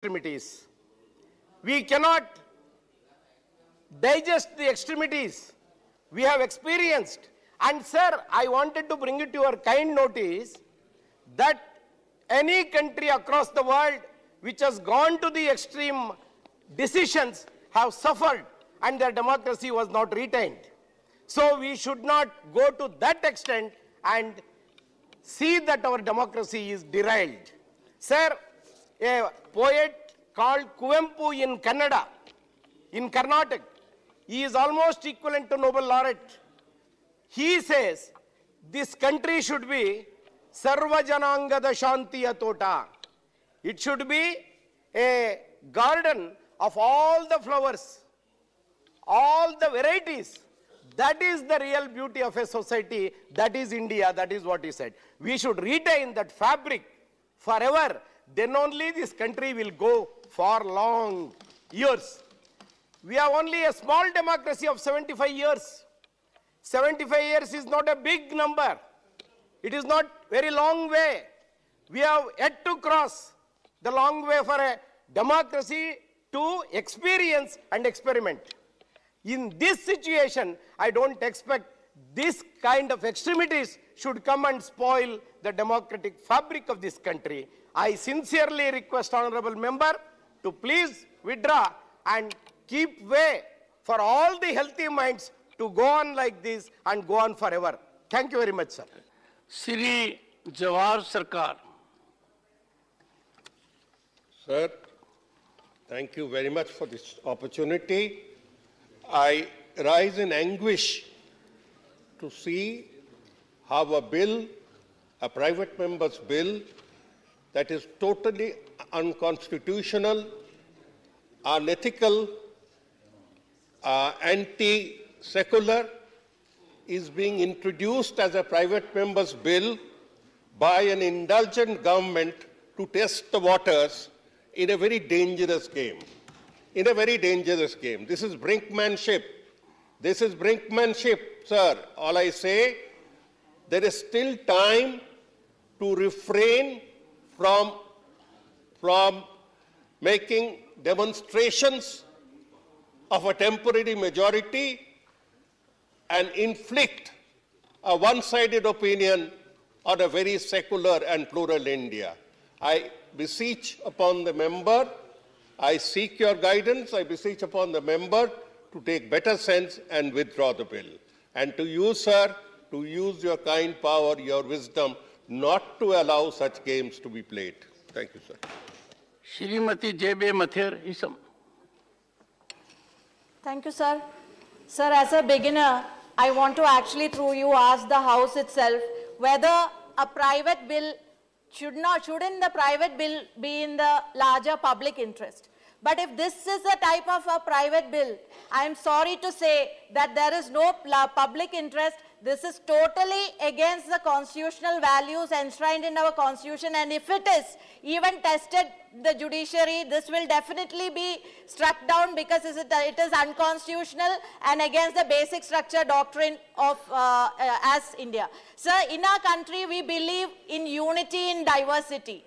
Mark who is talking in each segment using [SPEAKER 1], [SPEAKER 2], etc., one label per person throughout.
[SPEAKER 1] extremities. We cannot digest the extremities we have experienced. And sir, I wanted to bring it to your kind notice that any country across the world which has gone to the extreme decisions have suffered and their democracy was not retained. So we should not go to that extent and see that our democracy is derailed. Sir, a poet called Kuvempu in Kannada, in Karnataka, he is almost equivalent to Nobel laureate. He says, this country should be Sarva Janangada Shantiya Tota. It should be a garden of all the flowers, all the varieties. That is the real beauty of a society. That is India. That is what he said. We should retain that fabric forever. Then only this country will go for long years. We have only a small democracy of 75 years. 75 years is not a big number. It is not very long way. We have yet to cross the long way for a democracy to experience and experiment. In this situation, I don't expect this kind of extremities should come and spoil the democratic fabric of this country. I sincerely request honorable member to please withdraw and keep way for all the healthy minds to go on like this and go on forever. Thank you very much, sir.
[SPEAKER 2] Sri Jawar Sarkar.
[SPEAKER 3] Sir, thank you very much for this opportunity. I rise in anguish to see how a bill, a private member's bill, that is totally unconstitutional, unethical, anti-secular, is being introduced as a private member's bill by an indulgent government to test the waters in a very dangerous game. In a very dangerous game. This is brinkmanship. This is brinkmanship, sir. All I say, there is still time to refrain from making demonstrations of a temporary majority and inflict a one-sided opinion on a very secular and plural India. I beseech upon the member, I seek your guidance, I beseech upon the member to take better sense and withdraw the bill. And to you, sir, to use your kind power, your wisdom, not to allow such games to be played. Thank you, sir.
[SPEAKER 2] Shrimati J.B. Mathur Isam.
[SPEAKER 4] Thank you, sir. Sir, as a beginner, I want to actually through you ask the House itself whether a private bill shouldn't the private bill be in the larger public interest? But if this is a type of a private bill, I am sorry to say that there is no public interest. This is totally against the constitutional values enshrined in our constitution, and if it is even tested the judiciary, this will definitely be struck down because it is unconstitutional and against the basic structure doctrine of as India. Sir, in our country we believe in unity in diversity.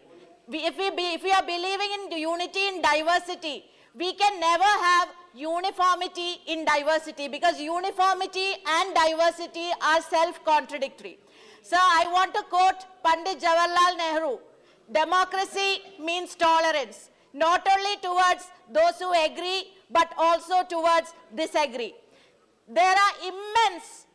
[SPEAKER 4] If we are believing in unity in diversity, we can never have uniformity in diversity because uniformity and diversity are self-contradictory. So I want to quote Pandit Jawaharlal Nehru. Democracy means tolerance, not only towards those who agree, but also towards disagree. There are immense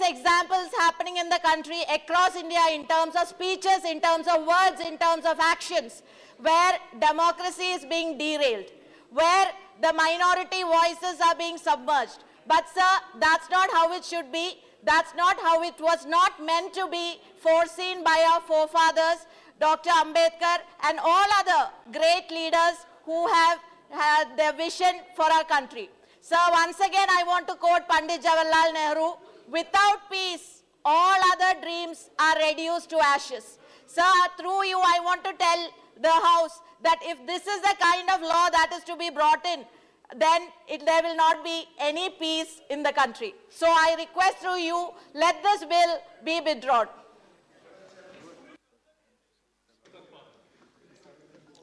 [SPEAKER 4] examples happening in the country across India in terms of speeches, in terms of words, in terms of actions, where democracy is being derailed, where the minority voices are being submerged. But sir, that's not how it should be. That's not how it was not meant to be foreseen by our forefathers, Dr. Ambedkar and all other great leaders who have had their vision for our country. So once again, I want to quote Pandit Jawaharlal Nehru, without peace, all other dreams are reduced to ashes. Sir, through you, I want to tell the House that if this is the kind of law that is to be brought in, then there will not be any peace in the country. So I request through you, let this bill be withdrawn.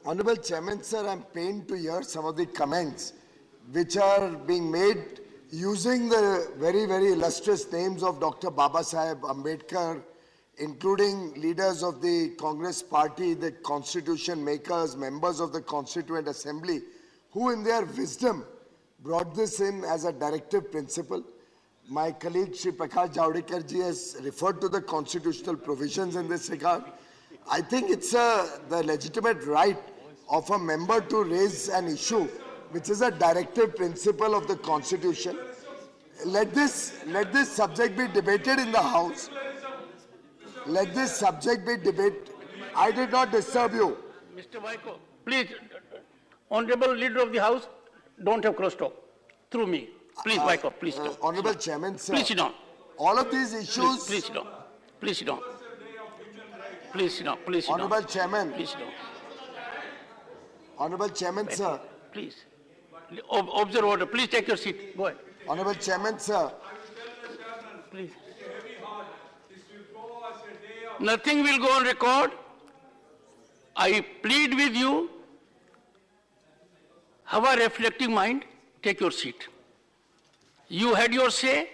[SPEAKER 5] Honorable Chairman, sir, I'm pained to hear some of the comments which are being made using the very, very illustrious names of Dr. Baba Saheb Ambedkar, including leaders of the Congress party, the constitution makers, members of the Constituent Assembly, who in their wisdom brought this in as a directive principle. My colleague Shri Prakash Javadekar ji has referred to the constitutional provisions in this regard. I think it's the legitimate right of a member to raise an issue which is a directive principle of the Constitution. Let this subject be debated in the House. Let this subject be debated. I did not disturb you.
[SPEAKER 2] Mr. Vaiko, please, Honorable Leader of the House, don't have cross-talk through me. Please, Vaiko, please.
[SPEAKER 5] Honorable Chairman, sir.
[SPEAKER 2] Please sit down.
[SPEAKER 5] All of these issues.
[SPEAKER 2] Please sit down. Please sit down. Please sit down. Please sit down.
[SPEAKER 5] Honorable Chairman.
[SPEAKER 2] Please sit down.
[SPEAKER 5] Honorable Chairman, sir.
[SPEAKER 2] Please. Observe order. Please take your seat. Go ahead.
[SPEAKER 5] Honorable Chairman, sir.
[SPEAKER 2] Please. Nothing will go on record. I plead with you. Have a reflective mind. Take your seat. You had your say,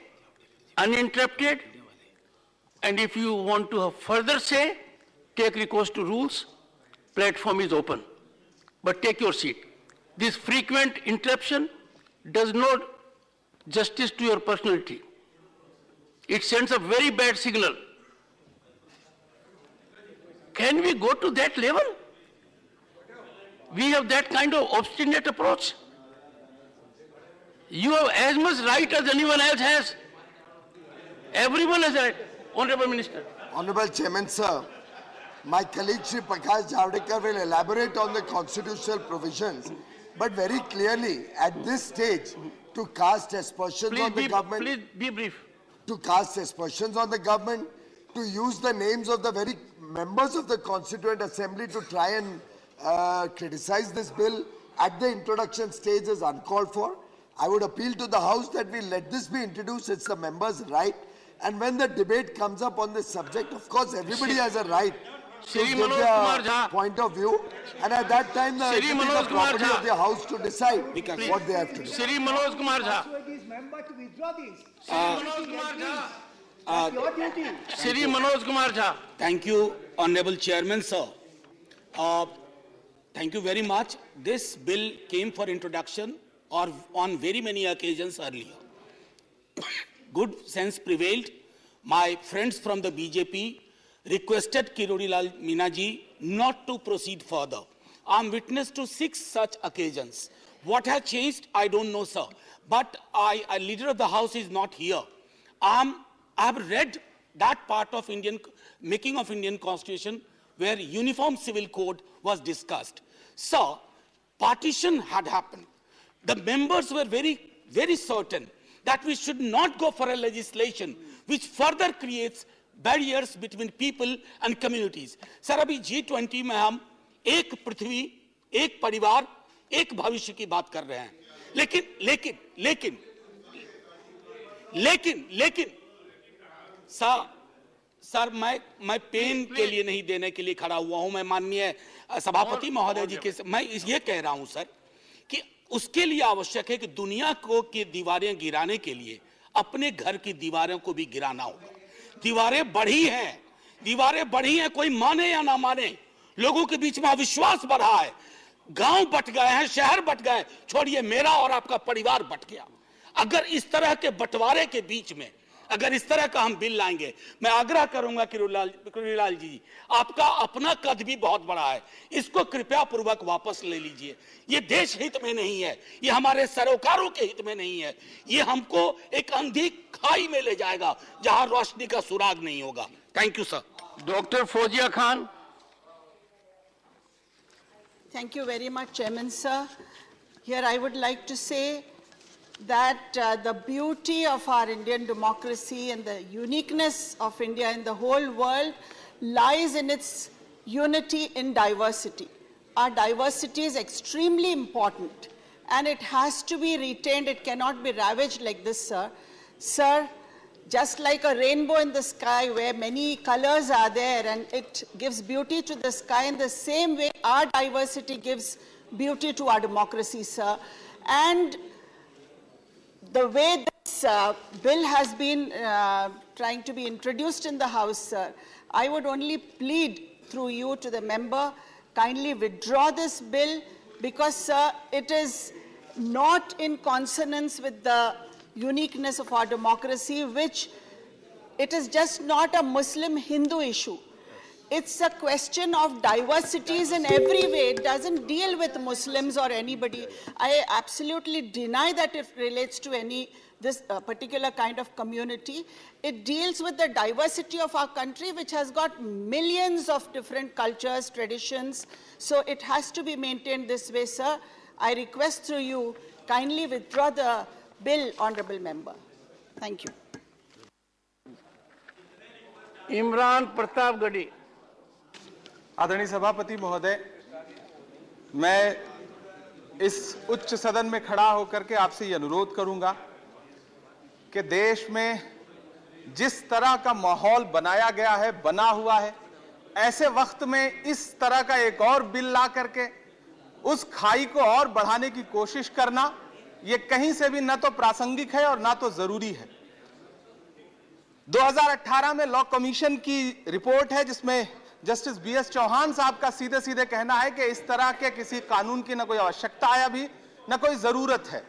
[SPEAKER 2] uninterrupted. And if you want to have further say, take recourse to rules. Platform is open. But take your seat. This frequent interruption does not justice to your personality. It sends a very bad signal. Can we go to that level? We have that kind of obstinate approach. You have as much right as anyone else has. Everyone has a right. Honorable Minister.
[SPEAKER 5] Honorable Chairman, sir. My colleague Shri Prakash Javadekar will elaborate on the constitutional provisions, but very clearly at this stage to cast aspersions on the government.
[SPEAKER 2] Please be brief.
[SPEAKER 5] To cast aspersions on the government, to use the names of the very members of the Constituent Assembly to try and criticize this bill at the introduction stage is uncalled for. I would appeal to the House that we let this be introduced. It's the members' right. And when the debate comes up on this subject, of course, everybody has a right to give their point of view. And at that time, it is the property of the House to decide what they have to do.
[SPEAKER 2] Shri Manoj Kumar Jha.
[SPEAKER 6] Member to withdraw this.
[SPEAKER 2] Your duty. Shri Manoj Kumar Jha.
[SPEAKER 7] Thank you, Honorable Chairman, sir. Thank you very much. This bill came for introduction or on very many occasions earlier. Good sense prevailed. My friends from the BJP requested Kirodilal Meena ji not to proceed further. I am witness to 6 such occasions. What has changed, I don't know, sir. But a leader of the House is not here. I have read that part of making of Indian Constitution where Uniform Civil Code was discussed. Sir, partition had happened. The members were very, very certain that we should not go for a legislation which further creates barriers between people and communities. Sir, अभी G20 में हम एक पृथ्वी, एक परिवार, एक भविष्य की बात कर रहे हैं. लेकिन सर मैं पेन के लिए नहीं देने के लिए खड़ा हुआ हूं. मैं माननीय सभापति महोदय जी के मैं ये कह रहा हूं सर कि उसके लिए आवश्यक है कि दुनिया को की दीवारें गिराने के लिए अपने घर की दीवारों को भी गिराना होगा. दीवारें बढ़ी हैं, कोई माने या ना माने, लोगों के बीच में अविश्वास बढ़ा है. गांव बट गए हैं, शहर बट गए, छोड़िए मेरा और आपका परिवार बट गया. अगर इस तरह के बंटवारे के बीच में अगर इस तरह का हम बिल लाएंगे, मैं आग्रह करूंगा किरोड़ीलाल जी, आपका अपना कद भी बहुत बड़ा है, इसको कृपया पूर्वक वापस ले लीजिए. ये देश हित में नहीं है, ये हमारे सरोकारों के हित में नहीं है, ये हमको एक अंधी खाई में ले जाएगा जहां रोशनी का सुराग नहीं होगा. Thank you sir.
[SPEAKER 2] Doctor Fauzia Khan.
[SPEAKER 8] Thank you very much, Chairman, sir. Here I would like to say that the beauty of our Indian democracy and the uniqueness of India in the whole world lies in its unity in diversity. Our diversity is extremely important and it has to be retained. It cannot be ravaged like this, sir. Sir, just like a rainbow in the sky where many colors are there and it gives beauty to the sky, in the same way our diversity gives beauty to our democracy, sir. And the way this bill has been trying to be introduced in the House, sir, I would only plead through you to the member, kindly withdraw this bill because, sir, it is not in consonance with the uniqueness of our democracy, which it is just not a Muslim-Hindu issue. It's a question of diversities in every way. It doesn't deal with Muslims or anybody. I absolutely deny that it relates to this particular kind of community. It deals with the diversity of our country, which has got millions of different cultures, traditions. So it has to be maintained this way, sir. I request through you, kindly withdraw the bill, honorable member. Thank you.
[SPEAKER 2] Imran Pratapgarhi.
[SPEAKER 9] आदरणीय सभापति महोदय, मैं इस उच्च सदन में खड़ा होकर के आपसे ये अनुरोध करूंगा कि देश में जिस तरह का माहौल बनाया गया है, बना हुआ है, ऐसे वक्त में इस तरह का एक और बिल ला करके उस खाई को और बढ़ाने की कोशिश करना, ये कहीं से भी न तो प्रासंगिक है और ना तो जरूरी है। 2018 में लॉ कमीशन की रिपोर्ट है जिसमें जस्टिस बीएस चौहान साहब का सीधे सीधे कहना है कि इस तरह के किसी कानून की न कोई आवश्यकता है, अभी न कोई जरूरत है।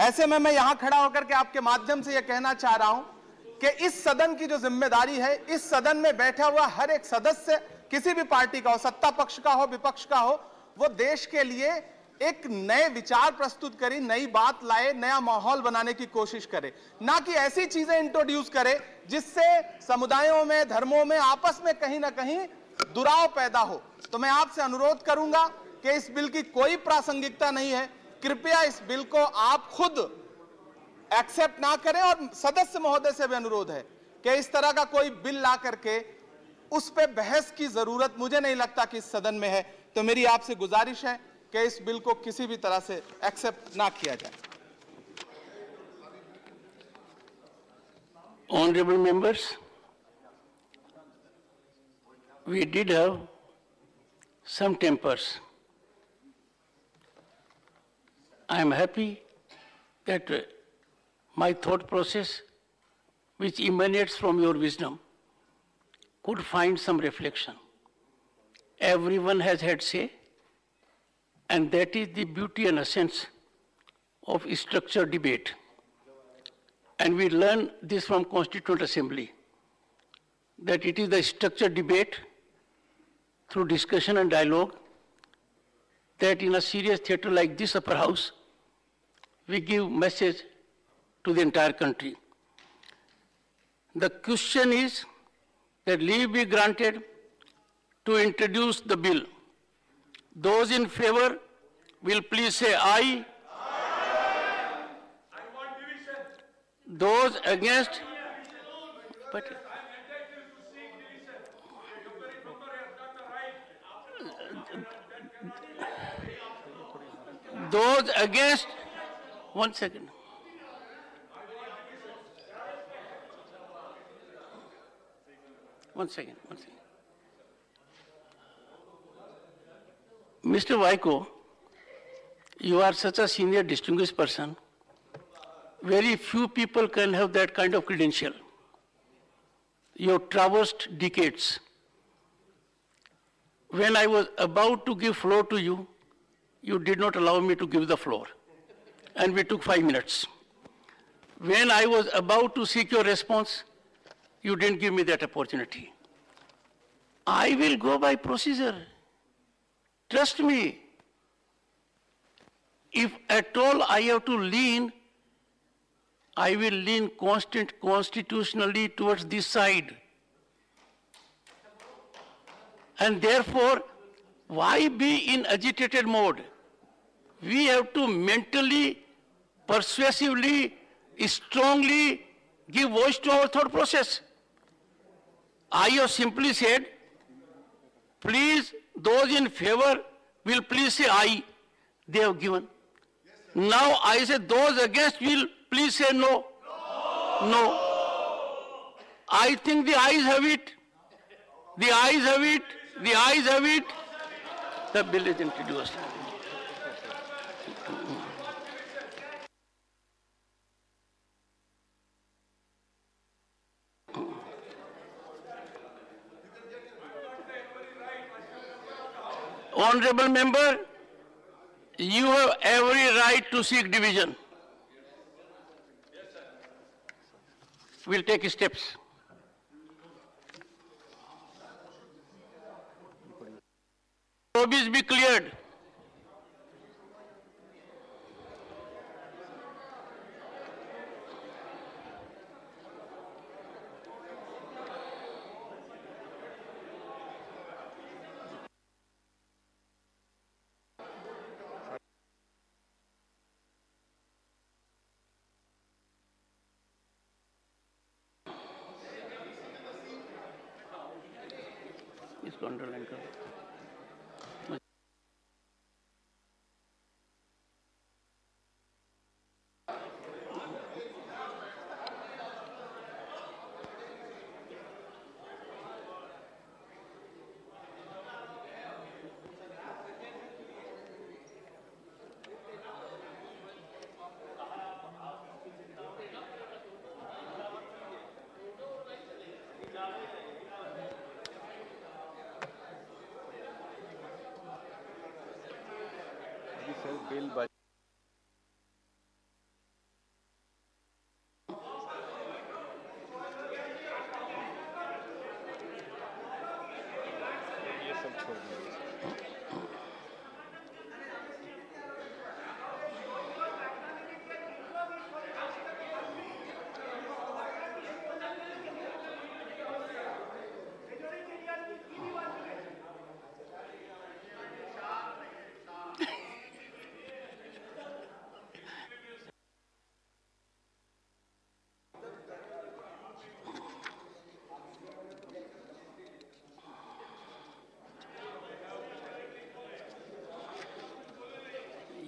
[SPEAKER 9] ऐसे में मैं यहां खड़ा होकर के आपके माध्यम से यह कहना चाह रहा हूं कि इस सदन की जो जिम्मेदारी है, इस सदन में बैठा हुआ हर एक सदस्य किसी भी पार्टी का हो, सत्ता पक्ष का हो, विपक्ष का हो, वो देश के लिए एक नए विचार प्रस्तुत करे, नई बात लाए, नया माहौल बनाने की कोशिश करे, ना कि ऐसी चीजें इंट्रोड्यूस करे जिससे समुदायों में, धर्मों में आपस में कहीं ना कहीं दुराव पैदा हो। तो मैं आपसे अनुरोध करूंगा कि इस बिल की कोई प्रासंगिकता नहीं है। कृपया इस बिल को आप खुद एक्सेप्ट ना करें और सदस्य महोदय से भी अनुरोध है कि इस तरह का कोई बिल ला करके उस पर बहस की जरूरत मुझे नहीं लगता कि इस सदन में है। तो मेरी आपसे गुजारिश है कि इस बिल को किसी भी तरह से एक्सेप्ट ना किया जाए।
[SPEAKER 2] Honorable members, we did have some tempers. I am happy that my thought process, which emanates from your wisdom, could find some reflection. Everyone has had say, and that is the beauty and essence of structured debate. And we learn this from Constituent Assembly, that it is the structured debate through discussion and dialogue that in a serious theater like this upper house, we give message to the entire country. The question is that leave be granted to introduce the bill. Those in favor will please say aye. Aye. I want division. Those against, but those against, 1 second. One second. Mr. Vaiko, you are such a senior distinguished person. Very few people can have that kind of credential. You have traversed decades. When I was about to give floor to you, you did not allow me to give the floor. And we took 5 minutes. When I was about to seek your response, you didn't give me that opportunity. I will go by procedure. Trust me. If at all I have to lean, I will lean constitutionally towards this side. And therefore, why be in agitated mode? We have to mentally, persuasively, strongly give voice to our thought process. I have simply said, please, those in favor will please say aye. They have given. Now I say those against will please say no. No. I think the ayes have it. The ayes have it. The ayes have it. The bill is introduced. Honorable member, you have every right to seek division. We'll take steps. Lobbies be cleared. इसको underline करो.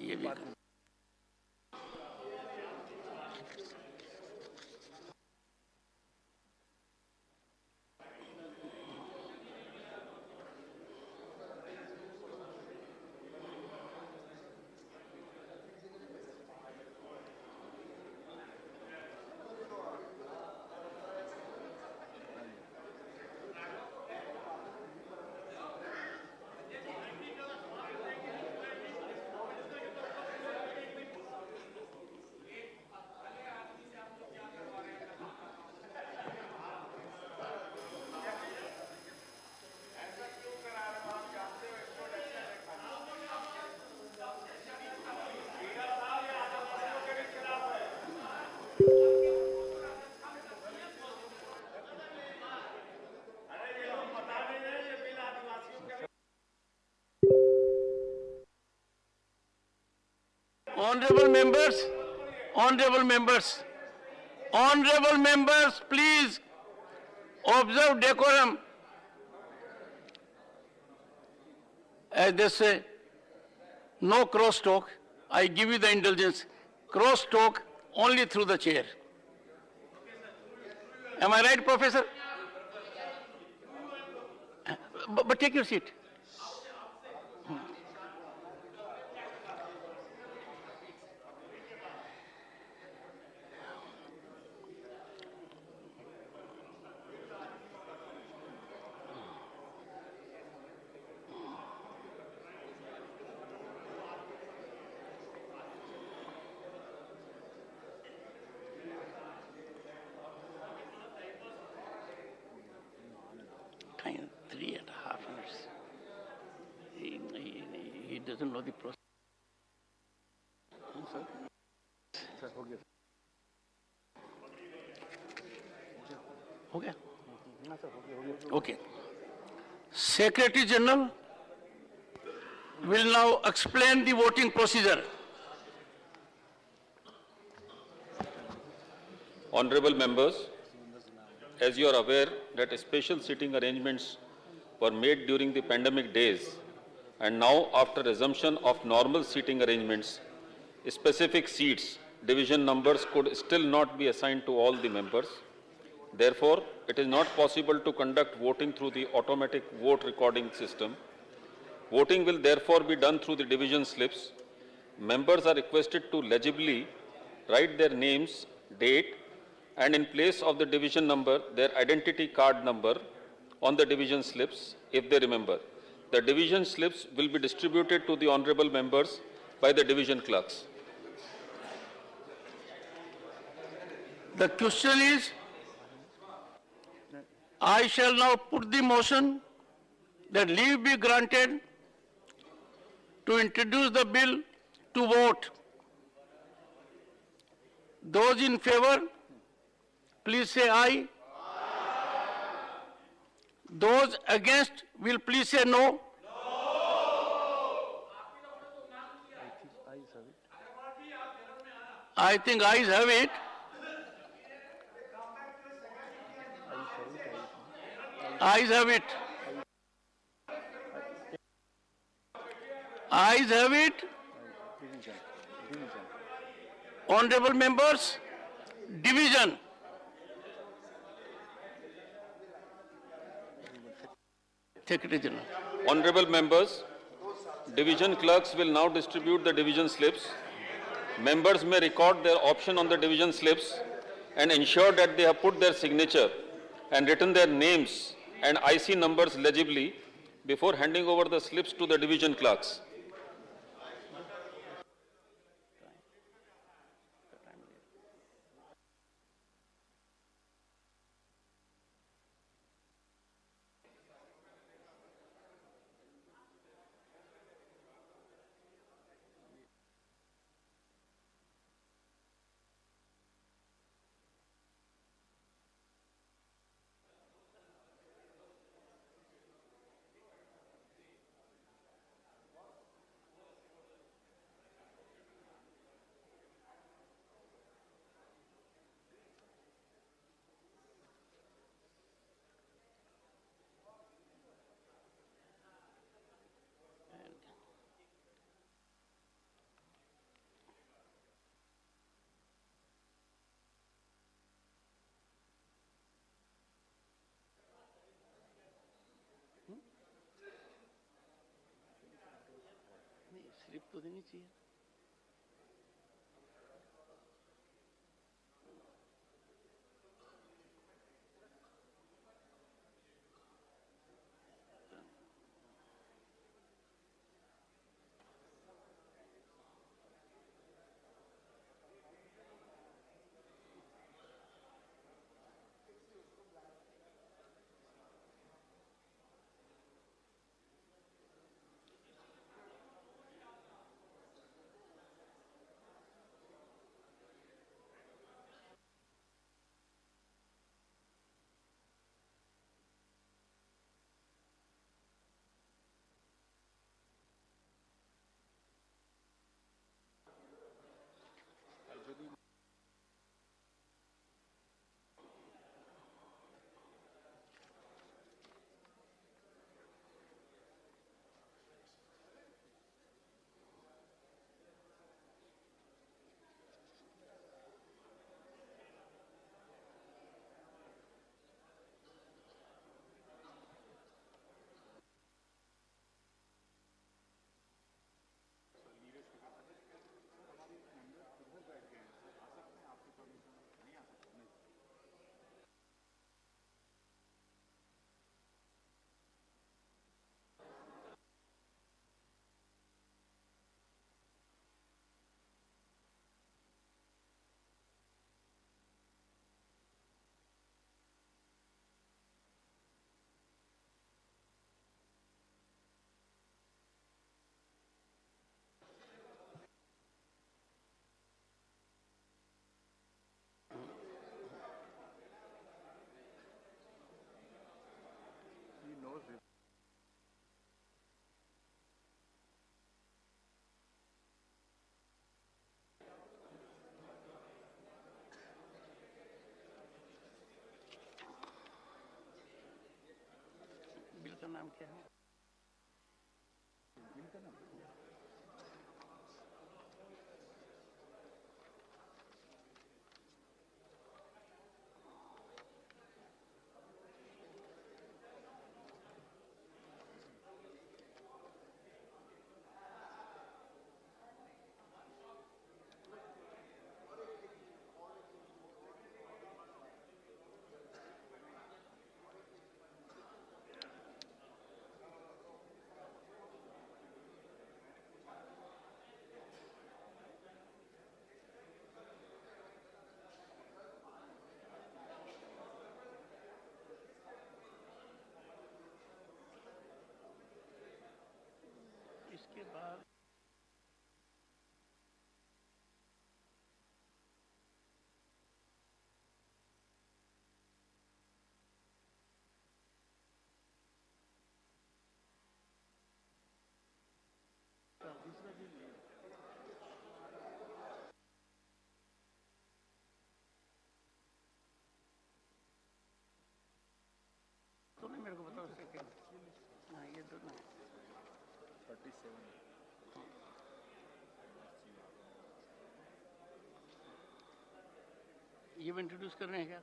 [SPEAKER 2] ये भी करो. Honorable members, honorable members, honorable members, please observe decorum. As they say, no cross talk. I give you the indulgence. Cross talk only through the chair. Am I right, Professor? But take your seat. Kind of 3.5 minutes. He doesn't know the process. Okay. Okay. Secretary General will now explain the voting procedure.
[SPEAKER 10] Honorable members, as you are aware that special seating arrangements were made during the pandemic days, and now after resumption of normal seating arrangements, specific seats, division numbers could still not be assigned to all the members. Therefore, it is not possible to conduct voting through the automatic vote recording system. Voting will therefore be done through the division slips. Members are requested to legibly write their names, date, and in place of the division number, their identity card number on the division slips, if they remember. The division slips will be distributed to the honorable members by the division clerks.
[SPEAKER 2] The question is, I shall now put the motion that leave be granted to introduce the bill to vote. Those in favor, please say aye. Those against will please say no. I think ayes have it. Ayes have it. Ayes have it. Honorable members, division. Secretary General.
[SPEAKER 10] Honorable members, division clerks will now distribute the division slips. Members may record their option on the division slips and ensure that they have put their signature and written their names and IC numbers legibly before handing over the slips to the division clerks.
[SPEAKER 2] Slip तो देनी चाहिए. Bill का नाम क्या है? ये भी introduce कर रहे हैं क्या?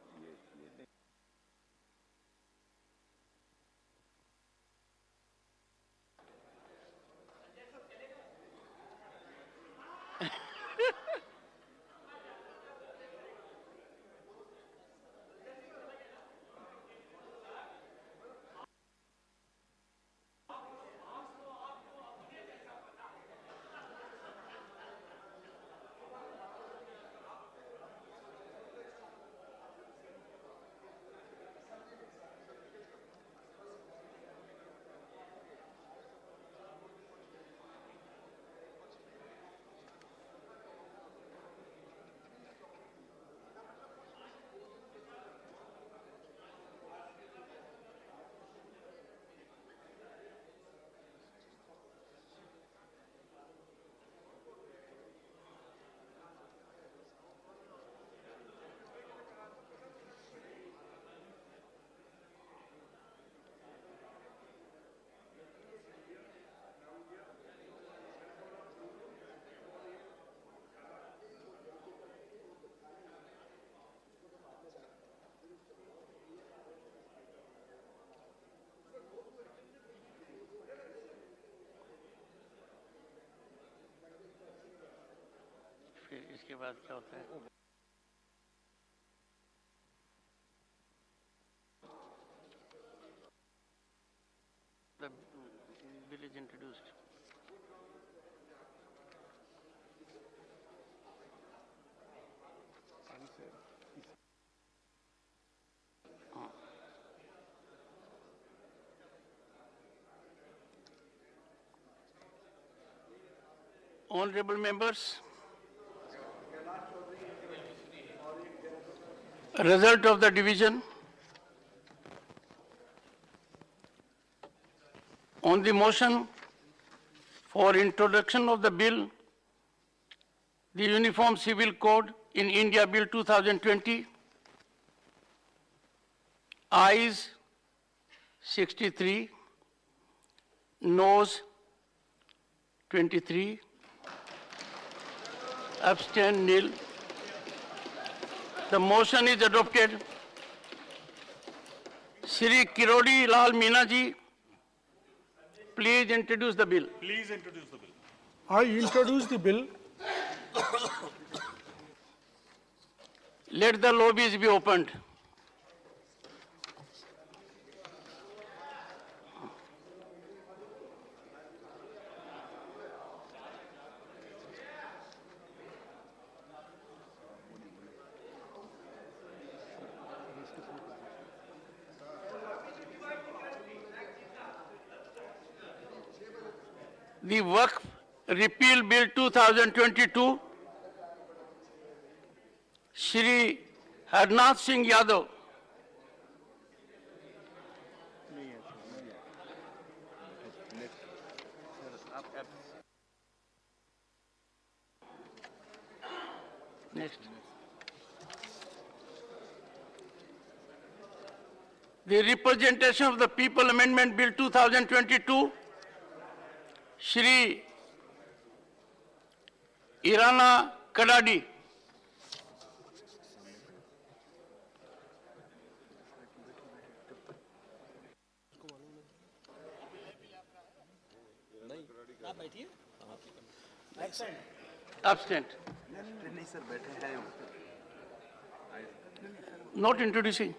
[SPEAKER 2] फिर इसके बाद क्या होता है? The bill is introduced. Honorable members, result of the division. On the motion for introduction of the bill, the Uniform Civil Code in India Bill 2020, ayes 63, noes 23, abstain nil. The motion is adopted. Shri Kirodi Lal Meena ji, please introduce the bill.
[SPEAKER 11] Please introduce the bill.
[SPEAKER 12] I introduce the bill.
[SPEAKER 2] Let the lobbies be opened. The Waqf Repeal Bill 2022, Shri Harnath Singh Yadav. Next. The Representation of the People Amendment Bill 2022, Shri Irana Kadadi. Absent. Not introducing.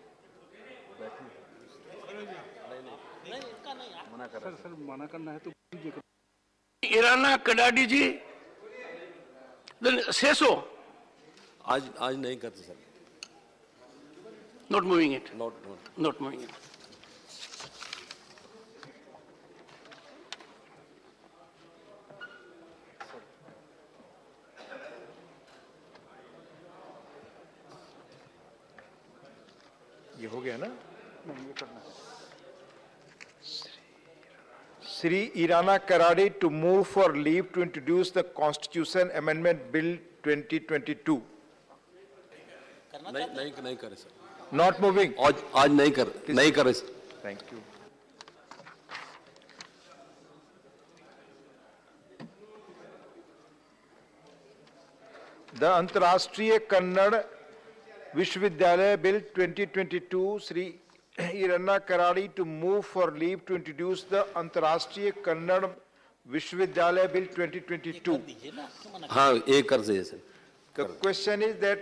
[SPEAKER 2] Irana Kadadi ji, then say so.
[SPEAKER 13] आज नहीं करते sir.
[SPEAKER 2] Not moving it.
[SPEAKER 13] Not
[SPEAKER 2] moving it.
[SPEAKER 12] ये हो गया ना? ये करना है. Shri Irana Karade to move for leave to introduce the Constitution Amendment Bill 2022.
[SPEAKER 13] नहीं करे सर.
[SPEAKER 12] Not moving.
[SPEAKER 13] आज नहीं करे sir.
[SPEAKER 12] Thank you. The Antarashtriya Kannada Vishwavidyalaya Bill 2022, Sri Irana Karadi to move for leave to introduce the Antarashtriya Kannada Vishwavidyalaya Bill 2022.
[SPEAKER 13] हाँ एक कर दीजिए sir.
[SPEAKER 12] The question is that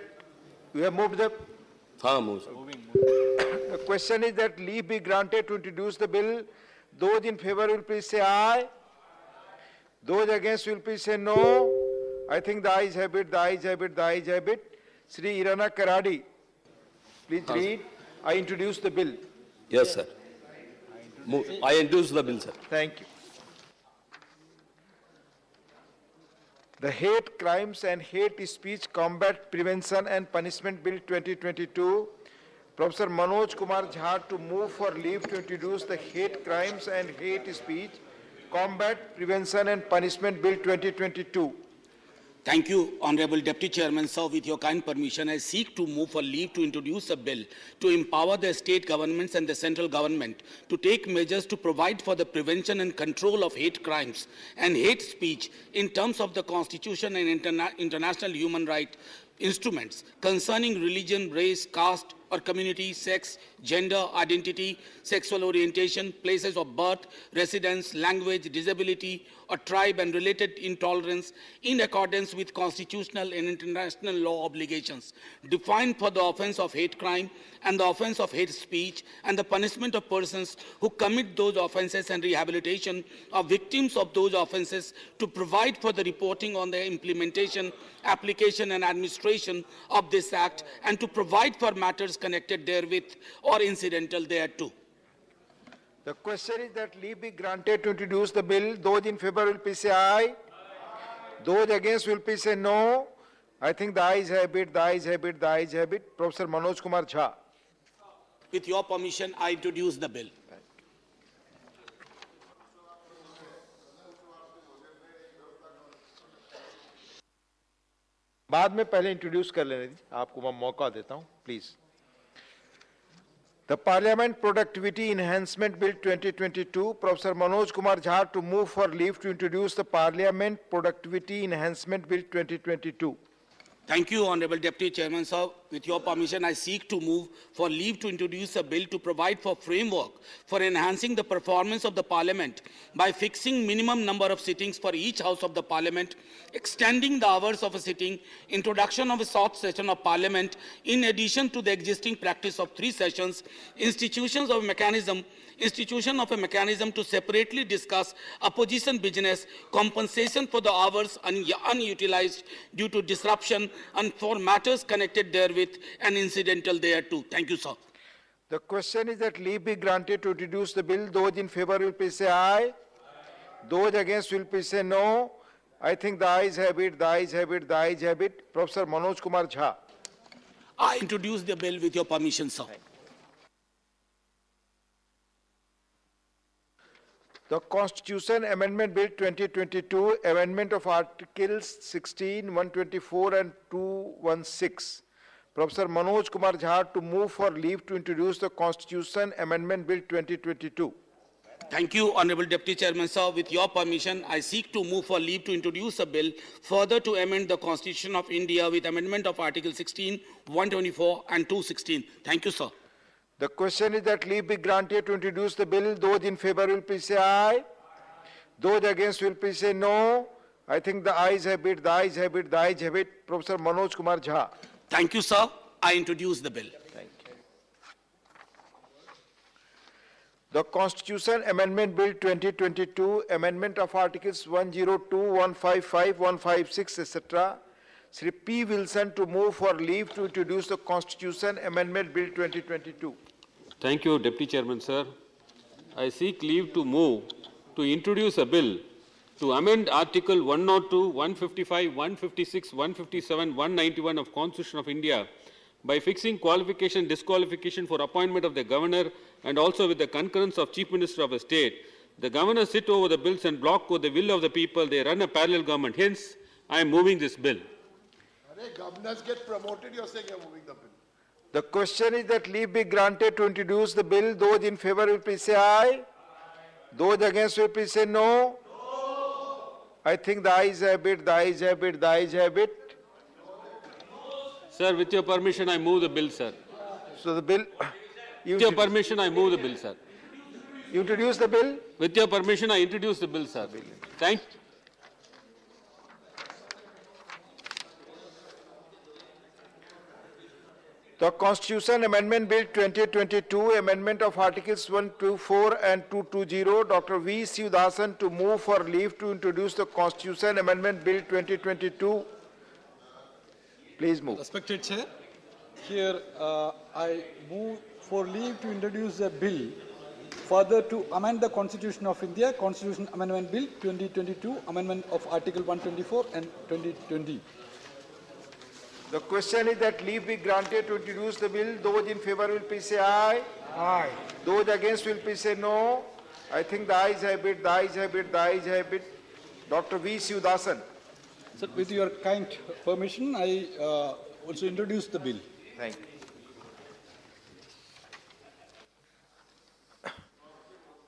[SPEAKER 12] we have moved the.
[SPEAKER 13] हाँ move sir.
[SPEAKER 12] The question is that leave be granted to introduce the bill. Those in favor will please say aye. Those against will please say no. I think the ayes have it, the ayes have it, the ayes have it. Sri Irana Karadi, please read. I introduce the bill.
[SPEAKER 13] Yes sir. I introduce the bill sir.
[SPEAKER 12] Thank you. The Hate Crimes and Hate Speech Combat Prevention and Punishment Bill 2022. Professor Manoj Kumar Jha to move for leave to introduce the Hate Crimes and Hate Speech Combat Prevention and Punishment Bill 2022.
[SPEAKER 7] Thank you, Honorable Deputy Chairman, sir. With your kind permission, I seek to move for leave to introduce a bill to empower the state governments and the central government to take measures to provide for the prevention and control of hate crimes and hate speech in terms of the Constitution and international human rights instruments concerning religion, race, caste, or community, sex, gender, identity, sexual orientation, places of birth, residence, language, disability, or tribe and related intolerance in accordance with constitutional and international law obligations defined for the offense of hate crime and the offense of hate speech and the punishment of persons who commit those offenses and rehabilitation of victims of those offenses, to provide for the reporting on the implementation, application and administration of this act, and to provide for matters connected therewith or incidental thereto.
[SPEAKER 12] The question is that leave be granted to introduce the bill. Those in favor will please say aye. Those against will please say no. I think the ayes have it, the ayes have it, the ayes have it. Professor Manoj Kumar Jha.
[SPEAKER 7] With your permission, I introduce the bill.
[SPEAKER 12] बाद में पहले introduce कर लेने दीजिए, आपको मैं मौका देता हूं, please. The Parliament Productivity Enhancement Bill 2022, Professor Manoj Kumar Jha to move for leave to introduce the Parliament Productivity Enhancement Bill 2022.
[SPEAKER 7] Thank you, Honorable Deputy Chairman, sir. With your permission, I seek to move for leave to introduce a bill to provide for framework for enhancing the performance of the Parliament by fixing minimum number of sittings for each House of the Parliament, extending the hours of a sitting, introduction of a short session of Parliament, in addition to the existing practice of 3 sessions, institution of a mechanism to separately discuss opposition business, compensation for the hours unutilized due to disruption, and for matters connected therewith and incidental thereto. Thank you, sir.
[SPEAKER 12] The question is that leave be granted to introduce the bill. Those in favor will please say aye. Those against will please say no. I think the ayes have it, the ayes have it, the ayes have it. Professor Manoj Kumar Jha.
[SPEAKER 7] I introduce the bill with your permission, sir.
[SPEAKER 12] The Constitution Amendment Bill 2022, Amendment of Articles 16, 124 and 216. Professor Manoj Kumar Jha to move for leave to introduce the Constitution Amendment Bill 2022.
[SPEAKER 7] Thank you, Honorable Deputy Chairman, sir. With your permission, I seek to move for leave to introduce a bill further to amend the Constitution of India with amendment of Article 16, 124 and 216. Thank you, sir.
[SPEAKER 12] The question is that leave be granted to introduce the bill. Those in favor will please say aye. Those against will please say no. I think the ayes have it, the ayes have it, the ayes have it. Professor Manoj Kumar Jha.
[SPEAKER 7] Thank you, sir. I introduce the bill.
[SPEAKER 12] Thank you. The Constitution Amendment Bill 2022, Amendment of Articles 102, 155, 156, etc. Sri P. Wilson to move for leave to introduce the Constitution Amendment Bill 2022.
[SPEAKER 10] Thank you, Deputy Chairman, sir. I seek leave to move to introduce a bill to amend Article 102, 155, 156, 157, 191 of Constitution of India by fixing qualification, disqualification for appointment of the Governor, and also with the concurrence of Chief Minister of a state. The Governor sit over the bills and block with the will of the people. They run a parallel government. Hence, I am moving this bill.
[SPEAKER 5] Governors get promoted, you're saying you're moving the bill.
[SPEAKER 12] The question is that leave be granted to introduce the bill. Those in favor will please say aye. Those against will please say no. I think the ayes have it, the ayes have it, the ayes have it.
[SPEAKER 13] Sir, with your permission, I move the bill, sir.
[SPEAKER 12] So the bill...
[SPEAKER 13] With your permission, I move the bill, sir.
[SPEAKER 12] You introduce the bill?
[SPEAKER 13] With your permission, I introduce the bill, sir. Thank you.
[SPEAKER 12] The Constitution Amendment Bill 2022, Amendment of Articles 124 and 220, Dr. V. Sivadasan to move for leave to introduce the Constitution Amendment Bill 2022. Please move.
[SPEAKER 11] Respected Chair, here I move for leave to introduce a bill further to amend the Constitution of India, Constitution Amendment Bill 2022, Amendment of Article 124 and 2020.
[SPEAKER 12] The question is that leave be granted to introduce the bill. Those in favor will please say aye. Aye. Those against will please say no. I think the ayes have it, the ayes have it, the ayes have it. Dr. V. Sivadasan.
[SPEAKER 11] Sir, with your kind permission, I also introduce the bill.
[SPEAKER 12] Thank you.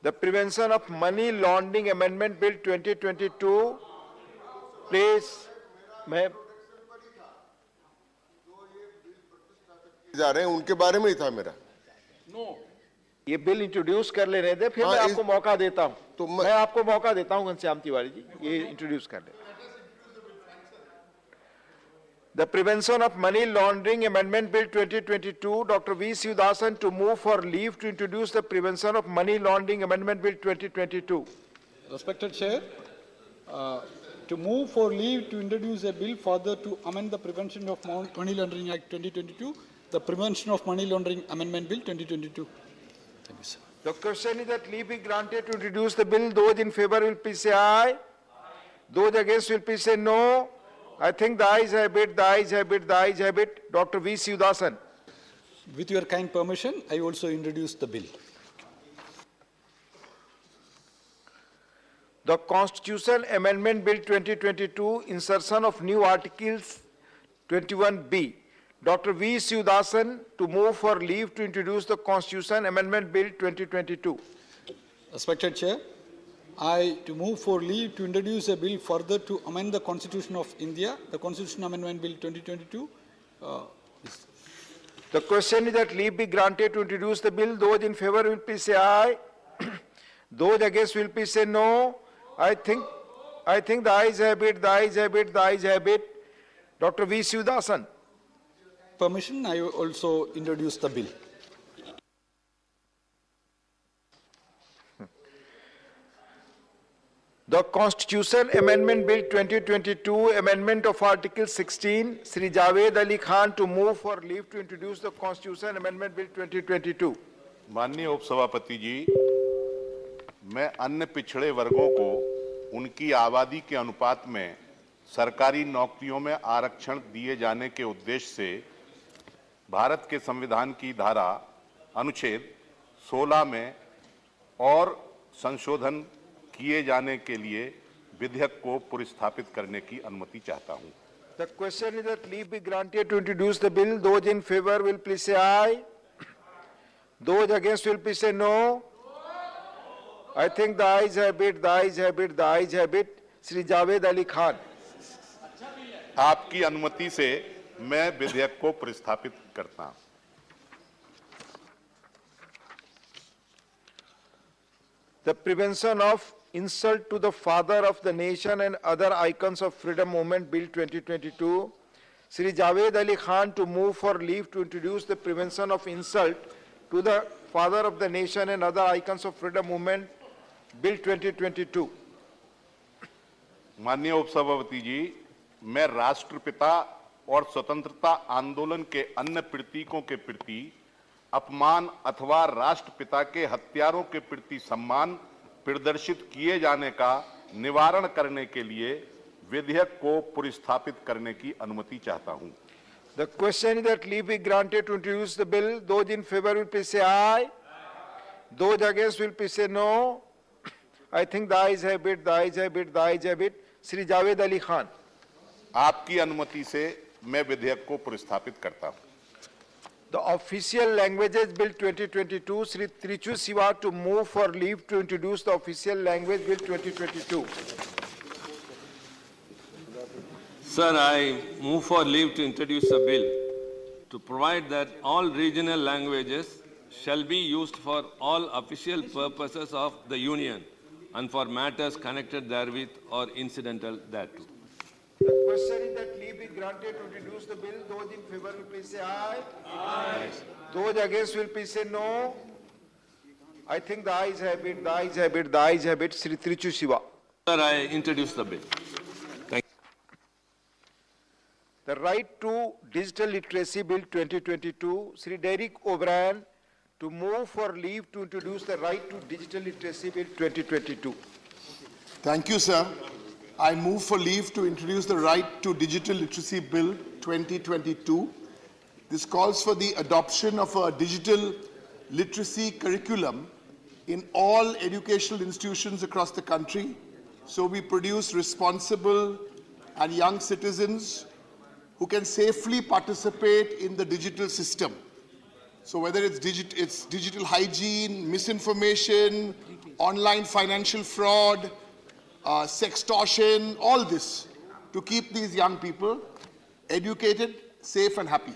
[SPEAKER 12] The Prevention of Money Laundering Amendment Bill 2022. Please, ma'am.
[SPEAKER 3] जा रहे हैं उनके बारे में ही था मेरा।
[SPEAKER 12] ये bill introduce कर लेने दे, फिर मैं आपको मौका देता हूं। तो मैं आपको मौका देता हूं घनश्याम तिवारी जी, ये इंट्रोड्यूस कर ले। The Prevention of Money Laundering Amendment Bill 2022, Dr. V. Sivadasan to move for leave to introduce the Prevention of Money Laundering Amendment Bill 2022.
[SPEAKER 11] Respected Chair, to move for leave to introduce a bill further to amend the Prevention of Money Laundering Act 2022, the Prevention of Money Laundering Amendment Bill 2022. Thank you, sir.
[SPEAKER 12] The question is that leave be granted to introduce the bill. Those in favor will please say aye. Those against will please say no. I think the ayes have it, the ayes have it, the ayes have it. Dr. V. Sivadasan.
[SPEAKER 11] With your kind permission, I also introduce the bill.
[SPEAKER 12] The Constitution Amendment Bill 2022, insertion of new articles 21B. Dr. V. Sivadasan to move for leave to introduce the Constitution Amendment Bill 2022.
[SPEAKER 11] Respected Chair, I to move for leave to introduce a bill further to amend the Constitution of India, the Constitution Amendment Bill 2022.
[SPEAKER 12] The question is that leave be granted to introduce the bill. Those in favor will please say aye. Those against will please say no. I think the ayes have it, the ayes have it, the ayes have it. Dr. V. Sivadasan.
[SPEAKER 11] Permission, I also introduce the bill.
[SPEAKER 12] The Constitution Amendment Bill 2022, Amendment of Article 16, Sri Javed Ali Khan to move for leave to introduce the Constitution Amendment Bill 2022.
[SPEAKER 14] माननीय उपसभापति जी, मैं अन्य पिछड़े वर्गों को उनकी आबादी के अनुपात में सरकारी नौकरियों में आरक्षण दिए जाने के उद्देश्य से भारत के संविधान की धारा अनुच्छेद 16 में और संशोधन किए जाने के लिए विधेयक को पुरस्कृत करने की अनुमति चाहता हूं।
[SPEAKER 12] The question is that leave be granted to introduce the bill. Those in favor will please say aye. Those against will please say no. I think the ayes have it, the ayes have it, the ayes have it. Sri Javed Ali Khan.
[SPEAKER 14] आपकी अनुमति से मैं विधेयक को पुरस्कृत करता हूं।
[SPEAKER 12] The Prevention of Insult to the Father of the Nation and Other Icons of Freedom Movement Bill 2022, Sri Javed Ali Khan to move for leave to introduce the Prevention of Insult to the Father of the Nation and Other Icons of Freedom Movement Bill 2022.
[SPEAKER 14] माननीय उपसभापति जी, मैं राष्ट्रपिता और स्वतंत्रता आंदोलन के अन्य प्रतीकों के प्रति अपमान अथवा राष्ट्रपिता के हत्यारों के प्रति सम्मान प्रदर्शित किए जाने का निवारण करने के लिए विधेयक को पुरस्कृत करने की अनुमति चाहता हूं।
[SPEAKER 12] The question is that leave be granted to introduce the bill. Those in favor will please say aye. Those against will please say no. I think the ayes have it, the ayes have it, the ayes have it. Sri Javed Ali Khan.
[SPEAKER 14] आपकी अनुमति से मैं विधेयक को पुरस्कृत करता हूं।
[SPEAKER 12] The Official Languages Bill 2022, Sri Trichu Siva to move for leave to introduce the Official Language Bill 2022.
[SPEAKER 13] Sir, I move for leave to introduce a bill
[SPEAKER 15] to provide that all regional languages shall be used for all official purposes of the Union and for matters connected therewith or incidental thereto.
[SPEAKER 12] The question is that leave be granted to introduce the bill. Those in favor will please say aye. Aye. Those against will please say no. I think the ayes have it, the ayes have it, the ayes have it. Sri Trichu Siva.
[SPEAKER 15] Sir, I introduce the bill. Thank you.
[SPEAKER 12] The Right to Digital Literacy Bill 2022, Sri Derek O'Brien to move for leave to introduce the Right to Digital Literacy Bill 2022.
[SPEAKER 16] Thank you, sir. I move for leave to introduce the Right to Digital Literacy Bill 2022. This calls for the adoption of a digital literacy curriculum in all educational institutions across the country. So we produce responsible and young citizens who can safely participate in the digital system. So whether it's digital hygiene, misinformation, online financial fraud, sextortion, all this, to keep these young people educated, safe and happy.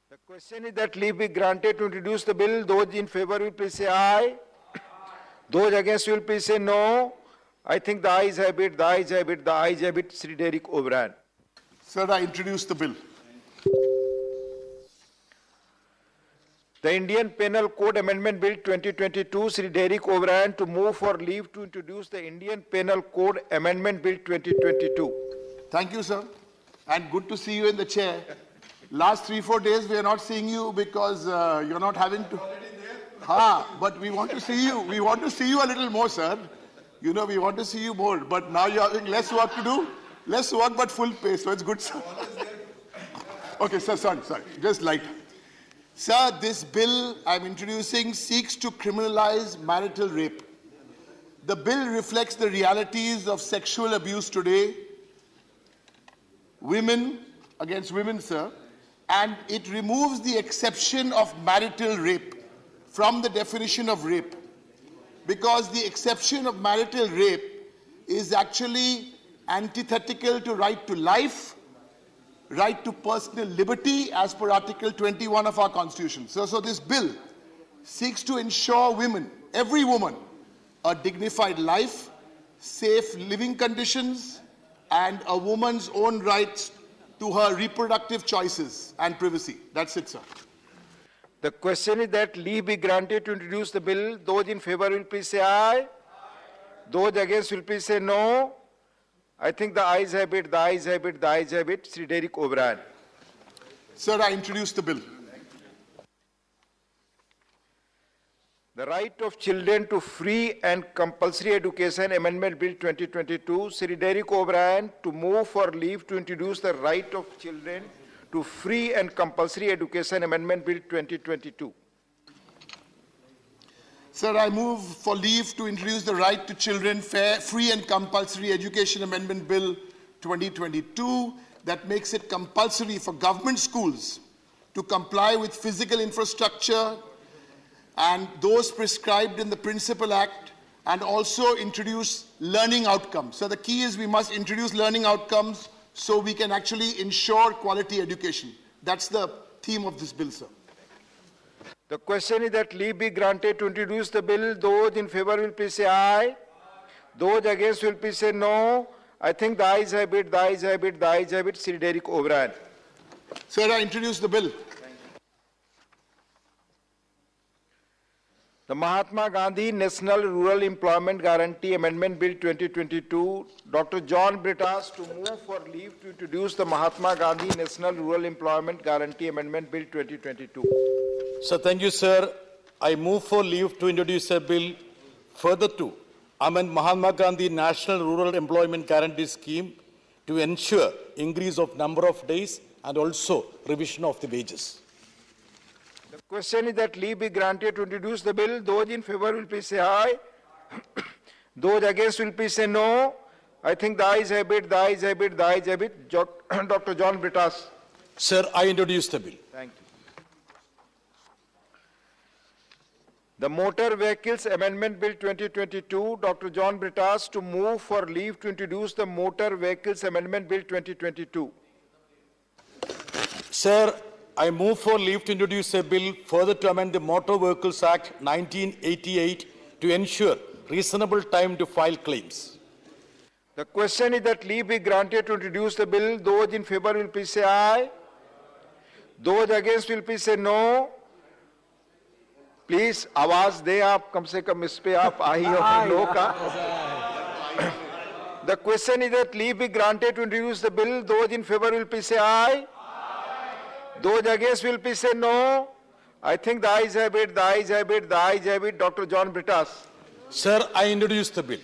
[SPEAKER 12] The question is that leave be granted to introduce the bill. Those in favor will please say aye. Those against will please say no. I think the ayes have it, the ayes have it, the ayes have it. Sri Derek O'Brien.
[SPEAKER 16] Sir, I introduce the bill.
[SPEAKER 12] The Indian Penal Code Amendment Bill 2022, Sri Derek O'Brien to move for leave to introduce the Indian Penal Code Amendment Bill 2022.
[SPEAKER 16] Thank you, sir. And good to see you in the chair. Last 3-4 days, we are not seeing you because you're not having to. But we want to see you. We want to see you a little more, sir. You know, we want to see you more. But now you're having less work to do. Less work, but full pace. So it's good, sir. Okay, sir, sorry. Just light. Sir, this bill I'm introducing seeks to criminalize marital rape. The bill reflects the realities of sexual abuse today, women against women, sir, and it removes the exception of marital rape from the definition of rape, because the exception of marital rape is actually antithetical to right to life, right to personal liberty as per Article 21 of our Constitution. So this bill seeks to ensure women, every woman, a dignified life, safe living conditions, and a woman's own rights to her reproductive choices and privacy. That's it, sir.
[SPEAKER 12] The question is that leave be granted to introduce the bill. Those in favor will please say aye. Those against will please say no. I think the ayes have it, the ayes have it, the ayes have it. Sri Derek O'Brien.
[SPEAKER 16] Sir, I introduce the bill.
[SPEAKER 12] The Right of Children to Free and Compulsory Education Amendment Bill 2022, Sri Derek O'Brien to move for leave to introduce the Right of Children to Free and Compulsory Education Amendment Bill 2022.
[SPEAKER 16] Sir, I move for leave to introduce the Right to Children Free and Compulsory Education Amendment Bill 2022 that makes it compulsory for government schools to comply with physical infrastructure and those prescribed in the Principal Act, and also introduce learning outcomes. So the key is we must introduce learning outcomes so we can actually ensure quality education. That's the theme of this bill, sir.
[SPEAKER 12] The question is that leave be granted to introduce the bill. Those in favor will please say aye. Those against will please say no. I think the ayes have it, the ayes have it, the ayes have it. Sri Derek O'Brien.
[SPEAKER 16] Sir, I introduce the bill.
[SPEAKER 12] The Mahatma Gandhi National Rural Employment Guarantee Amendment Bill 2022, Dr. John Brittas to move for leave to introduce the Mahatma Gandhi National Rural Employment Guarantee Amendment Bill 2022.
[SPEAKER 17] So thank you, sir. I move for leave to introduce a bill further to amend Mahatma Gandhi National Rural Employment Guarantee Scheme to ensure increase of number of days and also revision of the wages.
[SPEAKER 12] The question is that leave be granted to introduce the bill. Those in favor will please say aye. Those against will please say no. I think the ayes have it, the ayes have it, the ayes have it. Dr. John Brittas.
[SPEAKER 17] Sir, I introduce the bill.
[SPEAKER 12] Thank you. The Motor Vehicles Amendment Bill 2022, Dr. John Brittas to move for leave to introduce the Motor Vehicles Amendment Bill 2022.
[SPEAKER 17] Sir, I move for leave to introduce a bill further to amend the Motor Vehicles Act 1988 to ensure reasonable time to file claims.
[SPEAKER 12] The question is that leave be granted to introduce the bill. Those in favor will please say aye. Those against will please say no. Please आवाज दें आप कम से कम इस पे आप आई और no का. The question is that leave be granted to introduce the bill. Those in favor will please say aye. Those against will please say no. I think the ayes have it, the ayes have it, the ayes have it. Dr. John Brittas.
[SPEAKER 17] Sir, I introduce the bill.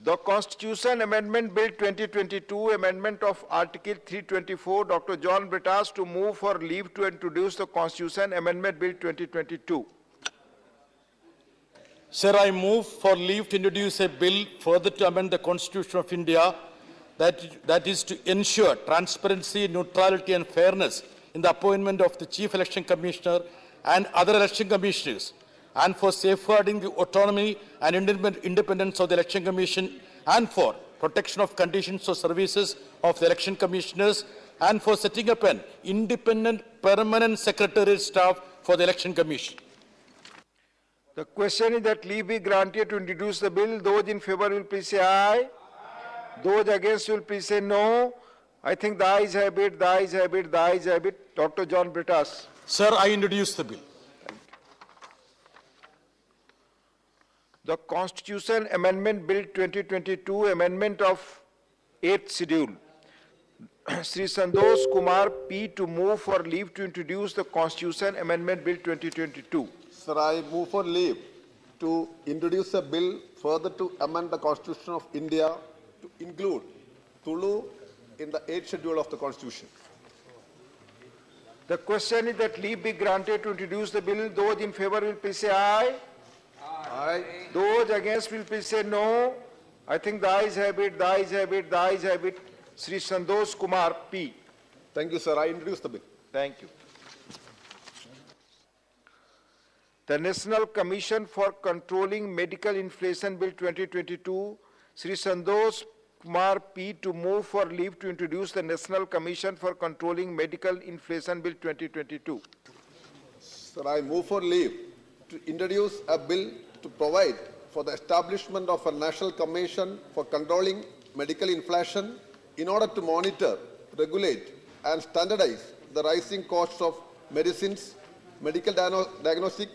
[SPEAKER 12] The Constitution Amendment Bill 2022, Amendment of Article 324, Dr. John Brittas to move for leave to introduce the Constitution Amendment Bill 2022.
[SPEAKER 17] Sir, I move for leave to introduce a bill further to amend the Constitution of India that is to ensure transparency, neutrality and fairness in the appointment of the Chief Election Commissioner and other election commissioners, and for safeguarding the autonomy and independence of the Election Commission, and for protection of conditions of services of the election commissioners, and for setting up an independent permanent secretariat staff for the Election Commission.
[SPEAKER 12] The question is that leave be granted to introduce the bill. Those in favor will please say aye. Those against will please say no. I think the ayes have it, the ayes have it, the ayes have it. Dr. John Brittas.
[SPEAKER 17] Sir, I introduce the bill.
[SPEAKER 12] The Constitution Amendment Bill 2022, Amendment of 8th Schedule. Sri Santosh Kumar P. to move for leave to introduce the Constitution Amendment Bill 2022.
[SPEAKER 18] Sir, I move for leave to introduce a bill further to amend the Constitution of India to include Tulu in the 8th Schedule of the Constitution.
[SPEAKER 12] The question is that leave be granted to introduce the bill. Those in favor will please say aye.
[SPEAKER 18] Aye.
[SPEAKER 12] Those against will please say no. I think the ayes have it, the ayes have it, the ayes have it. Sri Santosh Kumar P.
[SPEAKER 18] Thank you, sir. I introduce the bill.
[SPEAKER 12] Thank you. The National Commission for Controlling Medical Inflation Bill 2022, Sri Santosh Kumar P. to move for leave to introduce the National Commission for Controlling Medical Inflation Bill 2022.
[SPEAKER 18] Sir, I move for leave to introduce a bill to provide for the establishment of a National Commission for Controlling Medical Inflation in order to monitor, regulate and standardize the rising costs of medicines, medical diagnostic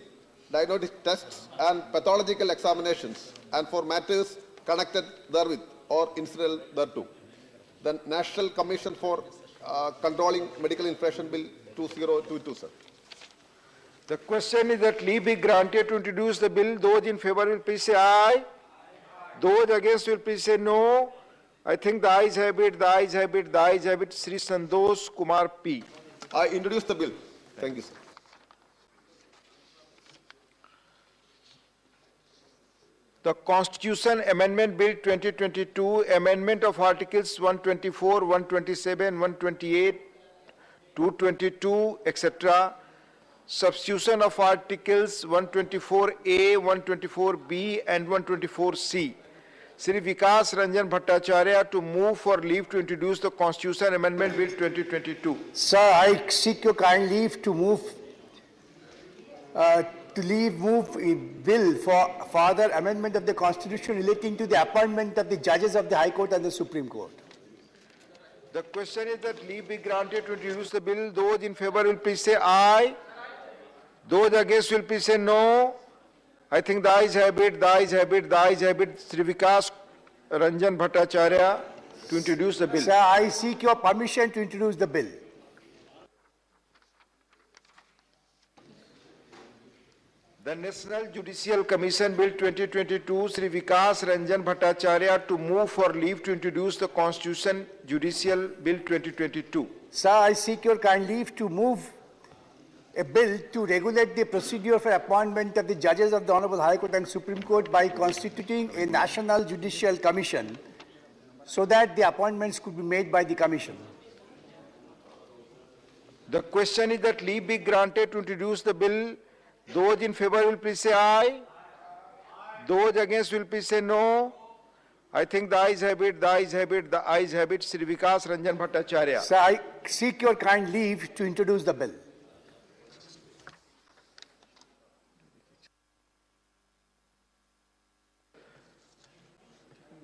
[SPEAKER 18] tests and pathological examinations, and for matters connected therewith or incidental thereto. The National Commission for Controlling Medical Inflation Bill 2022, sir.
[SPEAKER 12] The question is that leave be granted to introduce the bill. Those in favor will please say aye. Those against will please say no. I think the ayes have it, the ayes have it, the ayes have it. Sri Santosh Kumar P.
[SPEAKER 18] I introduce the bill. Thank you, sir.
[SPEAKER 12] The Constitution Amendment Bill 2022, Amendment of Articles 124, 127, 128, 222, etc. Substitution of Articles 124A, 124B and 124C. Sri Vikas Ranjan Bhattacharya to move for leave to introduce the Constitution Amendment Bill 2022.
[SPEAKER 6] Sir, I seek your kind leave to move a bill for further amendment of the Constitution relating to the appointment of the judges of the High Court and the Supreme Court.
[SPEAKER 12] The question is that leave be granted to introduce the bill. Those in favor will please say aye. Those against will please say no. I think the ayes have it, the ayes have it, the ayes have it. Sri Vikas Ranjan Bhattacharya to introduce the bill.
[SPEAKER 6] Sir, I seek your permission to introduce the bill.
[SPEAKER 12] The National Judicial Commission Bill 2022, Sri Vikas Ranjan Bhattacharya to move for leave to introduce the Constitution Judicial Bill 2022.
[SPEAKER 6] Sir, I seek your kind leave to move a bill to regulate the procedure for appointment of the judges of the Honorable High Court and Supreme Court by constituting a National Judicial Commission so that the appointments could be made by the Commission.
[SPEAKER 12] The question is that leave be granted to introduce the bill. Those in favor will please say aye. Those against will please say no. I think the ayes have it, the ayes have it, the ayes have it. Shri Vikas Ranjan Bhattacharya.
[SPEAKER 6] Sir, I seek your kind leave to introduce the bill.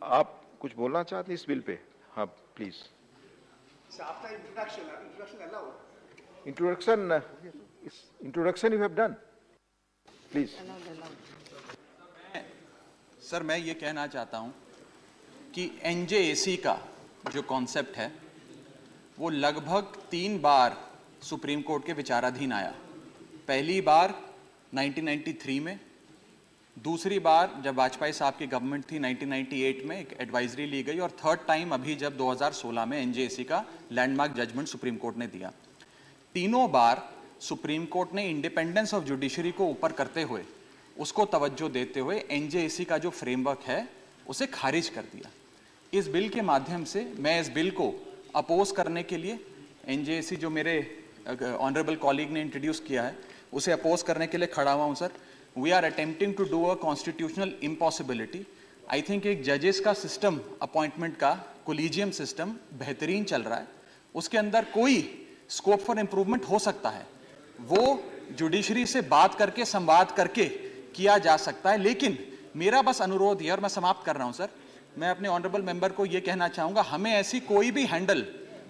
[SPEAKER 12] आप कुछ बोलना चाहते हैं इस bill pay? हाँ, please.
[SPEAKER 6] So after introduction allowed.
[SPEAKER 12] Introduction you have done. Please.
[SPEAKER 19] Sir मैं ये कहना चाहता हूँ कि NJAC का जो कॉन्सेप्ट है वो लगभग 3 बार सुप्रीम कोर्ट के विचाराधीन आया। पहली बार 1993 में, दूसरी बार जब वाजपेयी साहब की गवर्नमेंट थी 1998 में एक एडवाइजरी ली गई, और थर्ड टाइम अभी जब 2016 में NJAC का लैंडमार्क जजमेंट सुप्रीम कोर्ट ने दिया। तीनों बार सुप्रीम कोर्ट ने इंडिपेंडेंस ऑफ जुडिशरी को ऊपर करते हुए, उसको तवज्जो देते हुए NJAC का जो फ्रेमवर्क है उसे खारिज कर दिया। इस बिल के माध्यम से मैं इस बिल को अपोज करने के लिए, NJAC जो मेरे ऑनरेबल कॉलीग ने इंट्रोड्यूस किया है उसे अपोज करने के लिए खड़ा हुआ हूँ। Sir, we are attempting to do a constitutional impossibility. I think एक जजेस का सिस्टम, अपॉइंटमेंट का कोलिजियम सिस्टम बेहतरीन चल रहा है, उसके अंदर कोई स्कोप फॉर इम्प्रूवमेंट हो सकता है, वो जुडिशरी से बात करके, संवाद करके किया जा सकता है। लेकिन मेरा बस अनुरोध है, और मैं समाप्त कर रहा हूं सर, मैं अपने ऑनरेबल मेंबर को यह कहना चाहूंगा, हमें ऐसी कोई भी हैंडल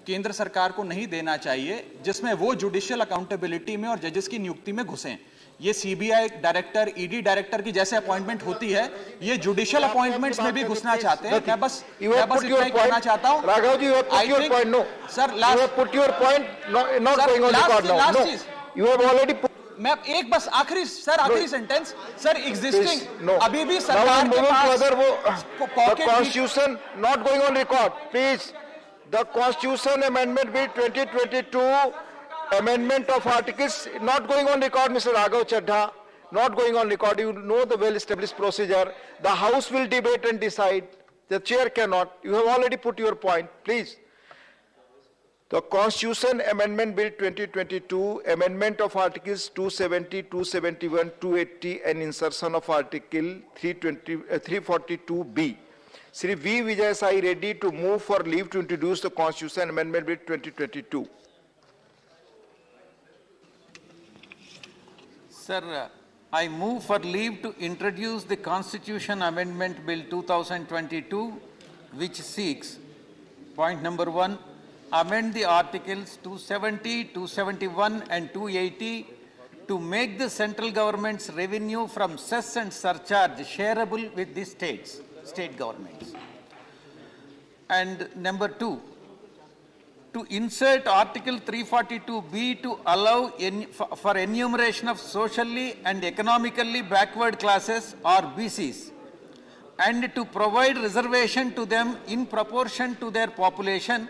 [SPEAKER 19] केंद्र सरकार को नहीं देना चाहिए जिसमें वो जुडिशियल अकाउंटेबिलिटी में और जजेस की नियुक्ति में घुसें। ये CBI डायरेक्टर, ED डायरेक्टर की जैसे अपॉइंटमेंट होती है, ये जुडिशियल अपॉइंटमेंट्स में भी घुसना चाहते हैं। मैं बस इतना ही कहना चाहता हूं।
[SPEAKER 12] Raghav ji, you have put your point. No,
[SPEAKER 19] sir,
[SPEAKER 12] you have put your point. Not going on record now. No, you have already put.
[SPEAKER 19] मैं एक बस आखिरी सेंटेंस सर, एग्जिस्टिंग अभी भी
[SPEAKER 12] Now
[SPEAKER 19] सरकार
[SPEAKER 12] we
[SPEAKER 19] के
[SPEAKER 12] move to
[SPEAKER 19] pass
[SPEAKER 12] the Constitution not going on record. Please, the Constitution Amendment Bill 2022. Amendment of articles not going on record, Mr. Raghav Chadha, not going on record. You know the well-established procedure. The House will debate and decide. The chair cannot. You have already put your point. Please. The Constitution Amendment Bill 2022, amendment of articles 270, 271, 280, and insertion of article 342B. Shri V. Vijay Sai ready to move for leave to introduce the Constitution Amendment Bill 2022.
[SPEAKER 20] Sir, I move for leave to introduce the Constitution Amendment Bill 2022, which seeks, point number 1, amend the articles 270, 271 and 280 to make the central government's revenue from cess and surcharge shareable with the state governments. And number 2, to insert Article 342B to allow for enumeration of socially and economically backward classes or BCs, and to provide reservation to them in proportion to their population,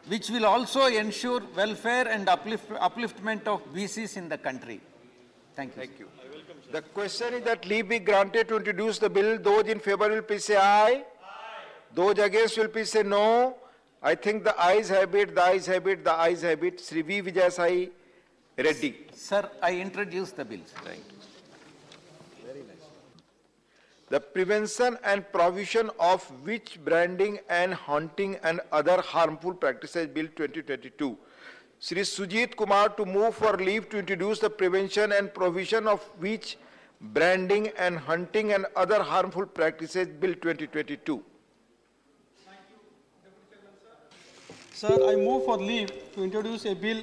[SPEAKER 20] which will also ensure welfare and upliftment of BCs in the country. Thank you.
[SPEAKER 12] Thank you. The question is that leave be granted to introduce the bill. Those in favor will please say aye. Those against will please say no. I think the ayes have it, the ayes have it, the ayes have it. Shri V. Vijay Sai Reddy.
[SPEAKER 20] Sir, I introduce the bill.
[SPEAKER 12] Thank you. Very nice. The prevention and provision of witch branding and hunting and other harmful practices Bill 2022. Shri Sujit Kumar to move for leave to introduce the prevention and provision of witch branding and hunting and other harmful practices Bill 2022.
[SPEAKER 21] Sir, I move for leave to introduce a bill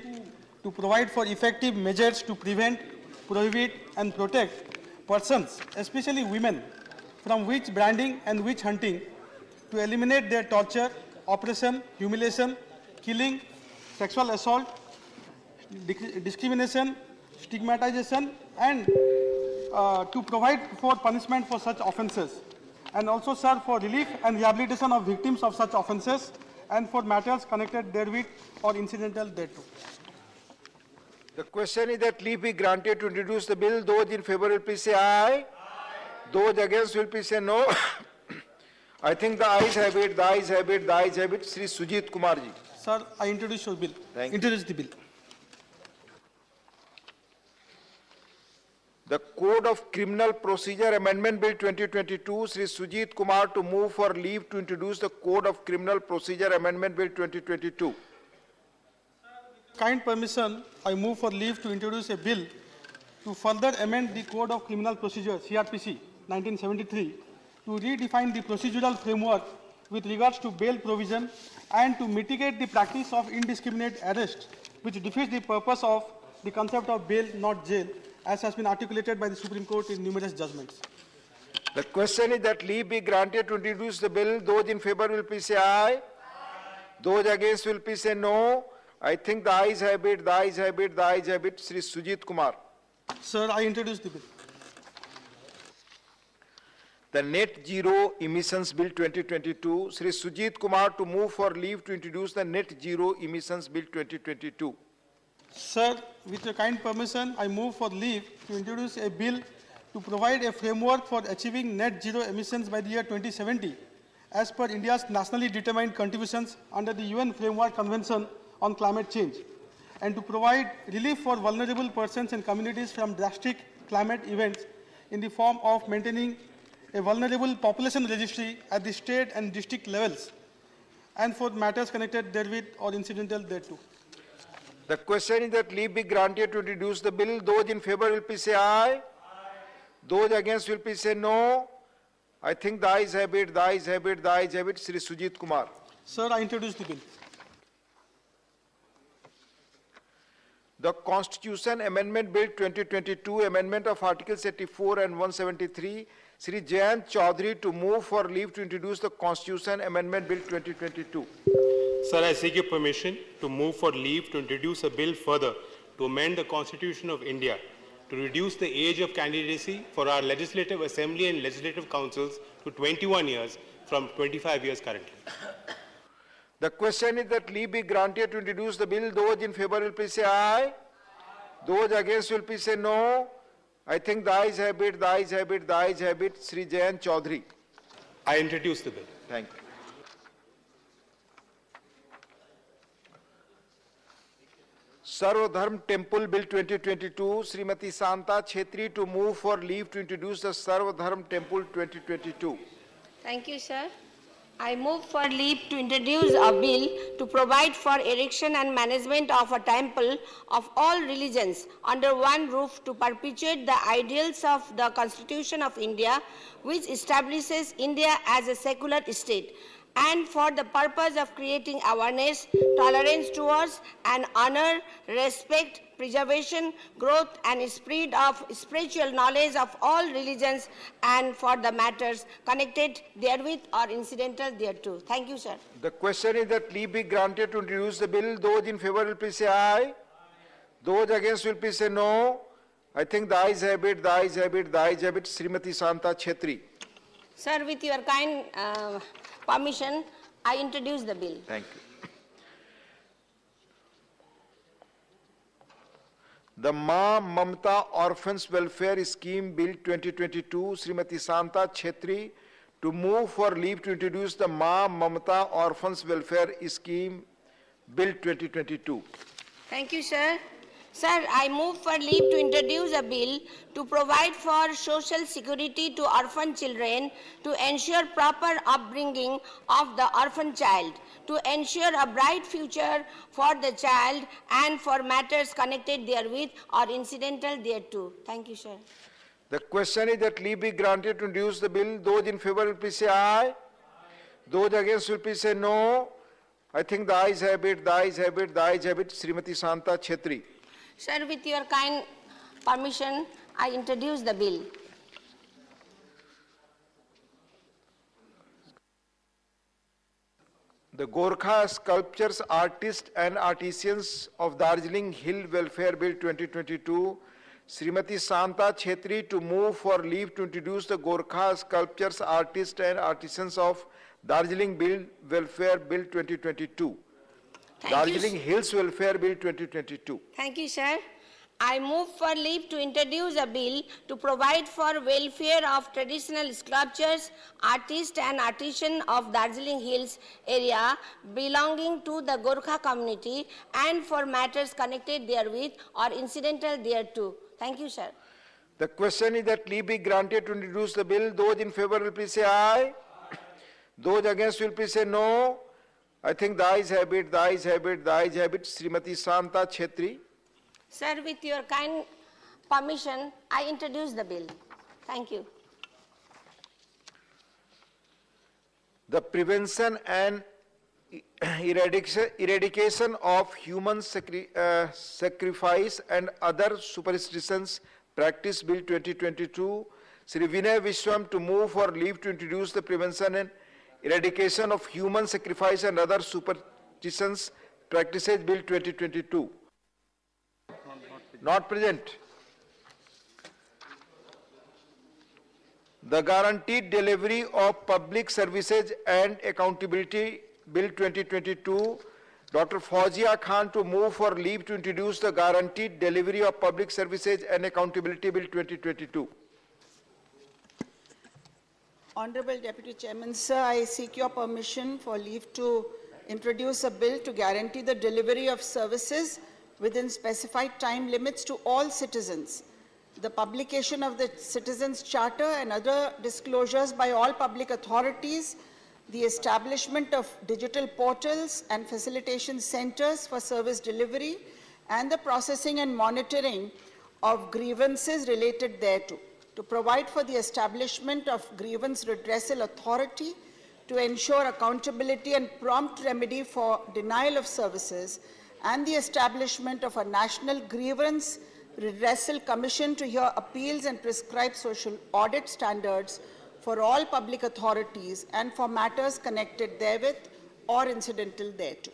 [SPEAKER 21] to provide for effective measures to prevent, prohibit and protect persons, especially women, from witch branding and witch hunting, to eliminate their torture, oppression, humiliation, killing, sexual assault, discrimination, stigmatization, and to provide for punishment for such offences. And also, sir, for relief and rehabilitation of victims of such offences, and for matters connected therewith or incidental thereto.
[SPEAKER 12] The question is that leave be granted to introduce the bill. Those in favor will please say aye. Those against will please say no. I think the ayes have it, the ayes have it, the ayes have it. Shri Sujit Kumar ji.
[SPEAKER 21] Sir, I introduce your bill.
[SPEAKER 12] Thank you.
[SPEAKER 21] Introduce the bill.
[SPEAKER 12] the Code of Criminal Procedure Amendment Bill 2022, Sri Sujit Kumar to move for leave to introduce the Code of Criminal Procedure Amendment Bill 2022.
[SPEAKER 21] Kind permission, I move for leave to introduce a bill to further amend the Code of Criminal Procedure, CRPC, 1973, to redefine the procedural framework with regards to bail provision and to mitigate the practice of indiscriminate arrest, which defeats the purpose of the concept of bail, not jail, as has been articulated by the Supreme Court in numerous judgments.
[SPEAKER 12] The question is that leave be granted to introduce the bill. Those in favor will please say aye. Those against will please say no. I think the ayes have it, the ayes have it, the ayes have it. Sri Sujit Kumar.
[SPEAKER 21] Sir, I introduce the bill.
[SPEAKER 12] The Net Zero Emissions Bill 2022. Sri Sujit Kumar to move for leave to introduce the Net Zero Emissions Bill 2022.
[SPEAKER 21] Sir, with your kind permission, I move for leave to introduce a bill to provide a framework for achieving net zero emissions by the year 2070, as per India's nationally determined contributions under the UN Framework Convention on Climate Change, and to provide relief for vulnerable persons and communities from drastic climate events in the form of maintaining a vulnerable population registry at the state and district levels, and for matters connected therewith or incidental thereto.
[SPEAKER 12] The question is that leave be granted to introduce the bill. Those in favor will please say aye. Those against will please say no. I think the ayes have it, the ayes have it, the ayes have it. Sri Sujit Kumar.
[SPEAKER 21] Sir, I introduce the bill.
[SPEAKER 12] The Constitution Amendment Bill 2022, Amendment of Articles 84 and 173, Sri Jayant Chaudhary to move for leave to introduce the Constitution Amendment Bill 2022.
[SPEAKER 1] Sir, I seek your permission to move for leave to introduce a bill further to amend the Constitution of India to reduce the age of candidacy for our Legislative Assembly and Legislative Councils to 21 years from 25 years currently.
[SPEAKER 12] The question is that leave be granted to introduce the bill. Those in favor will please say aye. Those against will please say no. I think the ayes have it, the ayes have it, the ayes have it. Sri Jayant Chaudhary.
[SPEAKER 1] I introduce the bill.
[SPEAKER 12] Thank you. Sarvadharm Temple Bill 2022, Srimati Santa Chhetri to move for leave to introduce the Sarvadharm Temple 2022.
[SPEAKER 22] Thank you, sir. I move for leave to introduce a bill to provide for erection and management of a temple of all religions under one roof to perpetuate the ideals of the Constitution of India, which establishes India as a secular state, and for the purpose of creating awareness, tolerance towards, and honor, respect, preservation, growth, and spread of spiritual knowledge of all religions, and for the matters connected therewith or incidental thereto. Thank you, sir.
[SPEAKER 12] The question is that leave be granted to introduce the bill. Those in favor will please say aye. Those against will please say no. I think the ayes have it, the ayes have it, the ayes have it. Srimati Santa Chhetri.
[SPEAKER 22] Sir, with your kind permission, I introduce the bill.
[SPEAKER 12] Thank you. The Ma Mamta Orphans Welfare Scheme Bill 2022, Srimati Santa Chhetri to move for leave to introduce the Ma Mamta Orphans Welfare Scheme Bill 2022.
[SPEAKER 22] Thank you, sir. Sir, I move for leave to introduce a bill to provide for social security to orphan children, to ensure proper upbringing of the orphan child, to ensure a bright future for the child, and for matters connected therewith or incidental thereto. Thank you, sir.
[SPEAKER 12] The question is that leave be granted to introduce the bill. Those in favor will please say aye. Those against will please say no. I think the ayes have it, the ayes have it, the ayes have it. Srimati Santa Chhetri.
[SPEAKER 22] Sir, with your kind permission, I introduce the bill.
[SPEAKER 12] The Gorkha Sculptures Artists and Artisans of Darjeeling Hill Welfare Bill 2022, Srimati Santa Chhetri to move for leave to introduce the Gorkha Sculptures Artists and Artisans of Darjeeling Bill Welfare Bill 2022. Darjeeling Hills Welfare Bill 2022.
[SPEAKER 22] Thank you, sir. I move for leave to introduce a bill to provide for welfare of traditional sculptures, artists and artisans of Darjeeling Hills area belonging to the Gorkha community, and for matters connected therewith or incidental thereto. Thank you, sir.
[SPEAKER 12] The question is that leave be granted to introduce the bill. Those in favor will please say aye. Those against will please say no. I think the ayes have it, the ayes have it, the ayes have it. Srimati Santa Chetri.
[SPEAKER 22] Sir, with your kind permission, I introduce the bill. Thank you.
[SPEAKER 12] The prevention and eradication of human sacrifice and other superstitions practice bill 2022. Sri Vinay Vishwam to move for leave to introduce the prevention and eradication of human sacrifice and other superstitions practices bill 2022. Not present. The guaranteed delivery of public services and accountability bill 2022. Dr. Fauzia Khan to move for leave to introduce the guaranteed delivery of public services and accountability bill 2022.
[SPEAKER 4] Honorable Deputy Chairman, sir, I seek your permission for leave to introduce a bill to guarantee the delivery of services within specified time limits to all citizens, the publication of the Citizens' Charter and other disclosures by all public authorities, the establishment of digital portals and facilitation centers for service delivery, and the processing and monitoring of grievances related thereto, to provide for the establishment of grievance redressal authority, to ensure accountability and prompt remedy for denial of services, and the establishment of a national grievance redressal commission to hear appeals and prescribe social audit standards for all public authorities and for matters connected therewith or incidental thereto.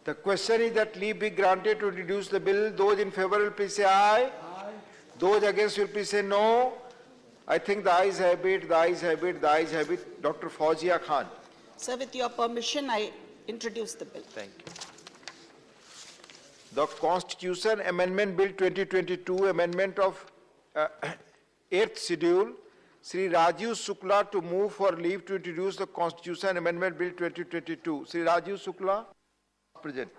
[SPEAKER 12] The question is that leave be granted to introduce the bill. Those in favor will please say aye. Those against will please say no. I think the ayes have it, the ayes have it, the ayes have it. Dr. Fauzia Khan.
[SPEAKER 4] Sir, with your permission, I introduce the bill.
[SPEAKER 12] Thank you. The Constitution Amendment Bill 2022, amendment of 8th schedule. Sri Rajiv Shukla to move for leave to introduce the Constitution Amendment Bill 2022. Sri Rajiv Shukla, present.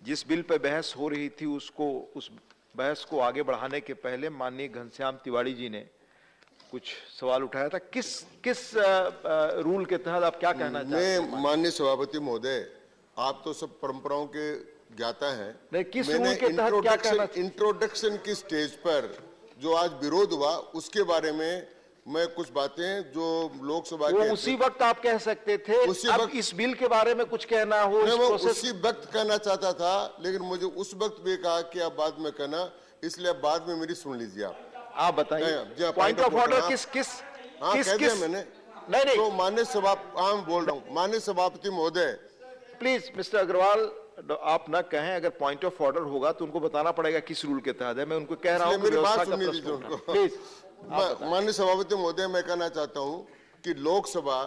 [SPEAKER 12] जिस bill पर बहस हो रही थी उस बहस को आगे बढ़ाने के पहले माननीय घनश्याम तिवारी जी ने कुछ सवाल उठाया था। किस रूल के तहत आप क्या कहना चाहते हैं?
[SPEAKER 8] मैं माननीय सभापति महोदय, आप तो सब परंपराओं के ज्ञाता हैं।
[SPEAKER 12] नहीं, किस रूल के तहत क्या कहना?
[SPEAKER 8] इंट्रोडक्शन की स्टेज पर जो आज विरोध हुआ उसके बारे में मैं कुछ बातें जो लोकसभा के
[SPEAKER 12] उसी वक्त आप कह सकते थे,
[SPEAKER 8] उसी
[SPEAKER 12] अब
[SPEAKER 8] वक्त
[SPEAKER 12] इस बिल के बारे में कुछ कहना हो
[SPEAKER 8] मैं उसी वक्त कहना चाहता था, लेकिन मुझे उस वक्त भी कहा कि आप बाद में कहना, इसलिए बाद में मेरी सुन लीजिए
[SPEAKER 12] आप बताइए पॉइंट ऑफ ऑर्डर किस
[SPEAKER 8] मैंने नहीं तो माननीय सभा बोल रहा हूँ माननीय सभापति महोदय
[SPEAKER 12] प्लीज मिस्टर अग्रवाल आप ना कहें, अगर पॉइंट ऑफ ऑर्डर होगा तो उनको बताना पड़ेगा किस रूल के तहत है। मैं उनको कह रहा हूँ
[SPEAKER 8] मेरी बात सुनने दीजिए उनको।
[SPEAKER 12] प्लीज
[SPEAKER 8] माननीय सभापति महोदय, मैं कहना चाहता हूँ कि लोकसभा,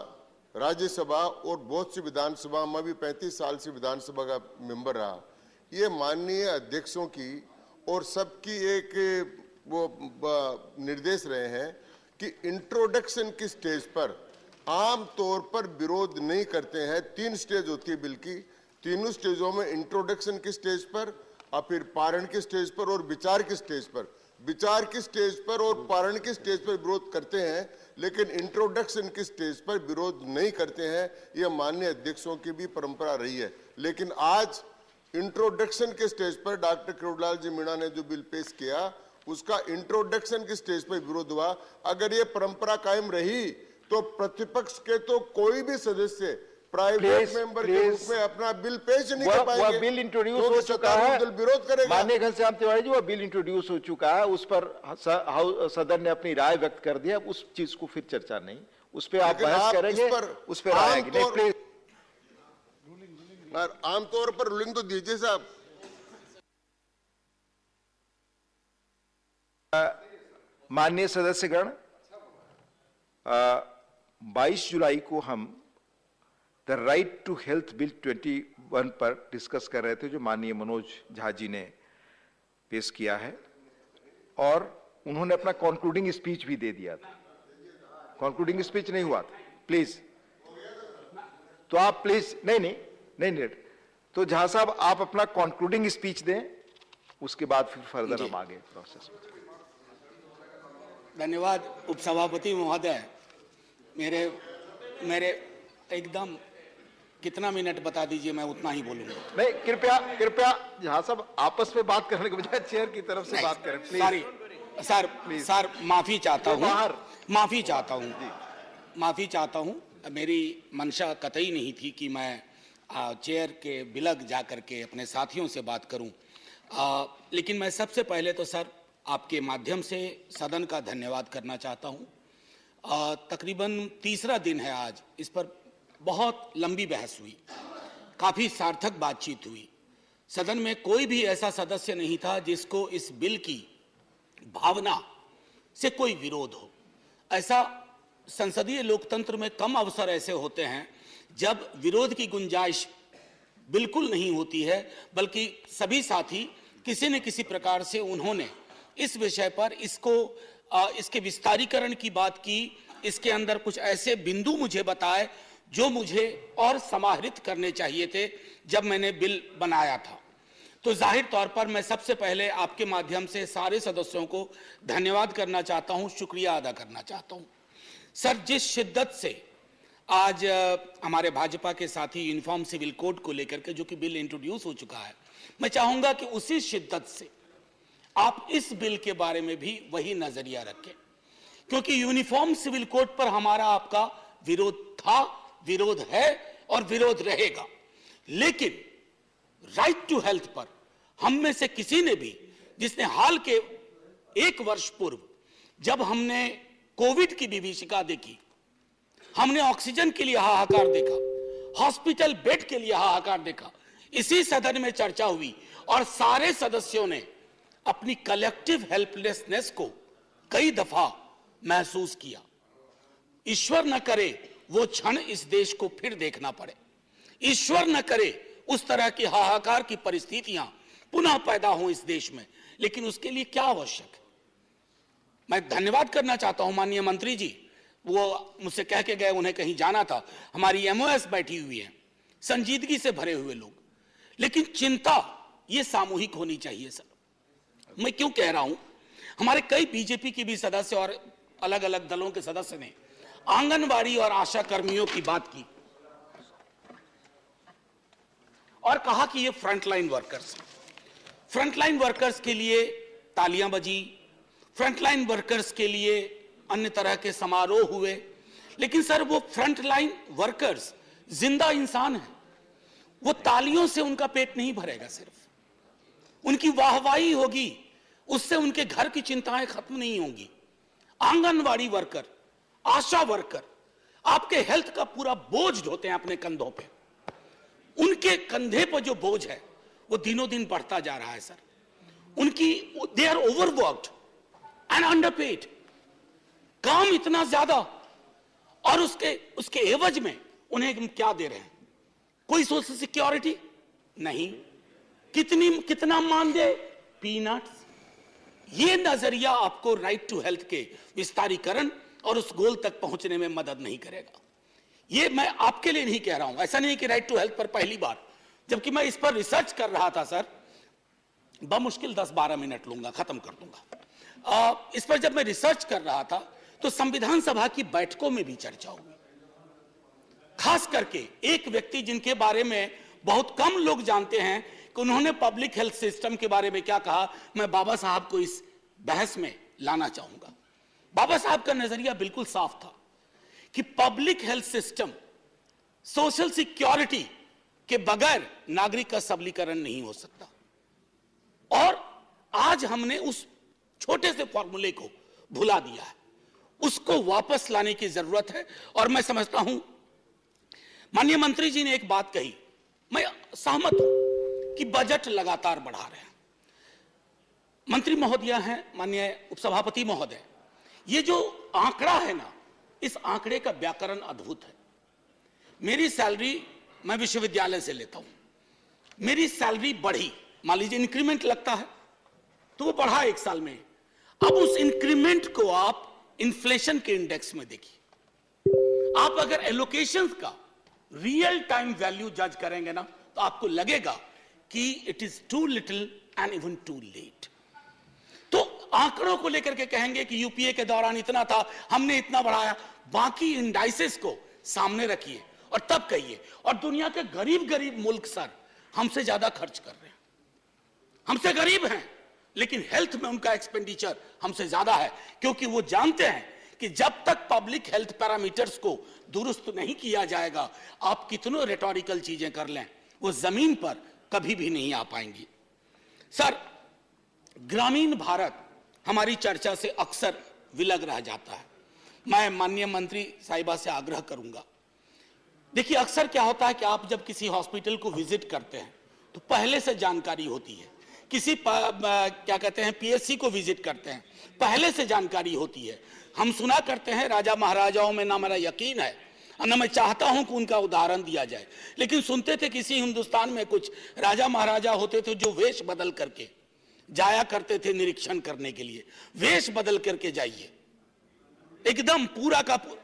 [SPEAKER 8] राज्यसभा और बहुत सी विधानसभा, मैं भी 35 साल से विधानसभा का मेंबर रहा, ये माननीय अध्यक्षों की और सबकी एक वो निर्देश रहे हैं कि इंट्रोडक्शन की स्टेज पर आम तौर पर विरोध नहीं करते हैं। 3 स्टेज होती है बिल की, तीनों स्टेजों में इंट्रोडक्शन की स्टेज पर और फिर पारण की स्टेज पर और विचार की स्टेज पर, विचार की स्टेज पर और पारण की स्टेज पर विरोध करते हैं, लेकिन इंट्रोडक्शन की स्टेज पर विरोध नहीं करते हैं। यह माननीय अध्यक्षों की भी परंपरा रही है। लेकिन आज इंट्रोडक्शन के स्टेज पर डॉक्टर किरोड़लाल जी मीणा ने जो बिल पेश किया उसका इंट्रोडक्शन की स्टेज पर विरोध हुआ। अगर ये परंपरा कायम रही तो प्रतिपक्ष के तो कोई भी सदस्य प्राइवेट मेंबर के रूप में अपना बिल पेश नहीं कर पाएंगे।
[SPEAKER 12] वह बिल इंट्रोड्यूस हो चुका है,
[SPEAKER 8] विरोध करेगा।
[SPEAKER 12] माननीय घनश्याम तिवारी जी, वह बिल इंट्रोड्यूस हो चुका है, उस पर सदन ने अपनी राय व्यक्त कर दिया, उस चीज को फिर चर्चा नहीं, उस पर आप बहस करेंगे, उस पर आएंगे।
[SPEAKER 8] आमतौर पर रूलिंग तो दीजिए साहब।
[SPEAKER 12] माननीय सदस्यगण, 22 जुलाई को हम the right to health bill 21 पर डिस्कस कर रहे थे, जो माननीय मनोज झा जी ने पेश किया है, और उन्होंने अपना कंक्लूडिंग स्पीच भी दे दिया था। कंक्लूडिंग स्पीच नहीं हुआ था, प्लीज। तो आप प्लीज नहीं, तो जहां साहब आप अपना कंक्लूडिंग स्पीच दें, उसके बाद फिर फर्दर हम आगे प्रोसेस में।
[SPEAKER 7] धन्यवाद उपसभापति महोदय। मेरे एकदम कितना मिनट बता दीजिए, मैं उतना ही बोलूंगा।
[SPEAKER 12] नहीं, कृपया जहां साहब आपस में बात करने के बजाय चेयर की तरफ से बात करें, प्लीज।
[SPEAKER 7] सॉरी सर, माफी चाहता हूँ, माफी चाहता हूँ। मेरी मंशा कतई नहीं थी कि मैं चेयर के बिलग जा करके अपने साथियों से बात करूं। लेकिन मैं सबसे पहले तो सर आपके माध्यम से सदन का धन्यवाद करना चाहता हूं। तकरीबन तीसरा दिन है आज, इस पर बहुत लंबी बहस हुई, काफी सार्थक बातचीत हुई। सदन में कोई भी ऐसा सदस्य नहीं था जिसको इस बिल की भावना से कोई विरोध हो। ऐसा संसदीय लोकतंत्र में कम अवसर ऐसे होते हैं जब विरोध की गुंजाइश बिल्कुल नहीं होती है, बल्कि सभी साथी किसी न किसी प्रकार से उन्होंने इस विषय पर इसके विस्तारीकरण की बात की, इसके अंदर कुछ ऐसे बिंदु मुझे बताए जो मुझे और समाहरित करने चाहिए थे जब मैंने बिल बनाया था। तो जाहिर तौर पर मैं सबसे पहले आपके माध्यम से सारे सदस्यों को धन्यवाद करना चाहता हूं, शुक्रिया अदा करना चाहता हूं। सर, जिस शिद्दत से आज हमारे भाजपा के साथी यूनिफॉर्म सिविल कोड को लेकर के जो कि बिल इंट्रोड्यूस हो चुका है, मैं चाहूंगा कि उसी शिद्दत से आप इस बिल के बारे में भी वही नजरिया रखें, क्योंकि यूनिफॉर्म सिविल कोड पर हमारा आपका विरोध था, विरोध है और विरोध रहेगा। लेकिन राइट टू हेल्थ पर हम में से किसी ने भी, जिसने हाल के 1 वर्ष पूर्व जब हमने कोविड की विभीषिका देखी, हमने ऑक्सीजन के लिए हाहाकार देखा, हॉस्पिटल बेड के लिए हाहाकार देखा, इसी सदन में चर्चा हुई और सारे सदस्यों ने अपनी कलेक्टिव हेल्पलेसनेस को कई दफा महसूस किया। ईश्वर न करे वो क्षण इस देश को फिर देखना पड़े, ईश्वर न करे उस तरह की हाहाकार की परिस्थितियां पुनः पैदा हों इस देश में। लेकिन उसके लिए क्या आवश्यक है? मैं धन्यवाद करना चाहता हूं माननीय मंत्री जी, वो मुझसे कह के गए उन्हें कहीं जाना था। हमारी एमओएस बैठी हुई है, संजीदगी से भरे हुए लोग, लेकिन चिंता ये सामूहिक होनी चाहिए। सर, मैं क्यों कह रहा हूं, हमारे कई बीजेपी के भी सदस्य और अलग अलग दलों के सदस्य ने आंगनबाड़ी और आशा कर्मियों की बात की और कहा कि ये फ्रंटलाइन वर्कर्स के लिए तालियां बजी, फ्रंटलाइन वर्कर्स के लिए अन्य तरह के समारोह हुए। लेकिन सर, वो फ्रंटलाइन वर्कर्स जिंदा इंसान हैं, वो तालियों से उनका पेट नहीं भरेगा, सिर्फ उनकी वाहवाही होगी, उससे उनके घर की चिंताएं खत्म नहीं होंगी। आंगनवाड़ी वर्कर, आशा वर्कर आपके हेल्थ का पूरा बोझ ढोते हैं अपने कंधों पे, उनके कंधे पर जो बोझ है वो दिनों दिन बढ़ता जा रहा है। Sir, they are overworked and underpaid, काम इतना ज्यादा और उसके एवज में उन्हें हम क्या दे रहे हैं? कोई सोशल सिक्योरिटी नहीं, कितना मानदेय? पीनट्स। ये नजरिया आपको राइट टू हेल्थ के विस्तारीकरण और उस गोल तक पहुंचने में मदद नहीं करेगा। ये मैं आपके लिए नहीं कह रहा हूं, ऐसा नहीं कि राइट टू हेल्थ पर पहली बार, जबकि मैं इस पर रिसर्च कर रहा था सर, बमुश्किल 10-12 मिनट लूंगा, खत्म कर दूंगा। इस पर जब मैं रिसर्च कर रहा था तो संविधान सभा की बैठकों में भी चर्चा हुई, खास करके एक व्यक्ति जिनके बारे में बहुत कम लोग जानते हैं कि उन्होंने पब्लिक हेल्थ सिस्टम के बारे में क्या कहा, मैं बाबा साहब को इस बहस में लाना चाहूंगा। बाबा साहब का नजरिया बिल्कुल साफ था कि public health system, social security के बगैर नागरिक का सबलीकरण नहीं हो सकता। और आज हमने उस छोटे से फॉर्मूले को भुला दिया है, उसको वापस लाने की जरूरत है। और मैं समझता हूं माननीय मंत्री जी ने एक बात कही, मैं सहमत हूं कि बजट लगातार बढ़ा रहे हैं। मंत्री महोदय हैं, माननीय उपसभापति महोदय, ये जो आंकड़ा है ना, इस आंकड़े का व्याकरण अद्भुत है। मेरी सैलरी मैं विश्वविद्यालय से लेता हूं, मेरी सैलरी बढ़ी, मान लीजिए इंक्रीमेंट लगता है तो वो बढ़ा 1 साल में। अब उस इंक्रीमेंट को आप इन्फ्लेशन के इंडेक्स में देखिए, आप अगर एलोकेशन का रियल टाइम वैल्यू जज करेंगे ना, तो तो आपको लगेगा कि it is too little and even too late. तो आंकड़ों को लेकर के कहेंगे कि यूपीए के दौरान इतना था, हमने इतना बढ़ाया, बाकी इंडाइसेस को सामने रखिए और तब कहिए। और दुनिया के गरीब गरीब मुल्क सर हमसे ज्यादा खर्च कर रहे हैं, हमसे गरीब हैं, लेकिन हेल्थ में उनका एक्सपेंडिचर हमसे ज्यादा है, क्योंकि वो जानते हैं कि जब तक पब्लिक हेल्थ पैरामीटर्स को दुरुस्त नहीं किया जाएगा, आप कितनों रेटोरिकल चीजें कर लें, वो जमीन पर कभी भी नहीं आ पाएंगी। सर, ग्रामीण भारत हमारी चर्चा से अक्सर विलग रह जाता है। मैं माननीय मंत्री साहिबा से आग्रह करूंगा, देखिए अक्सर क्या होता है कि आप जब किसी हॉस्पिटल को विजिट करते हैं तो पहले से जानकारी होती है, किसी क्या कहते हैं पीएससी को विजिट करते हैं, पहले से जानकारी होती है। हम सुना करते हैं राजा महाराजाओं में, ना मेरा यकीन है और ना मैं चाहता हूं कि उनका उदाहरण दिया जाए, लेकिन सुनते थे किसी हिंदुस्तान में कुछ राजा महाराजा होते थे जो वेश बदल करके जाया करते थे निरीक्षण करने के लिए। वेश बदल करके जाइए, एकदम पूरा का पूरा।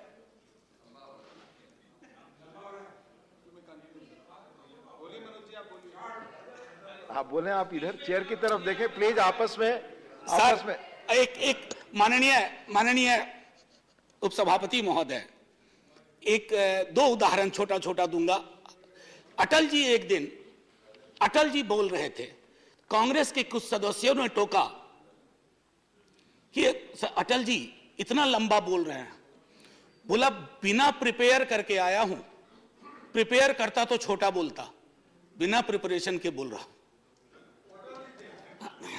[SPEAKER 12] आप बोले, आप इधर चेयर की तरफ देखें प्लीज, आपस में
[SPEAKER 7] एक माननीय उपसभापति महोदय, एक दो उदाहरण छोटा छोटा दूंगा। अटल जी, एक दिन अटल जी बोल रहे थे, कांग्रेस के कुछ सदस्यों ने टोका कि अटल जी इतना लंबा बोल रहे हैं। बोला बिना प्रिपेयर करके आया हूं, प्रिपेयर करता तो छोटा बोलता, बिना प्रिपरेशन के बोल रहा।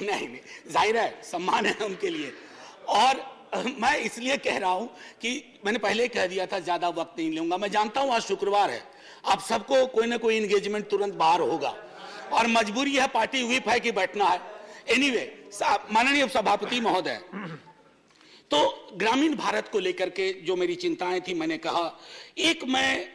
[SPEAKER 7] नहीं, जाहिर है सम्मान है उनके लिए, और मैं इसलिए कह रहा हूं कि मैंने पहले कह दिया था ज्यादा वक्त नहीं लूंगा। मैं जानता हूं आज शुक्रवार है, आप सबको कोई ना कोई एंगेजमेंट तुरंत बाहर होगा और मजबूरी है, पार्टी व्हिप है कि बैठना है। एनीवे, माननीय सभापति महोदय, तो ग्रामीण भारत को लेकर के जो मेरी चिंताएं थी, मैंने कहा एक, मैं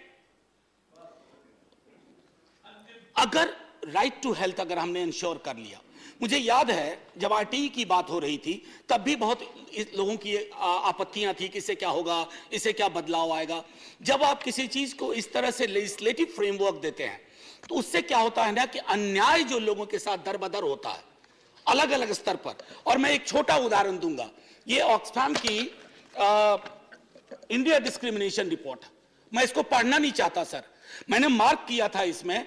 [SPEAKER 7] अगर राइट टू हेल्थ अगर हमने इंश्योर कर लिया, मुझे याद है जब आरटीई की बात हो रही थी तब भी बहुत लोगों की आपत्तियां थी कि इससे क्या होगा, इससे क्या बदलाव आएगा। जब आप किसी चीज को इस तरह से लेजिस्लेटिव फ्रेमवर्क देते हैं तो उससे क्या होता है ना कि अन्याय जो लोगों के साथ दर बदर होता है अलग अलग स्तर पर। और मैं एक छोटा उदाहरण दूंगा, ये ऑक्सफैम की इंडिया डिस्क्रिमिनेशन रिपोर्ट, मैं इसको पढ़ना नहीं चाहता सर, मैंने मार्क किया था इसमें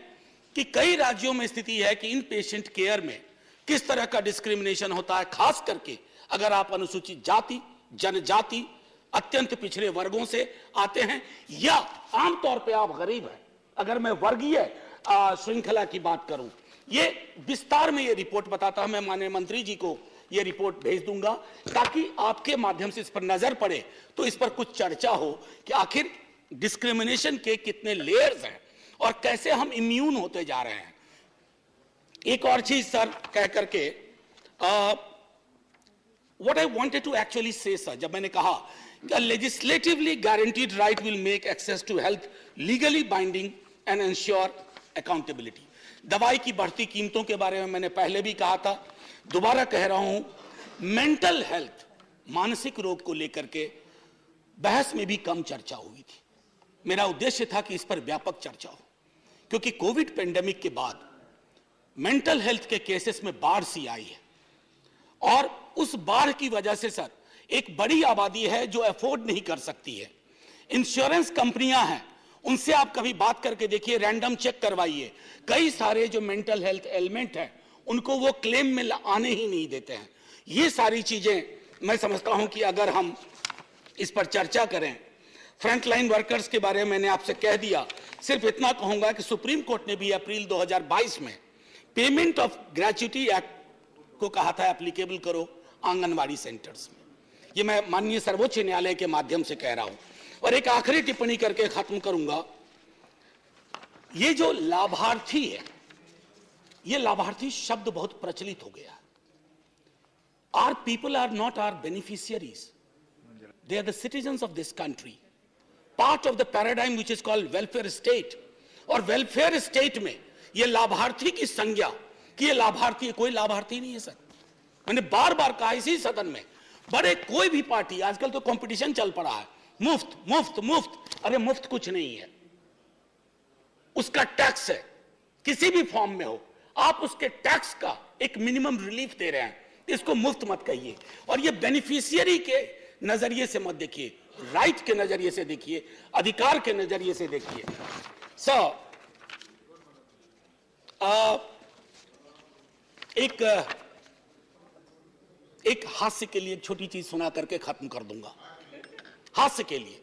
[SPEAKER 7] कि कई राज्यों में स्थिति है कि इन पेशेंट केयर में किस तरह का डिस्क्रिमिनेशन होता है, खास करके अगर आप अनुसूचित जाति, जनजाति, अत्यंत पिछड़े वर्गों से आते हैं या आमतौर पे आप गरीब हैं। अगर मैं वर्गीय श्रृंखला की बात करूं, ये विस्तार में ये रिपोर्ट बताता है। मैं माननीय मंत्री जी को ये रिपोर्ट भेज दूंगा ताकि आपके माध्यम से इस पर नजर पड़े तो इस पर कुछ चर्चा हो कि आखिर डिस्क्रिमिनेशन के कितने लेयर्स हैं और कैसे हम इम्यून होते जा रहे हैं। एक और चीज सर कह करके what I wanted to actually say sir, जब मैंने कहा कि legislatively guaranteed right will make access to health legally binding and ensure accountability। दवाई की बढ़ती कीमतों के बारे में मैंने पहले भी कहा था, दोबारा कह रहा हूं, मेंटल हेल्थ, मानसिक रोग को लेकर के बहस में भी कम चर्चा हुई थी। मेरा उद्देश्य था कि इस पर व्यापक चर्चा हो, क्योंकि कोविड पेंडेमिक के बाद मेंटल हेल्थ के केसेस में बाढ़ सी आई है और उस बाढ़ की वजह से सर एक बड़ी आबादी है जो अफोर्ड नहीं कर सकती है। इंश्योरेंस कंपनियां हैं, उनसे आप कभी बात करके देखिए, रैंडम चेक करवाइए, कई सारे जो मेंटल हेल्थ एलिमेंट हैं उनको वो क्लेम में आने ही नहीं देते हैं। ये सारी चीजें मैं समझता हूं कि अगर हम इस पर चर्चा करें। फ्रंटलाइन वर्कर्स के बारे में मैंने आपसे कह दिया, सिर्फ इतना कहूंगा कि सुप्रीम कोर्ट ने भी अप्रैल 2022 में पेमेंट ऑफ ग्रेच्युटी एक्ट को कहा था एप्लीकेबल करो आंगनवाड़ी सेंटर्स में। ये मैं माननीय सर्वोच्च न्यायालय के माध्यम से कह रहा हूं। और एक आखिरी टिप्पणी करके खत्म करूंगा, ये जो लाभार्थी है, ये लाभार्थी शब्द बहुत प्रचलित हो गया। Our people are not our beneficiaries, they are the citizens of this country, part of the paradigm which is called welfare state. और वेलफेयर स्टेट में ये लाभार्थी की संज्ञा कि ये लाभार्थी, कोई लाभार्थी नहीं है सर। मैंने बार बार कहा इसी सदन में, बड़े कोई भी पार्टी, आजकल तो कंपटीशन चल पड़ा है, मुफ्त मुफ्त मुफ्त, अरे मुफ्त कुछ नहीं है, उसका टैक्स है, किसी भी फॉर्म में हो, आप उसके टैक्स का एक मिनिमम रिलीफ दे रहे हैं, इसको मुफ्त मत कहिए। और ये बेनिफिशियरी के नजरिए से मत देखिए, राइट के नजरिए से देखिए, अधिकार के नजरिए से देखिए। सर, एक हास्य के लिए एक छोटी चीज सुना करके खत्म कर दूंगा। हास्य के लिए,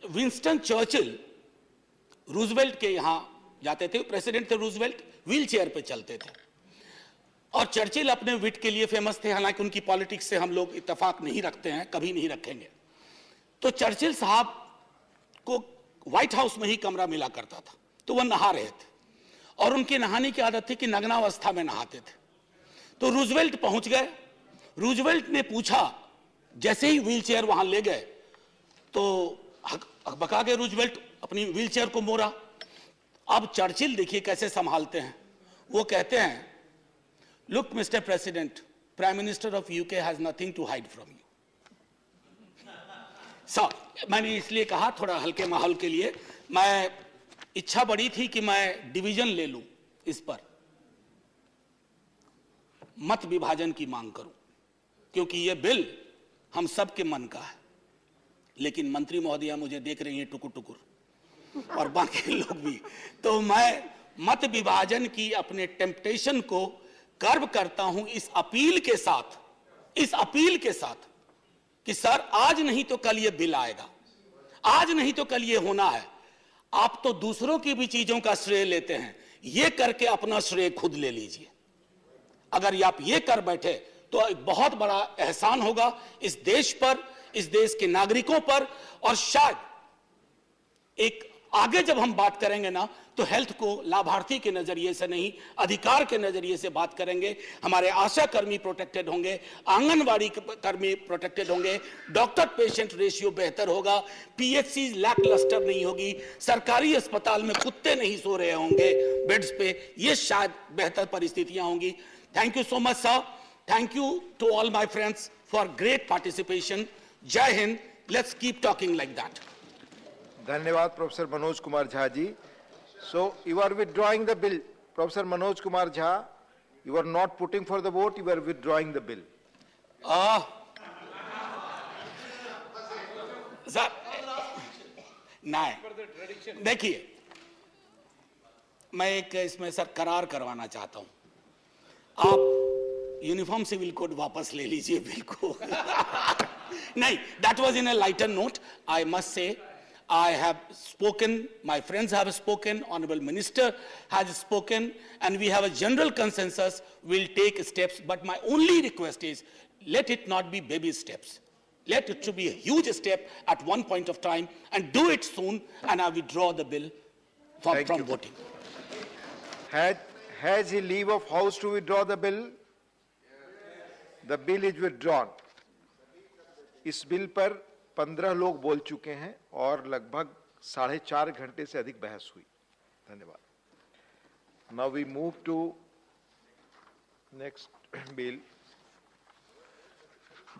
[SPEAKER 7] विंस्टन चर्चिल रूजवेल्ट के यहां जाते थे, प्रेसिडेंट थे रूजवेल्ट, व्हील चेयर पे चलते थे। और चर्चिल अपने विट के लिए फेमस थे, हालांकि उनकी पॉलिटिक्स से हम लोग इत्तेफाक नहीं रखते हैं, कभी नहीं रखेंगे। तो चर्चिल साहब को व्हाइट हाउस में ही कमरा मिला करता था, तो वह नहा रहे थे और उनकी नहाने की आदत थी कि नग्नावस्था में नहाते थे। तो रूजवेल्ट पहुंच गए, रूजवेल्ट ने पूछा, जैसे ही व्हील चेयर वहां ले गए तो बका गए रूजवेल्ट, अपनी व्हील चेयर को मोड़ा। अब चर्चिल देखिए कैसे संभालते हैं, वो कहते हैं, look mister president, prime minister of UK has nothing to hide from you. Sir, मैंने इसलिए कहा थोड़ा हल्के माहौल के लिए, मैं इच्छा बड़ी थी कि मैं डिवीजन ले लूं इस पर, मत विभाजन की मांग करूं, क्योंकि यह बिल हम सबके मन का है। लेकिन मंत्री महोदया मुझे देख रही हैं टुकुर टुकुर, और बाकी लोग भी, तो मैं मत विभाजन की अपने टेम्पटेशन को कर्व करता हूं इस अपील के साथ कि सर, आज नहीं तो कल ये बिल आएगा, आज नहीं तो कल ये होना है। आप तो दूसरों की भी चीजों का श्रेय लेते हैं, ये करके अपना श्रेय खुद ले लीजिए। अगर आप ये कर बैठे तो एक बहुत बड़ा एहसान होगा इस देश पर, इस देश के नागरिकों पर, और शायद एक आगे जब हम बात करेंगे ना, तो हेल्थ को लाभार्थी के नजरिए से नहीं, अधिकार के नजरिए से बात करेंगे। हमारे आशा कर्मी प्रोटेक्टेड होंगे, आंगनवाड़ी कर्मी प्रोटेक्टेड होंगे, डॉक्टर पेशेंट रेशियो बेहतर होगा, पीएचसी लैक लस्टर नहीं होगी, सरकारी अस्पताल में कुत्ते नहीं सो रहे होंगे बेड्स पे, ये शायद बेहतर परिस्थितियां होंगी। Thank you so much sir, thank you to all my friends for great participation. जय हिंद, let's keep talking like that.
[SPEAKER 12] धन्यवाद professor Manoj Kumar Jha ji. So you are withdrawing the bill, Professor Manoj Kumar Jha. You are not putting for the vote. You are withdrawing the bill.
[SPEAKER 7] Sir, नहीं, देखिए, मैं एक इसमें sir करार करवाना चाहता हूं। आप यूनिफॉर्म सिविल कोड वापस ले लीजिए बिल को। नहीं, that was in a lighter note. I must say, I have spoken, my friends have spoken, Honorable Minister has spoken, and we have a general consensus. We'll take steps, but my only request is, let it not be baby steps. Let it to be a huge step at one point of time, and do it soon, and I withdraw the bill from voting.
[SPEAKER 12] Has he leave of house to withdraw the bill? The bill is withdrawn. इस bill पर 15 लोग बोल चुके हैं और लगभग 4.5 घंटे से अधिक बहस हुई। धन्यवाद। Now we move to next bill.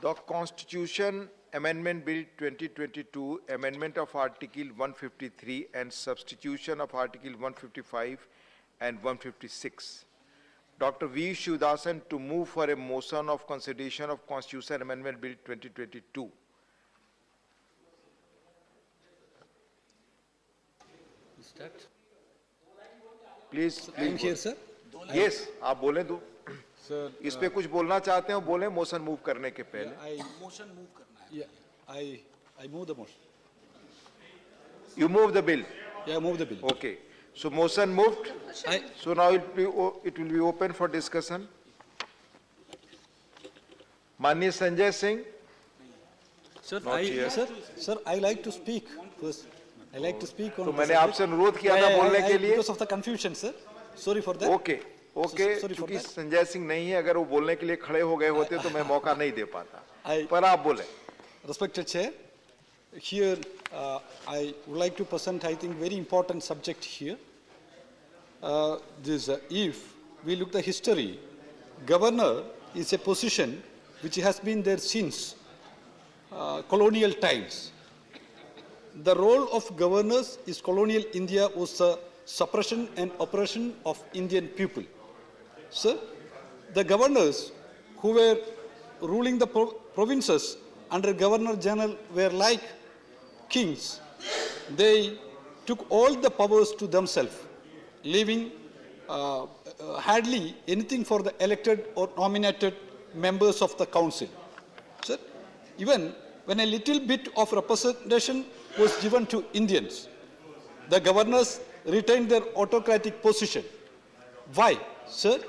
[SPEAKER 12] The Constitution Amendment Bill 2022, amendment of Article 153 and substitution of Article 155 and 156. Dr. V. Shivadasan to move for a motion of consideration of Constitution Amendment Bill 2022. Please,
[SPEAKER 11] I'm here, sir.
[SPEAKER 12] Yes, आप बोलें दो।
[SPEAKER 11] Sir,
[SPEAKER 12] इस पे कुछ बोलना चाहते हो बोलें, मोशन मूव करने के पहले।
[SPEAKER 11] मोशन मूव करना है। Yeah, I move the motion.
[SPEAKER 12] You move the bill.
[SPEAKER 11] Yeah, move the bill.
[SPEAKER 12] Okay. So motion moved. So now it will be open for discussion. Manya Sanjay Singh.
[SPEAKER 11] Sir,
[SPEAKER 12] Not here.
[SPEAKER 11] Sir, I like to speak first. I like to speak on.
[SPEAKER 12] तो मैंने आपसे अनुरोध किया था बोलने के लिए।
[SPEAKER 11] Because of the confusion, sir. Sorry for that.
[SPEAKER 12] Okay. क्योंकि संजय सिंह नहीं है, अगर वो बोलने के लिए खड़े हो गए होते तो मैं मौका नहीं दे पाता। पर आप बोले।
[SPEAKER 11] Respected Chair, here I would like to present, I think, very important subject here. If we look at the history, governor is a position which has been there since colonial times. The role of governors is colonial India was
[SPEAKER 21] suppression and oppression of Indian people. Sir, the governors who were ruling the provinces under Governor General were like kings. They took all the powers to themselves, leaving hardly anything for the elected or nominated members of the council. Sir, even when a little bit of representation was given to Indians, the governors retained their autocratic position. Why, sir?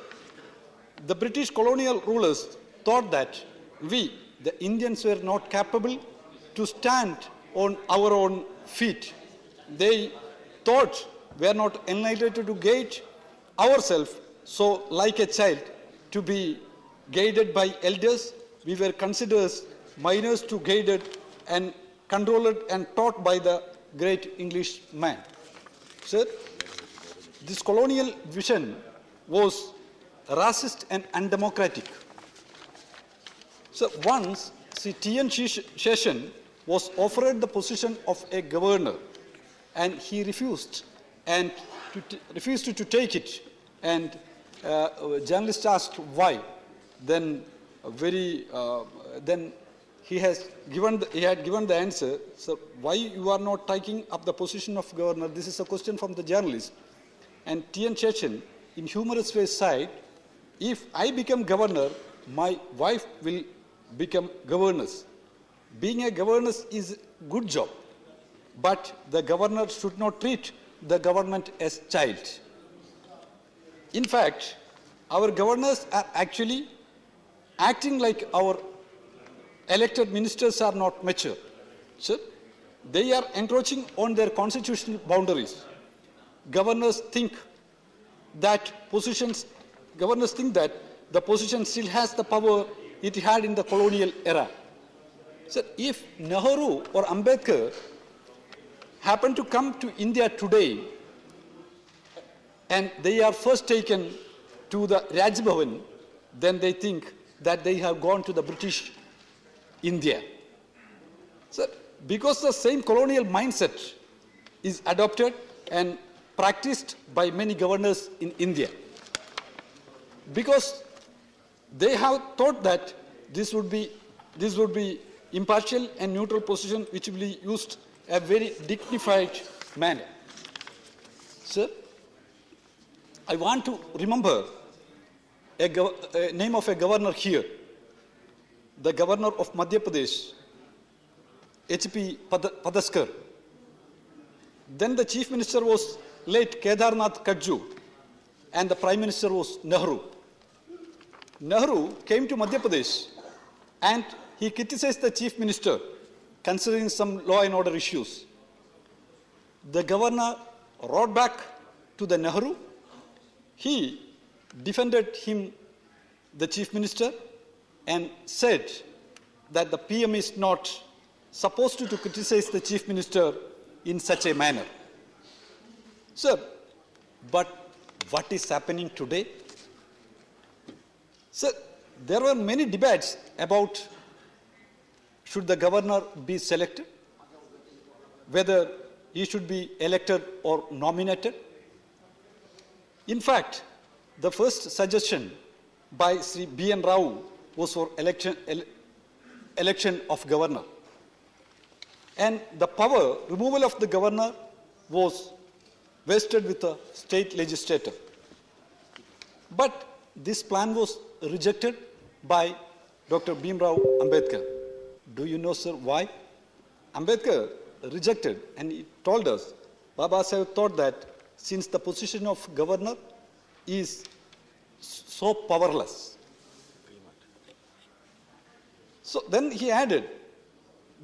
[SPEAKER 21] The British colonial rulers thought that we, the Indians, were not capable to stand on our own feet. They thought we are not enlightened to guide ourselves, so like a child to be guided by elders, we were considered minors to guided and controlled and taught by the great English man. Sir, this colonial vision was racist and undemocratic. So once T.N. Session was offered the position of a governor, and he refused to take it. And journalist asked why. Then he had given the answer. So why you are not taking up the position of governor? This is a question from the journalist. And T.N. Session, in humorous way, said, if I become governor, my wife will become governess. Being a governess is a good job, but the governor should not treat the government as child. In fact, our governors are actually acting like our elected ministers are not mature. So they are encroaching on their constitutional boundaries. Governors think that the position still has the power it had in the colonial era. So if Nehru or Ambedkar happen to come to India today and they are first taken to the Rajya Sabha, then they think that they have gone to the British India. So because the same colonial mindset is adopted and practiced by many governors in India, because they have thought that this would be impartial and neutral position which will be used a very dignified manner. Sir, I want to remember a name of a governor here, the governor of Madhya Pradesh, H.P. Padaskar. Then the chief minister was late Kedarnath Kadju, and the prime minister was Nehru. Nehru came to Madhya Pradesh and he criticized the chief minister considering some law and order issues. The governor wrote back to the Nehru. He defended him, the chief minister, and said that the PM is not supposed to criticize the chief minister in such a manner. Sir, but what is happening today? Sir, there were many debates about should the governor be selected, whether he should be elected or nominated. In fact, the first suggestion by Sri B.N. Rao was for election of governor. And the removal of the governor was vested with a state legislature. But this plan was rejected by Dr. Bhimrao Ambedkar. Do you know, sir, why? Ambedkar rejected, and he told us, Baba Sahib thought that since the position of governor is so powerless. So then he added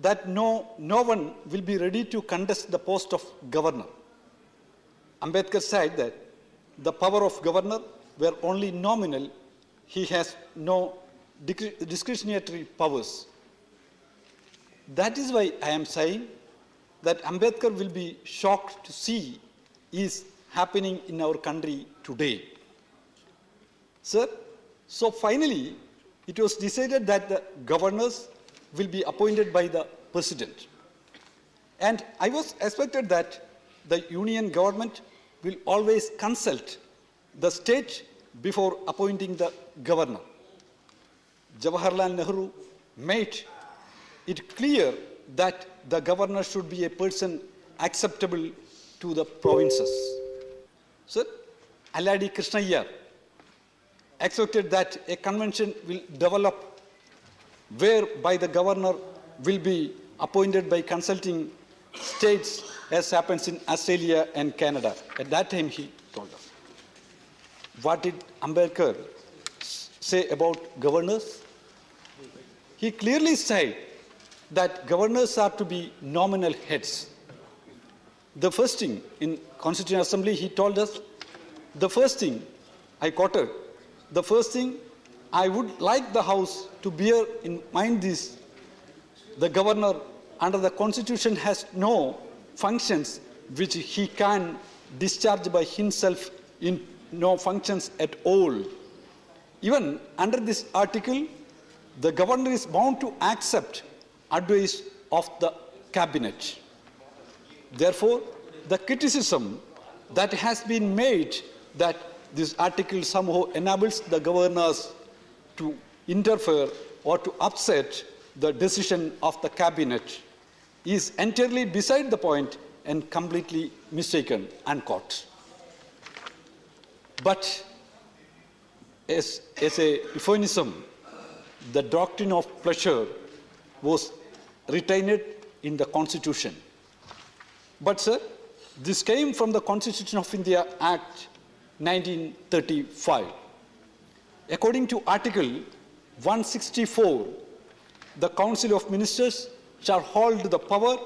[SPEAKER 21] that no one will be ready to contest the post of governor. Ambedkar said that the power of governor were only nominal. He has no discretionary powers. That is why I am saying that Ambedkar will be shocked to see is happening in our country today. Sir, so finally, it was decided that the governors will be appointed by the president. And I was expected that the union government
[SPEAKER 11] will always consult the state before appointing the governor. Jawaharlal Nehru made it clear that the governor should be a person acceptable to the provinces. Sir, Alladi Krishnaiyer expected that a convention will develop whereby the governor will be appointed by consulting states, as happens in Australia and Canada. At that time, he told us. What did Ambedkar say about governors? He clearly said that governors are to be nominal heads. The first thing in Constitutional Assembly, he told us, the first thing, I quoted, the first thing I would like the House to bear in mind this: the governor under the Constitution has no functions which he can discharge by himself, in no functions at all. Even under this article, the governor is bound to accept advice of the cabinet. Therefore, the criticism that has been made that this article somehow enables the governors to interfere or to upset the decision of the cabinet is entirely beside the point and completely mistaken, unquote. But as a euphemism, the doctrine of pleasure was retained in the Constitution. But, sir, this came from the Constitution of India Act 1935. According to Article 164, the Council of Ministers shall hold the power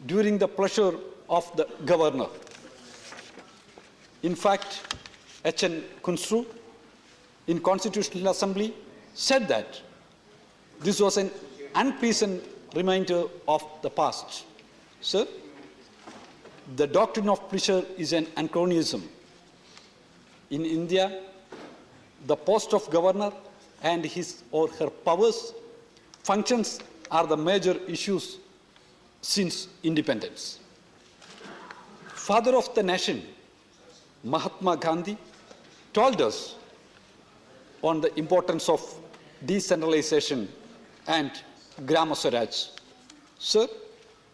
[SPEAKER 11] during the pleasure of the governor. In fact, H.N. Kunstru in Constitutional Assembly said that this was an unpleasant reminder of the past. Sir, the doctrine of pleasure is an anachronism. In India, the post of governor and his or her powers, functions are the major issues since independence. Father of the nation, Mahatma Gandhi, told us on the importance of decentralization and Grama Swaraj. Sir,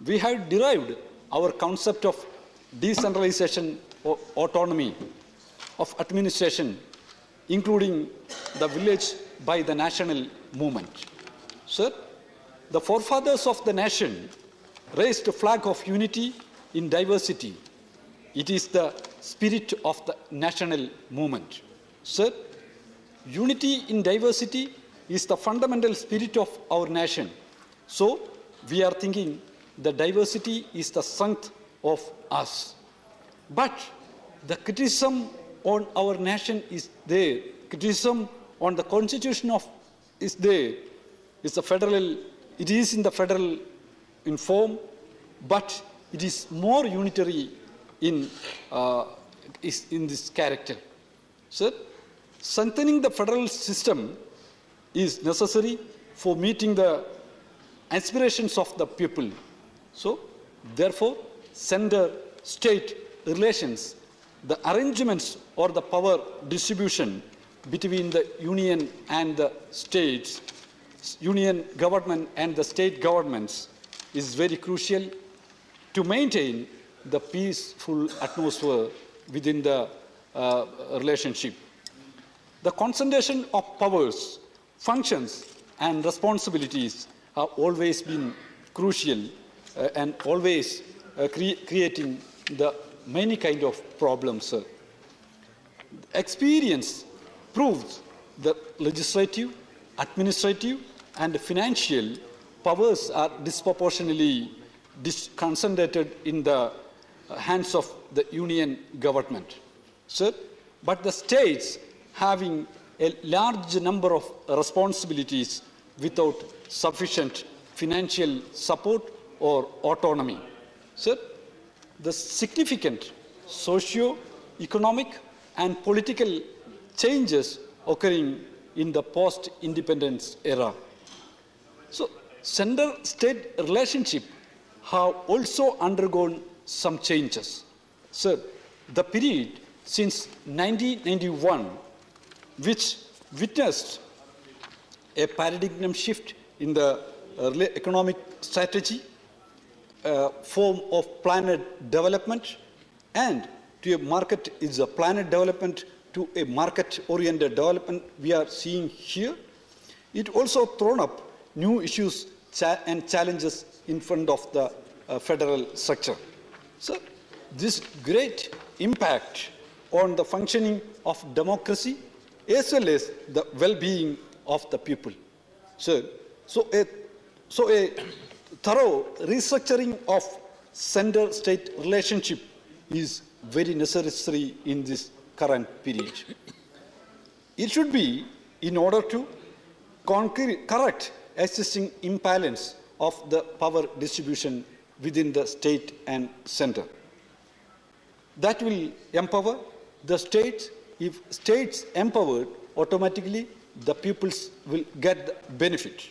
[SPEAKER 11] we have derived our concept of decentralization or autonomy of administration, including the village, by the national movement. Sir, the forefathers of the nation raised a flag of unity in diversity. It is the spirit of the national movement. Sir, unity in diversity is the fundamental spirit of our nation. So, we are thinking the diversity is the strength of us. But the criticism on our nation is there. Criticism on the Constitution is there. It's a federal, it is in the federal in form, but it is more unitary in this character. Sir, strengthening the federal system is necessary for meeting the aspirations of the people. So, therefore, center-state relations, the arrangements or the power distribution between the union and the states, union government and the state governments, is very crucial to maintain the peaceful atmosphere within the relationship. The concentration of powers, functions, and responsibilities have always been crucial and always creating the many kind of problems. Experience proves that legislative, administrative, and financial powers are disproportionately concentrated in the hands of the union government. Sir, but the states having a large number of responsibilities without sufficient financial support or autonomy. Sir, the significant socio-economic and political changes occurring in the post-independence era. So, center-state relationship have also undergone some changes. Sir,
[SPEAKER 21] the period since 1991, which witnessed a paradigm shift in the economic strategy, form of planned development, and to a market is a planned development to a market-oriented development we are seeing here. It also thrown up new issues and challenges in front of the federal structure. So this great impact on the functioning of democracy as well as the well-being of the people. So a thorough restructuring of center-state relationship is very necessary in this current period. It should be in order to correct existing imbalance of the power distribution within the state and center. That will empower the states. If states empowered, automatically the peoples will get the benefit.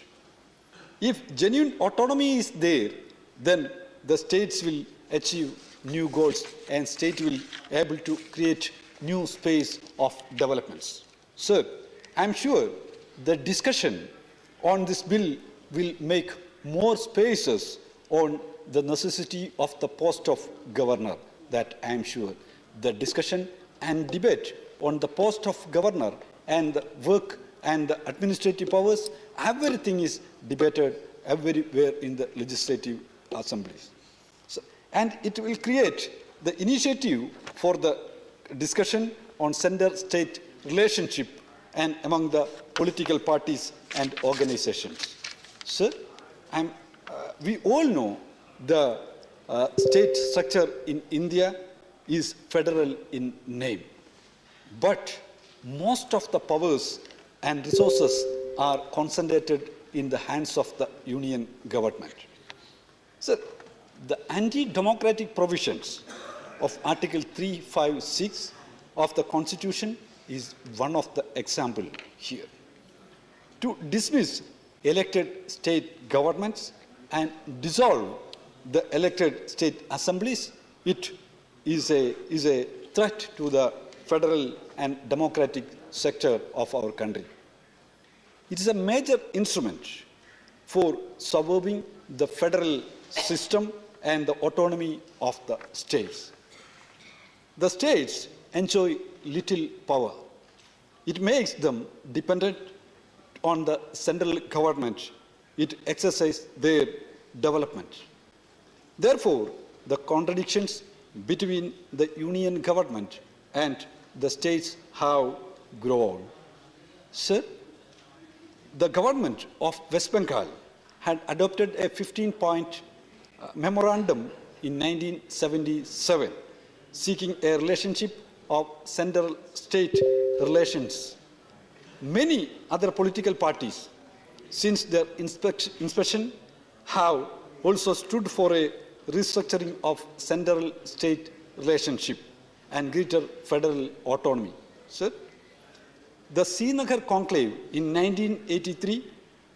[SPEAKER 21] If genuine autonomy is there, then the states will achieve new goals and state will be able to create new space of developments. Sir, I'm sure the discussion on this bill will make more spaces on the necessity of the post of governor. That I am sure. The discussion and debate on the post of governor and the work and the administrative powers, everything is debated everywhere in the legislative assemblies. So, and it will create the initiative for the discussion on center-state relationship and among the political parties and organizations. Sir, we all know the state structure in India is federal in name, but most of the powers and resources are concentrated in the hands of the union government. So, the anti-democratic provisions of Article 356 of the Constitution is one of the examples here. To dismiss elected state governments and dissolve the elected state assemblies, it is a threat to the federal and democratic sector of our country. It is a major instrument for subverting the federal system and the autonomy of the states. The states enjoy little power. It makes them dependent on the central government. It exercises their development. Therefore, the contradictions between the union government and the states have grown. Sir, the government of West Bengal had adopted a 15-point memorandum in 1977, seeking a relationship of central-state relations. Many other political parties, since their inspection, have also stood for a restructuring of central-state relationship and greater federal autonomy. Sir, the Srinagar Conclave in 1983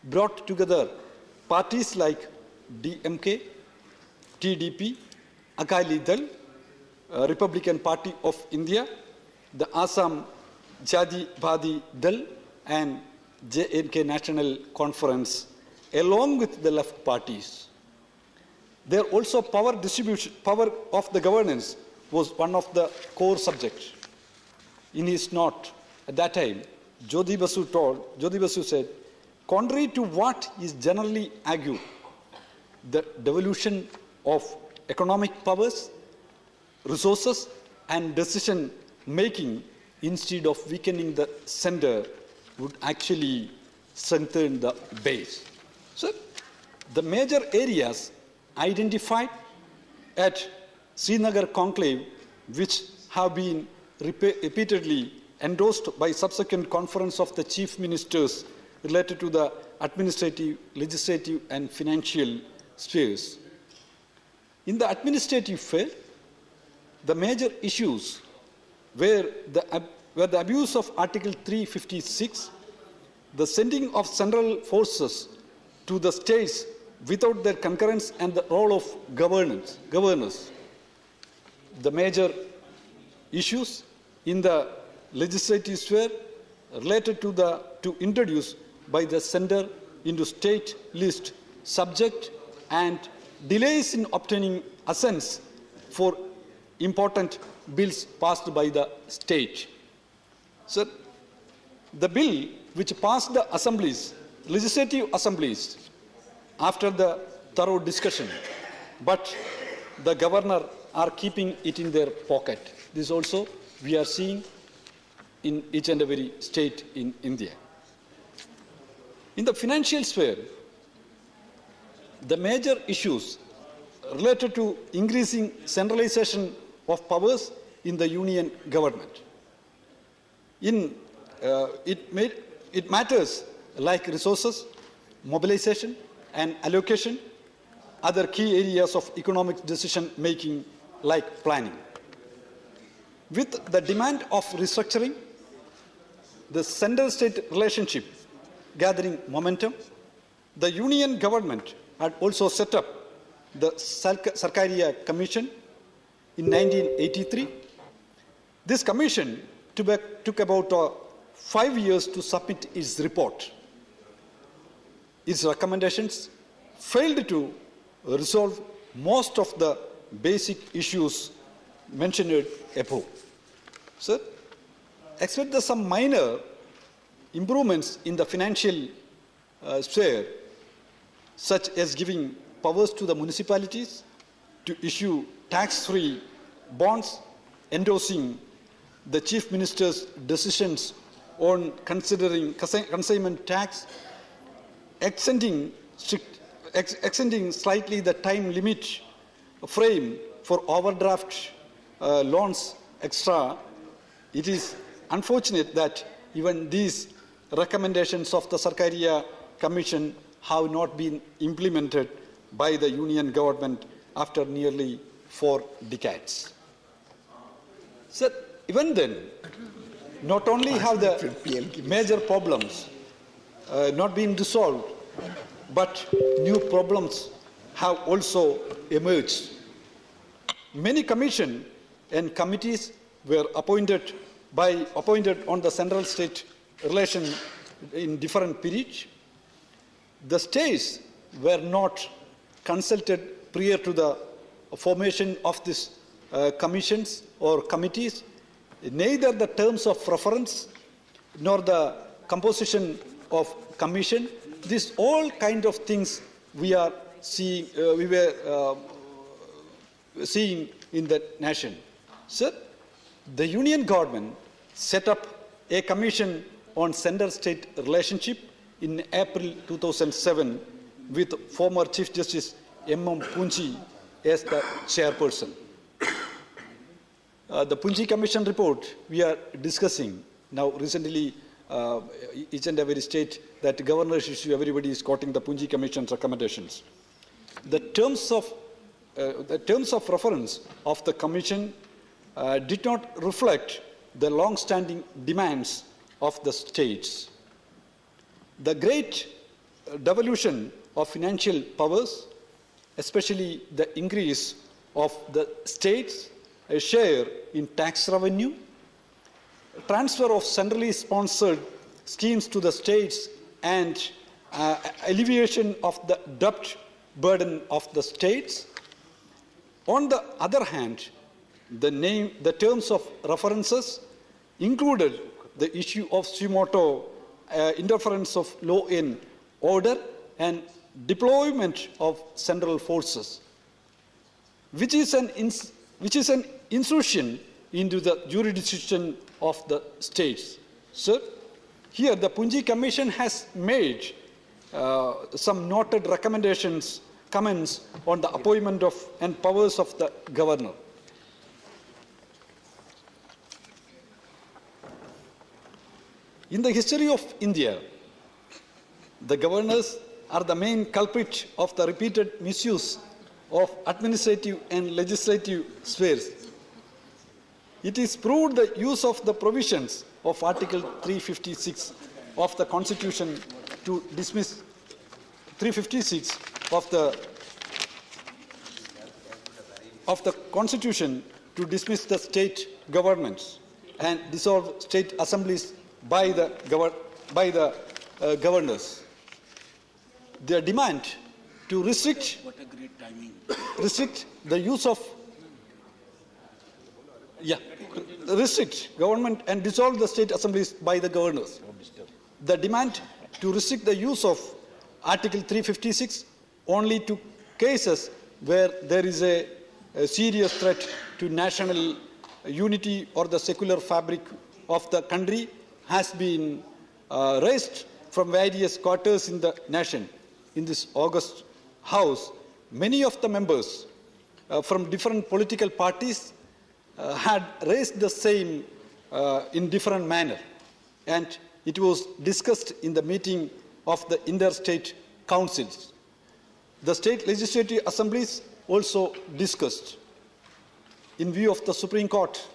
[SPEAKER 21] brought together parties like DMK, TDP, Akali Dal, Republican Party of India, the Assam Jadivadi Dal, and JNK National Conference, along with the left parties. There also power distribution, power of the governance was one of the core subjects. In his note at that time, Jyoti Basu said, contrary to what is generally argued, the devolution of economic powers, resources, and decision making instead of weakening the center would actually strengthen the base. So, the major areas identified at Srinagar Conclave, which have been repeatedly endorsed by subsequent conference of the chief ministers related to the administrative, legislative, and financial spheres. In the administrative sphere, the major issues were the abuse of Article 356, the sending of central forces to the states without their concurrence, and the role of governors. The major
[SPEAKER 11] issues in the legislative sphere related to introduce by the center into state list subject and delays in obtaining assents for important bills passed by the state. So, the bill which passed the assemblies, legislative assemblies, after the thorough discussion, but the governor are keeping it in their pocket. This also we are seeing in each and every state in India. In the financial sphere, the major issues related to increasing centralization of powers in the union government. It matters like resources, mobilization and allocation, other key areas of economic decision making like planning. With the demand of restructuring, the central-state relationship gathering momentum, the union government had also set up the Sarkaria Commission in 1983. This commission took about 5 years to submit its report. Its recommendations failed to resolve most of the basic issues mentioned above. Sir, except some minor improvements in the financial sphere, such as giving powers to the municipalities to issue tax-free bonds, endorsing the Chief Minister's decisions on considering consignment tax, extending slightly the time limit frame for overdraft loans extra. It is unfortunate that even these recommendations of the Sarkaria Commission have not been implemented by the union government after nearly 4 decades. So, even then, not only have the major problems not been resolved, but new problems have also emerged. Many commissions and committees were appointed on the central state relation in different periods. The states were not consulted prior to the formation of these commissions or committees. Neither the terms of reference nor the composition of commission. These all kind of things we are seeing. We were seeing in the nation. Sir, the union government set up a commission on center-state relationship in April 2007 with former Chief Justice M.M. Punji as the chairperson. The Punji Commission report we are discussing now recently, each and every state that governors issue, everybody is quoting the Punji Commission's recommendations. The terms of reference of the Commission did not reflect the long-standing demands of the states. The great devolution of financial powers, especially the increase of the states' share in tax revenue, transfer of centrally sponsored schemes to the states, and alleviation of the debt burden of the states. On the other hand, the terms of references included the issue of sumoto interference of law and order and deployment of central forces, which is an intrusion into the jurisdiction of the states. Sir, here the Punji Commission has made some noted recommendations, comments on the appointment of and powers of the governor. In the history of India, the governors are the main culprit of the repeated misuse of administrative and legislative spheres. It is proved the use of the provisions of Article 356 of the Constitution to dismiss 356 of the Constitution
[SPEAKER 21] to dismiss the state governments and dissolve state assemblies by the governors. Their demand to restrict the use of restrict government and dissolve the state assemblies by the governors. The demand to restrict the use of Article 356 only to cases where there is a serious threat to national unity or the secular fabric of the country has been raised from various quarters in the nation. In this August House, many of the members from different political parties had raised the same in different manner, and it was discussed in the meeting of the interstate councils. The state legislative assemblies also discussed. In view of the Supreme Court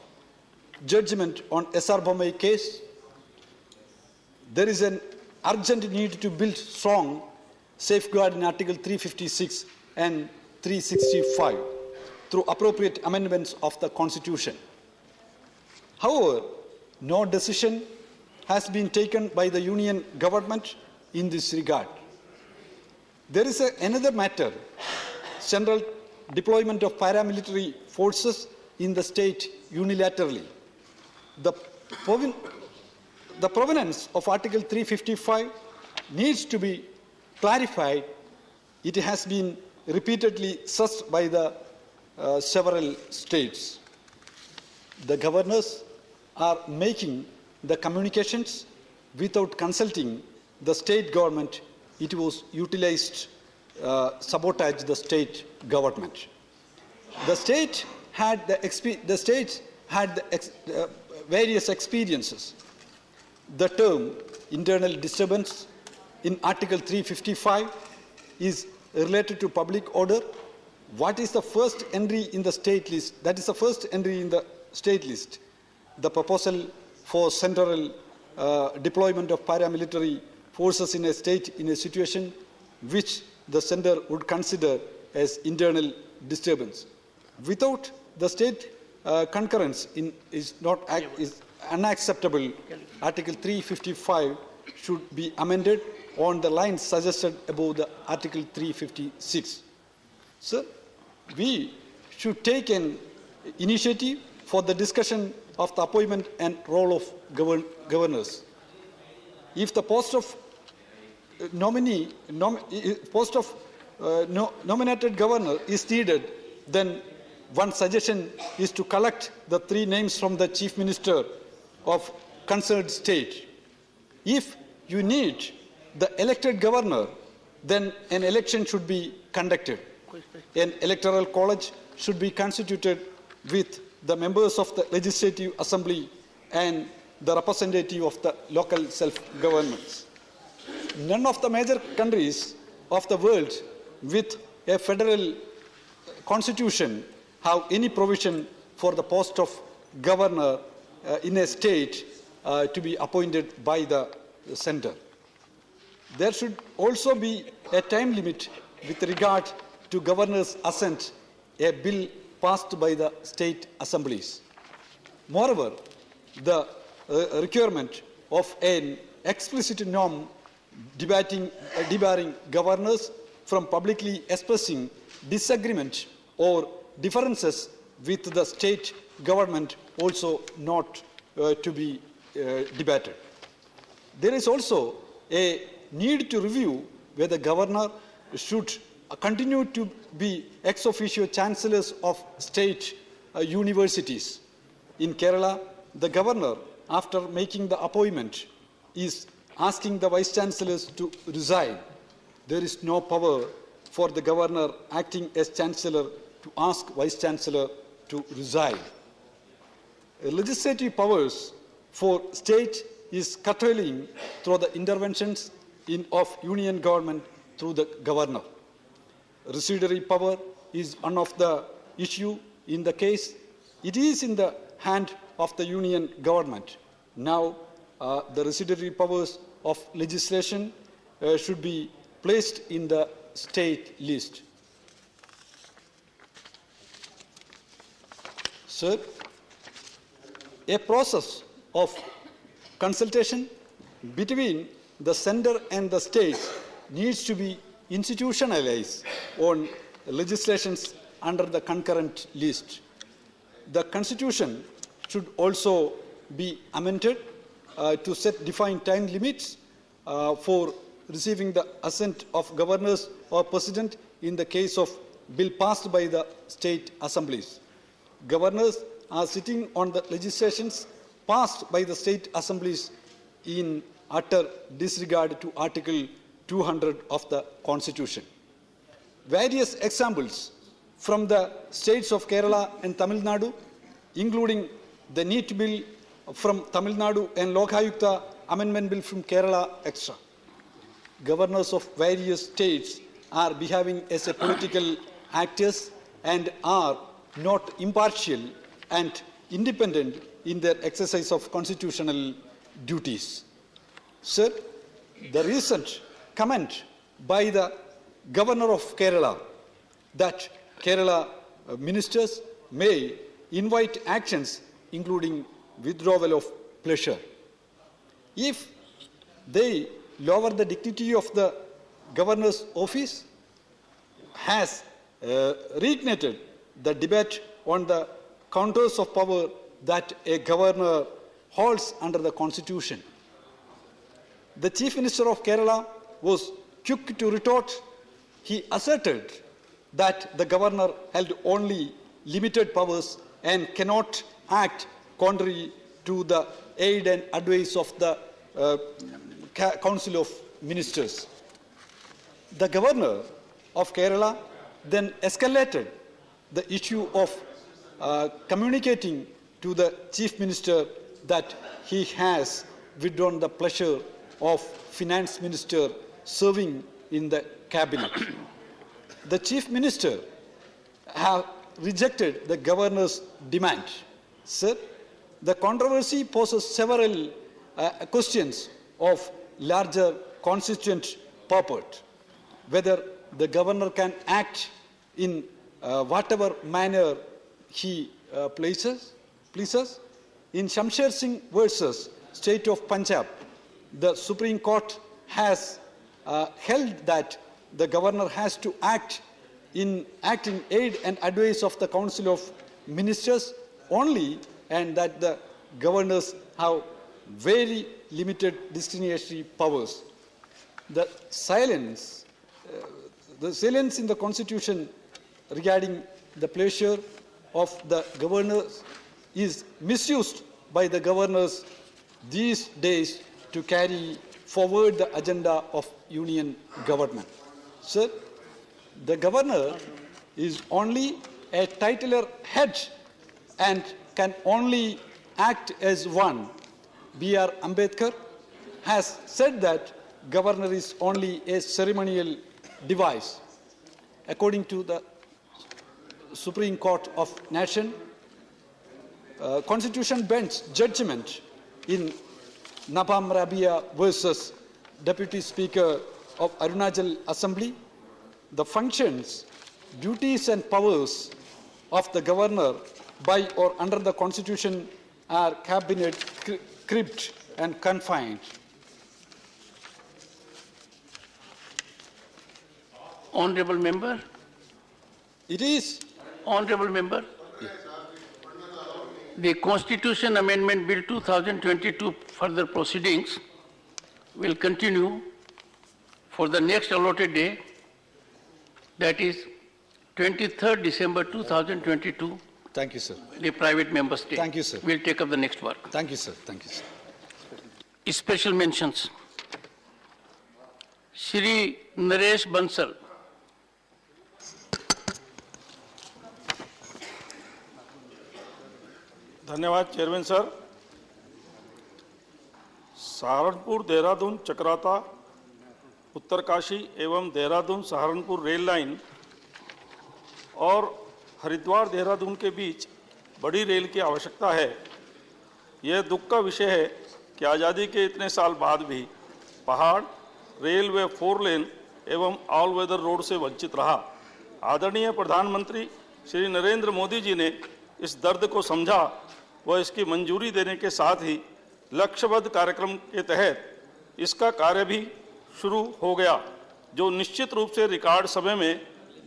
[SPEAKER 21] judgment on SR Bommai case, there is an urgent need to build strong safeguard in Article 356 and 365 through appropriate amendments of the Constitution. However, no decision has been taken by the Union government in this regard. There is another matter, central deployment of paramilitary forces in the state unilaterally. The provenance of Article 355 needs to be clarified. It has been repeatedly stressed by the several states. The governors are making the communications without consulting the state government. It was utilized sabotage the state government. The state had various experiences. The term internal disturbance in Article 355 is related to public order. What is the first entry in the state list? That is the first entry in the state list. The proposal for central deployment of paramilitary forces in a state in a situation which the center would consider as internal disturbance. Without the state concurrence is unacceptable. Article 355 should be amended on the lines suggested above the Article 356. Sir, we should take an initiative for the discussion of the appointment and role of governors. If the post of nominated governor is needed, then one suggestion is to collect the 3 names from the chief minister of concerned state. If you need the elected governor, then an election should be conducted. An electoral college should be constituted with the members of the Legislative Assembly and the representative of the local self-governments. None of the major countries of the world with a federal constitution have any provision for the post of governor in a state to be appointed by the center. There should also be a time limit with regard to governor's assent, a bill passed by the state assemblies. Moreover, the requirement of an explicit norm debarring governors from publicly expressing disagreement or differences with the state government also not to be debated. There is also a need to review whether the governor should continue to be ex officio chancellors of state universities. In Kerala, the governor, after making the appointment, is asking the vice chancellors to resign. There is no power for the governor acting as chancellor to ask vice chancellor to resign. Legislative powers for state is curtailing through the interventions of union government through the governor. Residuary power is one of the issue in the case. It is in the hand of the union government. Now, the residuary powers of legislation should be placed in the state list.
[SPEAKER 11] Sir, a process of consultation between the center and the states needs to be institutionalized on legislations under the concurrent list. The Constitution should also be amended to set defined time limits for receiving the assent of governors or president in the case of bill passed by the state assemblies. Governors are sitting on the legislations passed by the state assemblies in utter disregard to Article 200 of the Constitution. Various examples from the states of Kerala and Tamil Nadu, including the NEET bill from Tamil Nadu and Lokayukta amendment bill from Kerala, etc. Governors of various states are behaving as a political actors and are not impartial and independent in their exercise of constitutional duties. Sir, the recent comment by the Governor of Kerala that Kerala ministers may invite actions including withdrawal of pleasure. If they lower the dignity of the governor's office, has reignited the debate on the counters of power that a governor holds under the Constitution. The Chief Minister of Kerala was quick to retort. He asserted that the governor held only limited powers and cannot act contrary to the aid and advice of the Council of Ministers. The governor of Kerala then escalated the issue of communicating to the Chief Minister that he has withdrawn the pleasure of Finance Minister serving in the cabinet. The Chief Minister have rejected the governor's demand. Sir, the controversy poses several questions of larger constituent purport. Whether the governor can act in whatever manner he pleases. In Shamsher Singh versus State of Punjab, the Supreme Court has held that the governor has to act in aid and advice of the Council of Ministers only, and that the governors have very limited discretionary powers. The silence in the Constitution regarding the pleasure of the governors is misused by the governors these days to carry forward the agenda of union government. Sir, the governor is only a titular head and can only act as one. B.R. Ambedkar has said that governor is only a ceremonial device. According to the Supreme Court of Nation, Constitution Bench judgment in Nabam Rabia versus Deputy Speaker of Arunachal Assembly, the functions, duties and powers of the governor by or under the Constitution are cabinet cribbed and confined.
[SPEAKER 2] Honorable Member.
[SPEAKER 11] It is.
[SPEAKER 2] Honorable Member. The Constitution Amendment Bill 2022 further proceedings will continue for the next allotted day, that is 23rd December 2022.
[SPEAKER 11] Thank you, sir.
[SPEAKER 2] The private member state.
[SPEAKER 11] Thank you, sir.
[SPEAKER 2] Will take up the next work.
[SPEAKER 11] Thank you, sir. Thank you, sir.
[SPEAKER 2] Special mentions. Shri Naresh Bansal.
[SPEAKER 9] धन्यवाद chairman sir. Saharanpur Dehradun Chakrata Uttarkashi एवं Dehradun Saharanpur rail line और हरिद्वार देहरादून के बीच बड़ी rail की आवश्यकता है। यह दुख का विषय है कि आज़ादी के इतने साल बाद भी पहाड़ रेल व 4 लेन एवं ऑल वेदर रोड से वंचित रहा। आदरणीय प्रधानमंत्री श्री नरेंद्र मोदी जी ने इस दर्द को समझा व इसकी मंजूरी देने के साथ ही लक्ष्यबद्ध कार्यक्रम के तहत इसका कार्य भी शुरू हो गया, जो निश्चित रूप से रिकॉर्ड समय में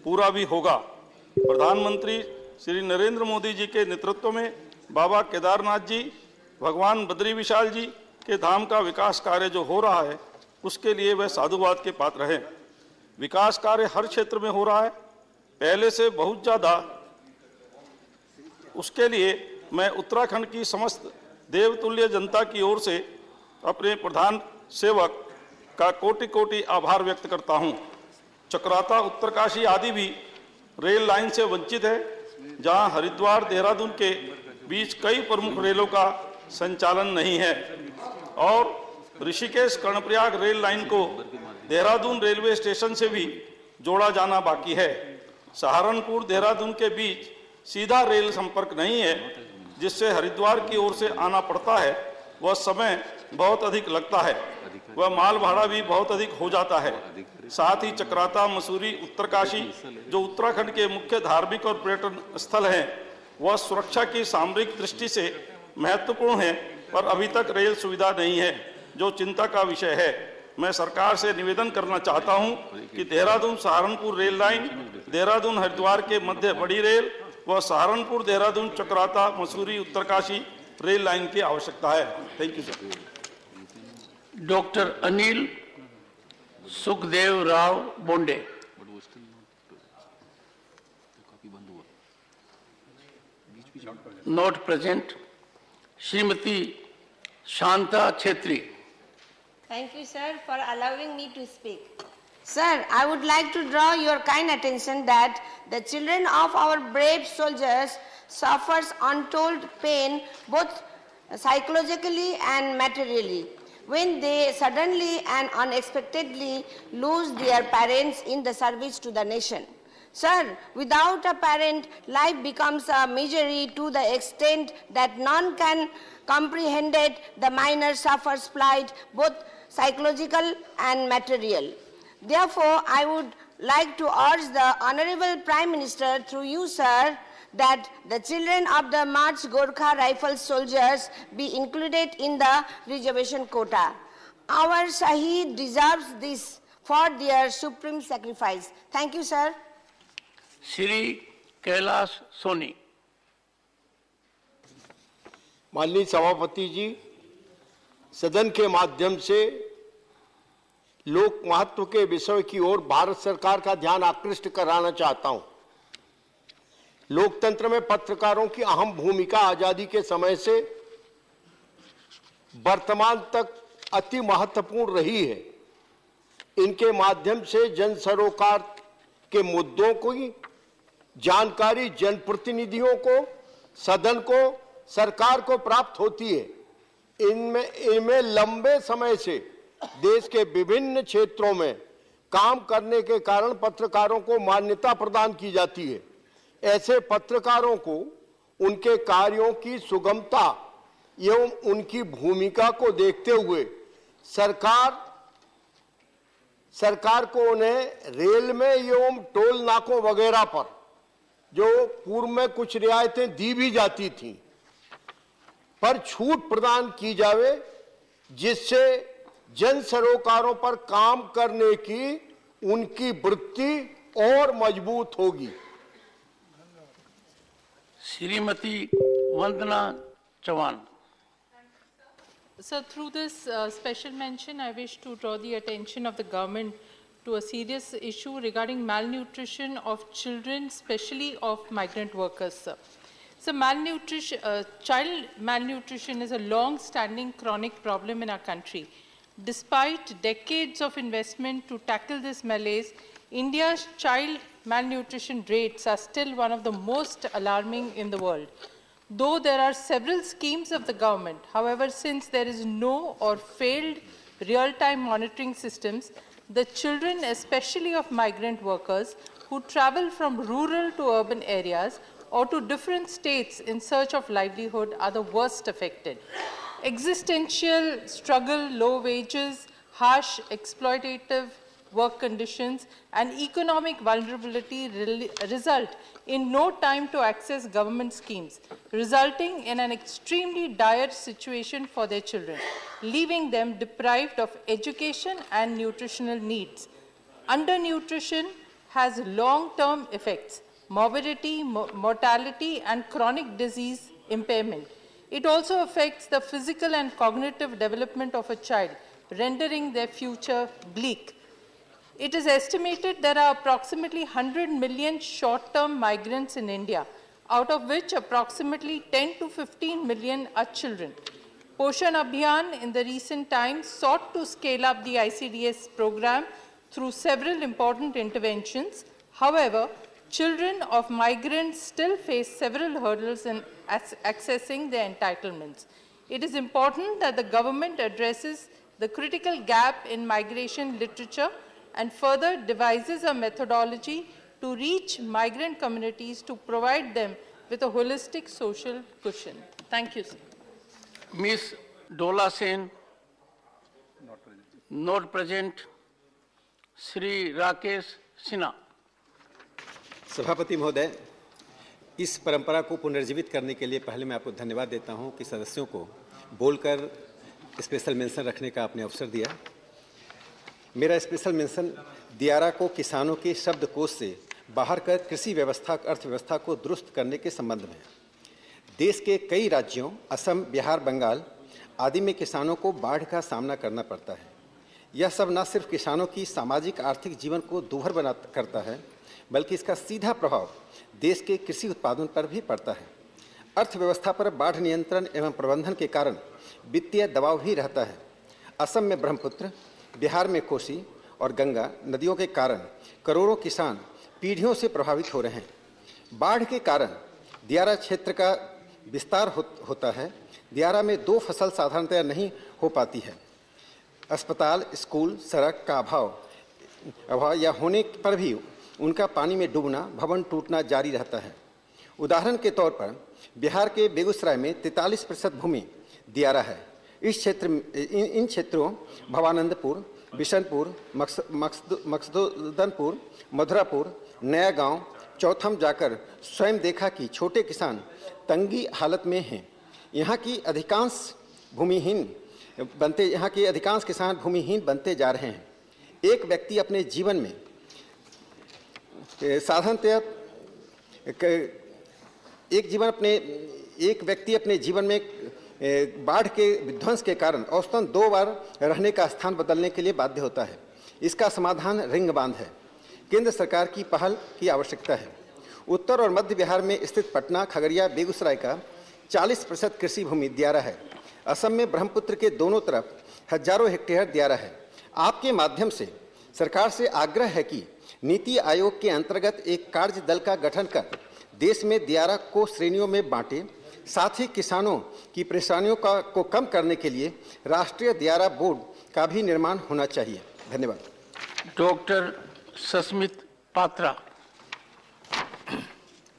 [SPEAKER 9] पूरा भी होगा। प्रधानमंत्री श्री नरेंद्र मोदी जी के नेतृत्व में बाबा केदारनाथ जी, भगवान बद्री विशाल जी के धाम का विकास कार्य जो हो रहा है, उसके लिए वह साधुवाद के पात्र हैं। विकास कार्य हर क्षेत्र में हो रहा है, पहले से बहुत ज़्यादा। उसके लिए मैं उत्तराखंड की समस्त देवतुल्य जनता की ओर से अपने प्रधान सेवक का कोटि कोटि आभार व्यक्त करता हूं। चक्राता, उत्तरकाशी आदि भी रेल लाइन से वंचित है, जहां हरिद्वार देहरादून के बीच कई प्रमुख रेलों का संचालन नहीं है, और ऋषिकेश कर्णप्रयाग रेल लाइन को देहरादून रेलवे स्टेशन से भी जोड़ा जाना बाकी है। सहारनपुर देहरादून के बीच सीधा रेल संपर्क नहीं है, जिससे हरिद्वार की ओर से आना पड़ता है। वह समय बहुत अधिक लगता है, वह माल भाड़ा भी बहुत अधिक हो जाता है। साथ ही चक्राता, मसूरी, उत्तरकाशी जो उत्तराखंड के मुख्य धार्मिक और पर्यटन स्थल हैं, वह सुरक्षा की सामरिक दृष्टि से महत्वपूर्ण है, पर अभी तक रेल सुविधा नहीं है, जो चिंता का विषय है। मैं सरकार से निवेदन करना चाहता हूं कि देहरादून सहारनपुर रेल लाइन, देहरादून हरिद्वार के मध्य बड़ी रेल व सहारनपुर देहरादून चक्राता मसूरी उत्तरकाशी रेल लाइन की आवश्यकता है। Thank you sir.
[SPEAKER 2] Doctor Anil Sukhdev Rao Bonde. Not present. Shrimati Shanta Chhetri.
[SPEAKER 22] Thank you, sir, for allowing me to speak. Sir, I would like to draw your kind attention that the children of our brave soldiers suffers untold pain, both psychologically and materially, when they suddenly and unexpectedly lose their parents in the service to the nation. Sir, without a parent, life becomes a misery to the extent that none can comprehend it. The minor suffers plight, both psychological and material. Therefore, I would like to urge the Honorable Prime Minister through you, sir, that the children of the March Gorkha Rifle soldiers be included in the reservation quota. Our Shaheed deserves this for their supreme sacrifice. Thank you, sir.
[SPEAKER 2] Shri Kailash Soni.
[SPEAKER 5] माननीय सभापति जी, सदन के माध्यम से लोक महत्व के विषय की ओर भारत सरकार का ध्यान आकृष्ट कराना चाहता हूं। लोकतंत्र में पत्रकारों की अहम भूमिका आजादी के समय से वर्तमान तक अति महत्वपूर्ण रही है। इनके माध्यम से जन सरोकार के मुद्दों की जानकारी जनप्रतिनिधियों को, सदन को, सरकार को प्राप्त होती है। इनमें लंबे समय से देश के विभिन्न क्षेत्रों में काम करने के कारण पत्रकारों को मान्यता प्रदान की जाती है। ऐसे पत्रकारों को उनके कार्यों की सुगमता एवं उनकी भूमिका को देखते हुए सरकार को उन्हें रेल में एवं टोल नाकों वगैरह पर जो पूर्व में कुछ रियायतें दी भी जाती थी, पर छूट प्रदान की जावे, जिससे जन सरोकारों पर काम करने की उनकी वृत्ति और मजबूत होगी।
[SPEAKER 2] Shrimati Vandana Chauhan.
[SPEAKER 10] So through this special mention, I wish to draw the attention of the government to a serious issue regarding malnutrition of children, especially of migrant workers, sir. So malnutrition, child malnutrition is a long-standing chronic problem in our country. Despite decades of investment to tackle this malaise, India's child malnutrition rates are still one of the most alarming in the world. Though there are several schemes of the government, however, since there is no or failed real-time monitoring systems, the children, especially of migrant workers who travel from rural to urban areas or to different states in search of livelihood, are the worst affected. Existential struggle, low wages, harsh exploitative work conditions, and economic vulnerability result in no time to access government schemes, resulting in an extremely dire situation for their children, leaving them deprived of education and nutritional needs. Undernutrition has long-term effects, morbidity, mortality, and chronic disease impairment. It also affects the physical and cognitive development of a child, rendering their future bleak. It is estimated there are approximately 100 million short-term migrants in India, out of which approximately 10 to 15 million are children. Poshan Abhiyan in the recent times sought to scale up the ICDS program through several important interventions. However, children of migrants still face several hurdles in accessing their entitlements. It is important that the government addresses the critical gap in migration literature and further devises a methodology to reach migrant communities to provide them with a holistic social cushion. Thank you, sir.
[SPEAKER 2] Ms. Dola Sen, not present. Shri Rakesh Sinha.
[SPEAKER 3] सभापति महोदय, इस परंपरा को पुनर्जीवित करने के लिए पहले मैं आपको धन्यवाद देता हूं कि सदस्यों को बोलकर स्पेशल मेंशन रखने का आपने अवसर दिया। मेरा स्पेशल मेंशन दियारा को किसानों के शब्दकोश से बाहर कर कृषि व्यवस्था अर्थव्यवस्था को दुरुस्त करने के संबंध में। देश के कई राज्यों असम, बिहार, बंगाल आदि में किसानों को बाढ़ का सामना करना पड़ता है। यह सब न सिर्फ किसानों की सामाजिक आर्थिक जीवन को दुर्भर करता है, बल्कि इसका सीधा प्रभाव देश के कृषि उत्पादन पर भी पड़ता है। अर्थव्यवस्था पर बाढ़ नियंत्रण एवं प्रबंधन के कारण वित्तीय दबाव भी रहता है। असम में ब्रह्मपुत्र, बिहार में कोसी और गंगा नदियों के कारण करोड़ों किसान पीढ़ियों से प्रभावित हो रहे हैं। बाढ़ के कारण दियारा क्षेत्र का विस्तार होता है। दियारा में 2 फसल साधारणतया नहीं हो पाती है। अस्पताल, स्कूल, सड़क का अभाव या होने पर भी उनका पानी में डूबना, भवन टूटना जारी रहता है। उदाहरण के तौर पर बिहार के बेगूसराय में 43% भूमि दियारा है। इन क्षेत्रों भवानंदपुर, बिशनपुर, मकसदनपुर, मधुरापुर, नया गांव, चौथम जाकर स्वयं देखा कि छोटे किसान तंगी हालत में हैं। यहाँ के अधिकांश किसान भूमिहीन बनते जा रहे हैं। एक व्यक्ति अपने जीवन में बाढ़ के विध्वंस के औसतन 2 बार रहने का स्थान बदलने के लिए बाध्य होता है। इसका समाधान रिंग बांध है। केंद्र सरकार की पहल की आवश्यकता है। उत्तर और मध्य बिहार में स्थित पटना, खगड़िया, बेगूसराय का 40% कृषि भूमि दियारा है। असम में ब्रह्मपुत्र के दोनों तरफ हजारों हेक्टेयर दियारा है। आपके माध्यम से सरकार से आग्रह है कि नीति आयोग के अंतर्गत एक कार्य दल का गठन कर देश में दियारा को श्रेणियों में बांटे। साथ ही किसानों की परेशानियों को कम करने के लिए राष्ट्रीय दियारा बोर्ड का भी निर्माण होना चाहिए। धन्यवाद।
[SPEAKER 2] Doctor Sasmit Patra.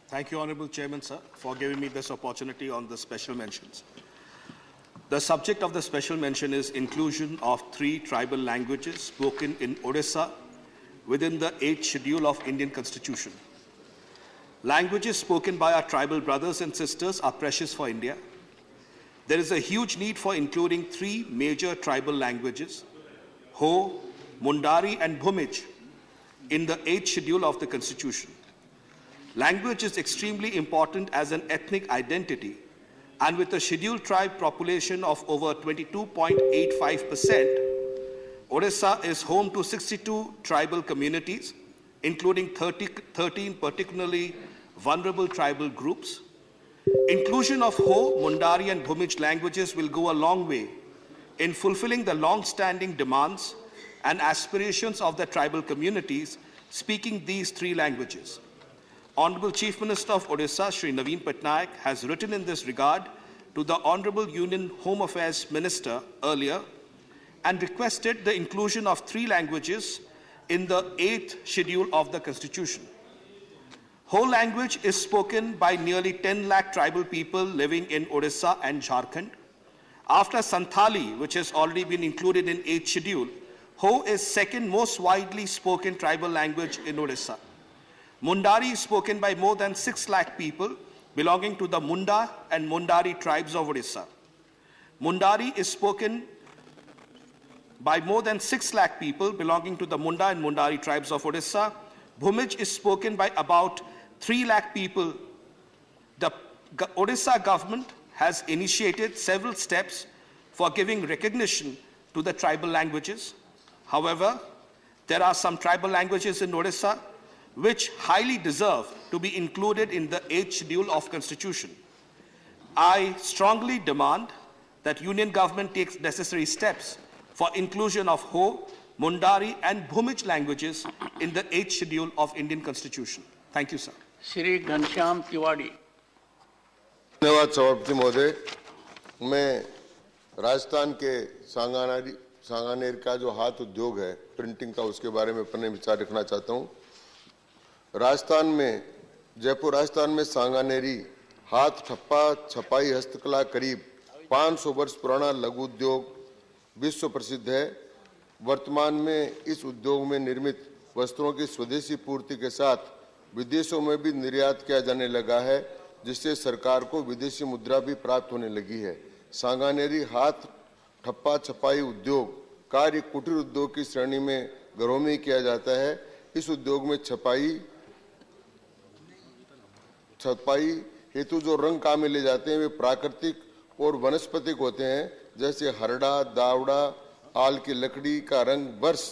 [SPEAKER 14] Thank you, Honorable Chairman, sir, for giving me this opportunity on the special mentions. The subject of the special mention is inclusion of 3 tribal languages spoken in Odisha within the 8th schedule of Indian Constitution. Languages spoken by our tribal brothers and sisters are precious for India. There is a huge need for including 3 major tribal languages, Ho, Mundari and Bhumij, in the 8th schedule of the Constitution. Language is extremely important as an ethnic identity, and with a scheduled tribe population of over 22.85%, Odisha is home to 62 tribal communities, including 13 particularly vulnerable tribal groups. Inclusion of Ho, Mundari and Bhumij languages will go a long way in fulfilling the long-standing demands and aspirations of the tribal communities speaking these 3 languages. Honorable Chief Minister of Odisha, Shri Naveen Patnaik, has written in this regard to the Honorable Union Home Affairs Minister earlier and requested the inclusion of 3 languages in the 8th schedule of the Constitution. Ho language is spoken by nearly 10 lakh tribal people living in Odisha and Jharkhand. After Santhali, which has already been included in 8th schedule, Ho is second most widely spoken tribal language in Odisha. Mundari is spoken by more than 6 lakh people belonging to the Munda and Mundari tribes of Odisha. Mundari is spoken by more than 6 lakh people belonging to the Munda and Mundari tribes of Odisha. Bhumij is spoken by about 3 lakh people. The Odisha government has initiated several steps for giving recognition to the tribal languages. However, there are some tribal languages in Odisha which highly deserve to be included in the 8th schedule of Constitution. I strongly demand that Union government takes necessary steps for inclusion of Ho, Mundari and Bhumij languages in the 8th schedule of Indian Constitution. Thank you, sir.
[SPEAKER 2] Shri Ghanshyam Tiwari.
[SPEAKER 8] धन्यवाद सभापति महोदय। मैं राजस्थान के सांगानेर का जो हाथ उद्योग है प्रिंटिंग का, उसके बारे में अपने विचार रखना चाहता हूं। राजस्थान में, जयपुर राजस्थान में सांगानेरी हाथ ठप्पा छपाई हस्तकला करीब 500 वर्ष पुराना लघु उद्योग विश्व प्रसिद्ध है। वर्तमान में इस उद्योग में निर्मित वस्त्रों की स्वदेशी पूर्ति के साथ विदेशों में भी निर्यात किया जाने लगा है, जिससे सरकार को विदेशी मुद्रा भी प्राप्त होने लगी है। सांगानेरी हाथ ठप्पा छपाई उद्योग कार्य कुटीर उद्योग की श्रेणी में घरों में किया जाता है। इस उद्योग में छपाई हेतु जो रंग काम में ले जाते हैं वे प्राकृतिक और वनस्पतिक होते हैं, जैसे हरड़ा, दावड़ा, आल की लकड़ी का रंग। वर्ष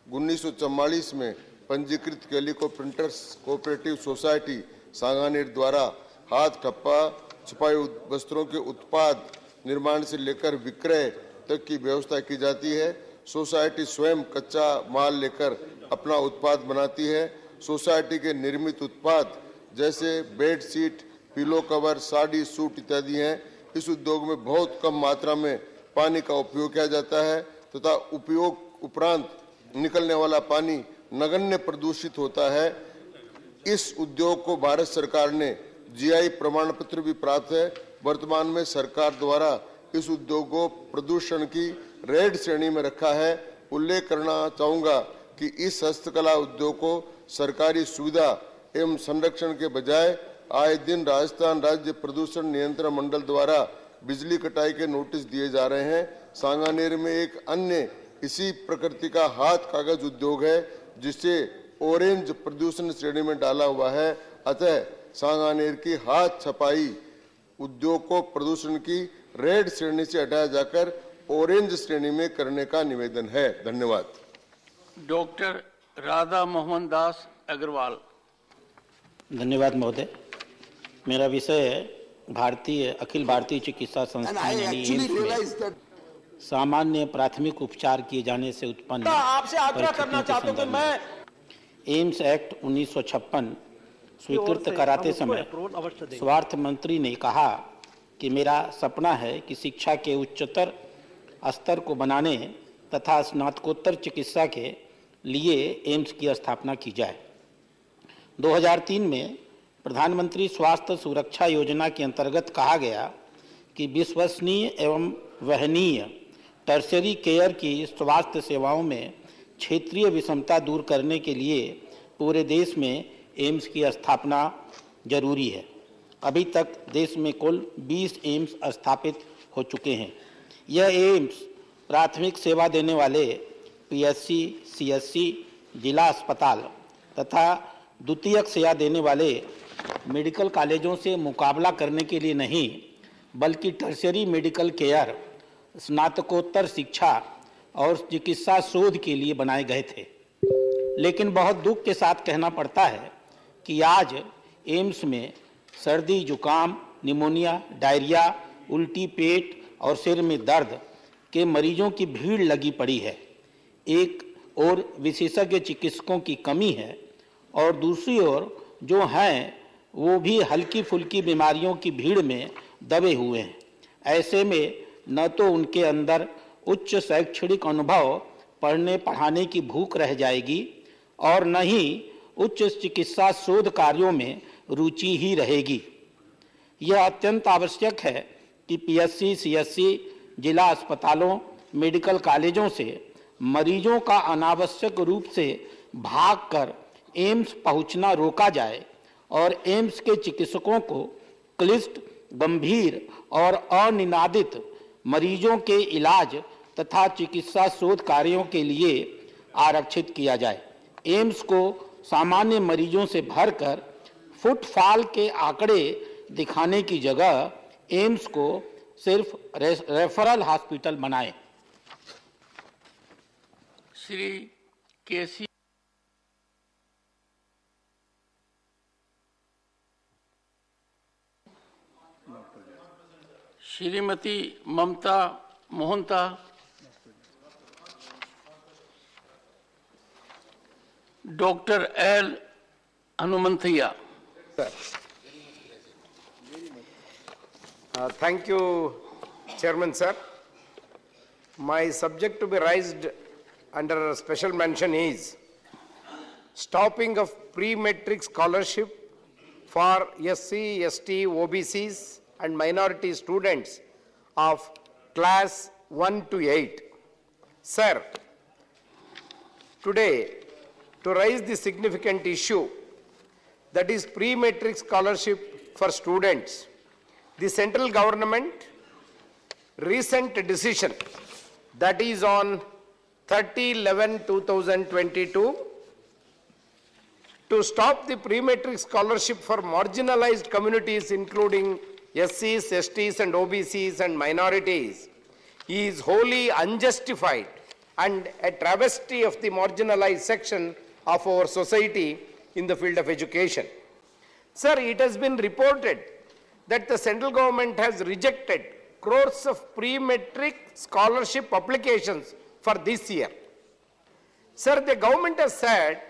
[SPEAKER 8] 1944 में पंजीकृत calico printers cooperative society Sanganer द्वारा हाथ ठप्पा छपाई वस्त्रों के उत्पाद निर्माण से लेकर विक्रय तक की व्यवस्था की जाती है। सोसाइटी स्वयं कच्चा माल लेकर अपना उत्पाद बनाती है। सोसाइटी के निर्मित उत्पाद जैसे bed sheet, pillow cover, sari, suit इत्यादि हैं। इस उद्योग में बहुत कम मात्रा में पानी का उपयोग किया जाता है तथा उपयोग उपरांत निकलने वाला पानी नगण्य प्रदूषित होता है। इस उद्योग को भारत सरकार ने जीआई प्रमाण पत्र भी प्राप्त है। वर्तमान में सरकार द्वारा इस उद्योग को प्रदूषण की रेड श्रेणी में रखा है। उल्लेख करना चाहूंगा कि इस हस्तकला उद्योग को सरकारी सुविधा एवं संरक्षण के बजाय आए दिन राजस्थान राज्य प्रदूषण नियंत्रण मंडल द्वारा बिजली कटाई के नोटिस दिए जा रहे हैं। सांगानेर में एक अन्य इसी प्रकृति का हाथ कागज उद्योग है, जिसे ऑरेंज प्रदूषण श्रेणी में डाला हुआ है। अतः सांगानेर की हाथ छपाई उद्योग को प्रदूषण की रेड श्रेणी से हटाया जाकर ऑरेंज श्रेणी में करने का निवेदन है। धन्यवाद।
[SPEAKER 2] डॉक्टर राधा मोहन दास अग्रवाल।
[SPEAKER 13] धन्यवाद महोदय। मेरा विषय है अखिल भारतीय चिकित्सा संस्थान यानी एम्स में सामान्य प्राथमिक उपचार किए जाने से उत्पन्न
[SPEAKER 15] आपसे आग्रह करना चाहता हूं कि मैं
[SPEAKER 13] एम्स एक्ट 1956 स्वीकृत कराते समय स्वास्थ्य मंत्री ने कहा कि मेरा सपना है कि शिक्षा के उच्चतर स्तर को बनाने तथा स्नातकोत्तर चिकित्सा के लिए एम्स की स्थापना की जाए। 2003 में प्रधानमंत्री स्वास्थ्य सुरक्षा योजना के अंतर्गत कहा गया कि विश्वसनीय एवं वहनीय टर्शरी केयर की स्वास्थ्य सेवाओं में क्षेत्रीय विषमता दूर करने के लिए पूरे देश में एम्स की स्थापना जरूरी है। अभी तक देश में कुल 20 एम्स स्थापित हो चुके हैं। यह एम्स प्राथमिक सेवा देने वाले पीएचसी, सीएचसी, जिला अस्पताल तथा द्वितीयक सेवा देने वाले मेडिकल कॉलेजों से मुकाबला करने के लिए नहीं, बल्कि टर्शरी मेडिकल केयर, स्नातकोत्तर शिक्षा और चिकित्सा शोध के लिए बनाए गए थे। लेकिन बहुत दुख के साथ कहना पड़ता है कि आज एम्स में सर्दी, जुकाम, निमोनिया, डायरिया, उल्टी, पेट और सिर में दर्द के मरीजों की भीड़ लगी पड़ी है। एक और विशेषज्ञ चिकित्सकों की कमी है और दूसरी ओर जो हैं वो भी हल्की फुल्की बीमारियों की भीड़ में दबे हुए हैं। ऐसे में न तो उनके अंदर उच्च शैक्षणिक अनुभव, पढ़ने पढ़ाने की भूख रह जाएगी और न ही उच्च चिकित्सा शोध कार्यों में रुचि ही रहेगी। यह अत्यंत आवश्यक है कि पीएचसी, सीएचसी, जिला अस्पतालों, मेडिकल कॉलेजों से मरीजों का अनावश्यक रूप से भागकर एम्स पहुंचना रोका जाए और एम्स के चिकित्सकों को क्लिष्ट, गंभीर और अनिनादित मरीजों के इलाज तथा चिकित्सा शोध कार्यों के लिए आरक्षित किया जाए। एम्स को सामान्य मरीजों से भरकर फुटफॉल के आंकड़े दिखाने की जगह एम्स को सिर्फ रेफरल हॉस्पिटल बनाए।
[SPEAKER 2] Shri KC Shrimati Mamata Mohanta, doctor L Hanumanthaiah.
[SPEAKER 12] Thank you, Chairman sir. My subject to be raised under special mention is stopping of pre-matric scholarship for SC, ST, OBCs and minority students of class 1 to 8. Sir, today to raise the significant issue that is pre-matric scholarship for students, the central government recent decision that is on 30/11/2022 to stop the pre-matric scholarship for marginalized communities including SCs, STs and OBCs and minorities is wholly unjustified and a travesty of the marginalized section of our society in the field of education. Sir, it has been reported that the central government has rejected crores of pre-matric scholarship applications for this year. Sir, the government has said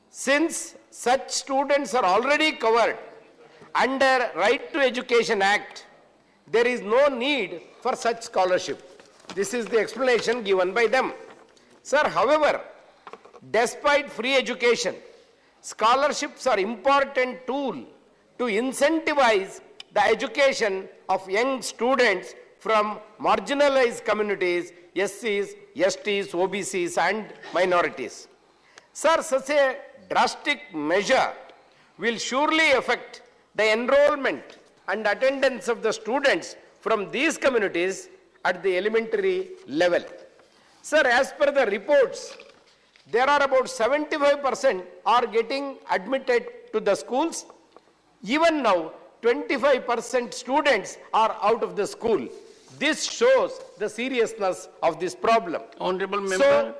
[SPEAKER 12] since such students are already covered under Right to Education Act, there is no need for such scholarship. This is the explanation given by them. Sir, however, despite free education, scholarships are important tool to incentivize the education of young students from marginalized communities, SCs, STs, OBCs and minorities. Sir, such a drastic measure will surely affect the enrollment and attendance of the students from these communities at the elementary level. Sir, as per the reports, there are about 75% are getting admitted to the schools. Even now, 25% students are out of the school. This shows the seriousness of this problem.
[SPEAKER 2] Honorable member,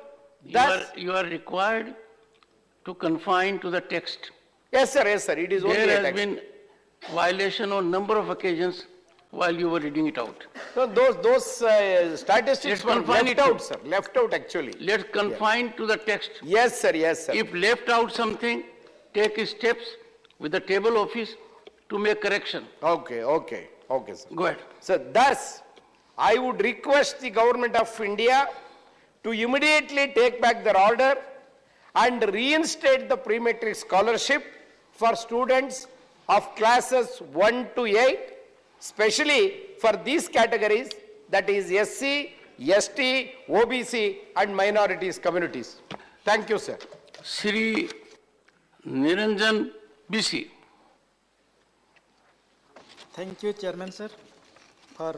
[SPEAKER 2] you are required to confine to the text.
[SPEAKER 12] Yes, sir. Yes, sir. It is only a text.
[SPEAKER 2] There has been violation on number of occasions while you were reading it out.
[SPEAKER 12] No, those statistics were left out, sir. Left out, actually.
[SPEAKER 2] Let's confine to the text.
[SPEAKER 12] Yes, sir. Yes, sir.
[SPEAKER 2] If left out something, take steps with the table office to make correction.
[SPEAKER 12] Okay, okay, okay, sir.
[SPEAKER 2] Go ahead.
[SPEAKER 12] So, thus, I would request the government of India to immediately take back their order and reinstate the pre-matric scholarship for students of classes 1 to 8, especially for these categories, that is SC, ST, OBC and minorities communities. Thank you, sir.
[SPEAKER 2] Shri Narendra BC.
[SPEAKER 21] Thank you, Chairman, sir, for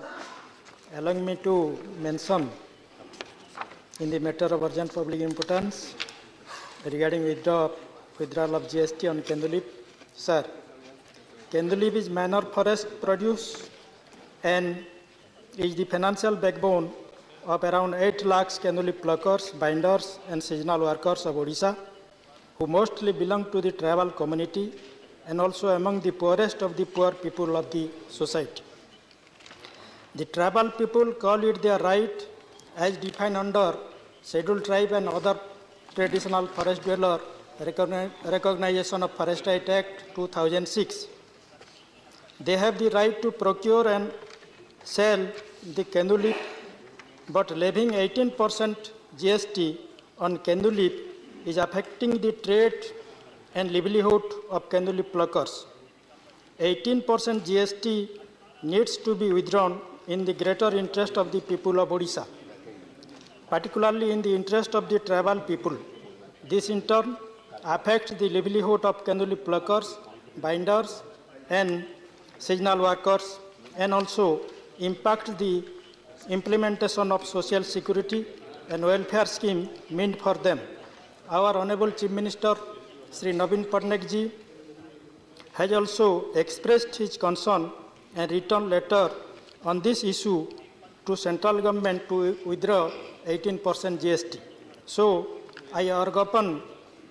[SPEAKER 21] allowing me to mention in the matter of urgent public importance regarding withdrawal of GST on Kendulip. Sir, Kendulip is minor forest produce and is the financial backbone of around 8 lakhs Kendulip pluckers, binders and seasonal workers of Odisha, who mostly belong to the tribal community and also among the poorest of the poor people of the society. The tribal people call it their right as defined under Scheduled Tribe and other traditional forest dweller recognition of Forest Right Act 2006. They have the right to procure and sell the Kendulip, but levying 18% GST on Kendulip is affecting the trade and livelihood of Kendulip pluckers. 18% GST needs to be withdrawn in the greater interest of the people of Odisha, particularly in the interest of the tribal people. This in turn affect the livelihood of candle pluckers, binders, and seasonal workers, and also impact the implementation of social security and welfare scheme meant for them. Our Honorable Chief Minister, Sri Naveen Patnaik ji, has also expressed his concern and written letter on this issue to central government to withdraw 18% GST. So, I urge upon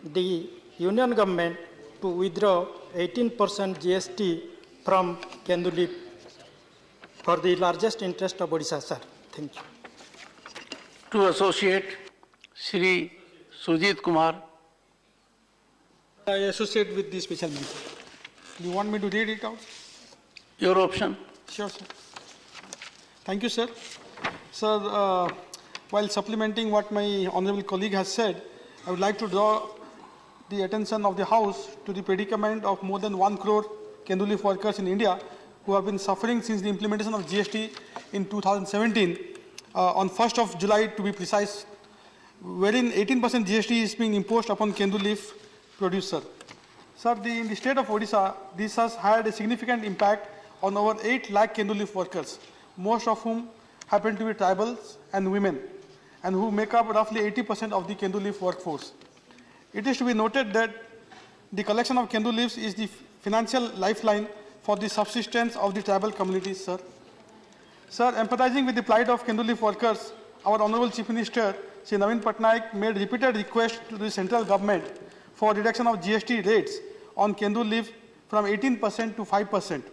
[SPEAKER 21] the union government to withdraw 18% GST from candle for the largest interest of Odisha, sir. Thank you.
[SPEAKER 2] To associate, Shri Sujit Kumar.
[SPEAKER 21] I associate with the special minister. Do you want me to read it out?
[SPEAKER 2] Your option.
[SPEAKER 21] Sure, sir. Thank you, sir. Sir, while supplementing what my honorable colleague has said, I would like to draw the attention of the House to the predicament of more than 1 crore candle leaf workers in India who have been suffering since the implementation of GST in 2017, on 1st of July to be precise, wherein 18% GST is being imposed upon candle leaf producer. Sir, in the state of Odisha, this has had a significant impact on over 8 lakh candle leaf workers, most of whom happen to be tribals and women, and who make up roughly 80% of the candle leaf workforce. It is to be noted that the collection of candle leaves is the financial lifeline for the subsistence of the tribal communities, sir. Sir, empathizing with the plight of candle leaf workers, our Honorable Chief Minister, Sri Naveen Patnaik, made repeated requests to the central government for reduction of GST rates on candle leaf from 18% to 5%.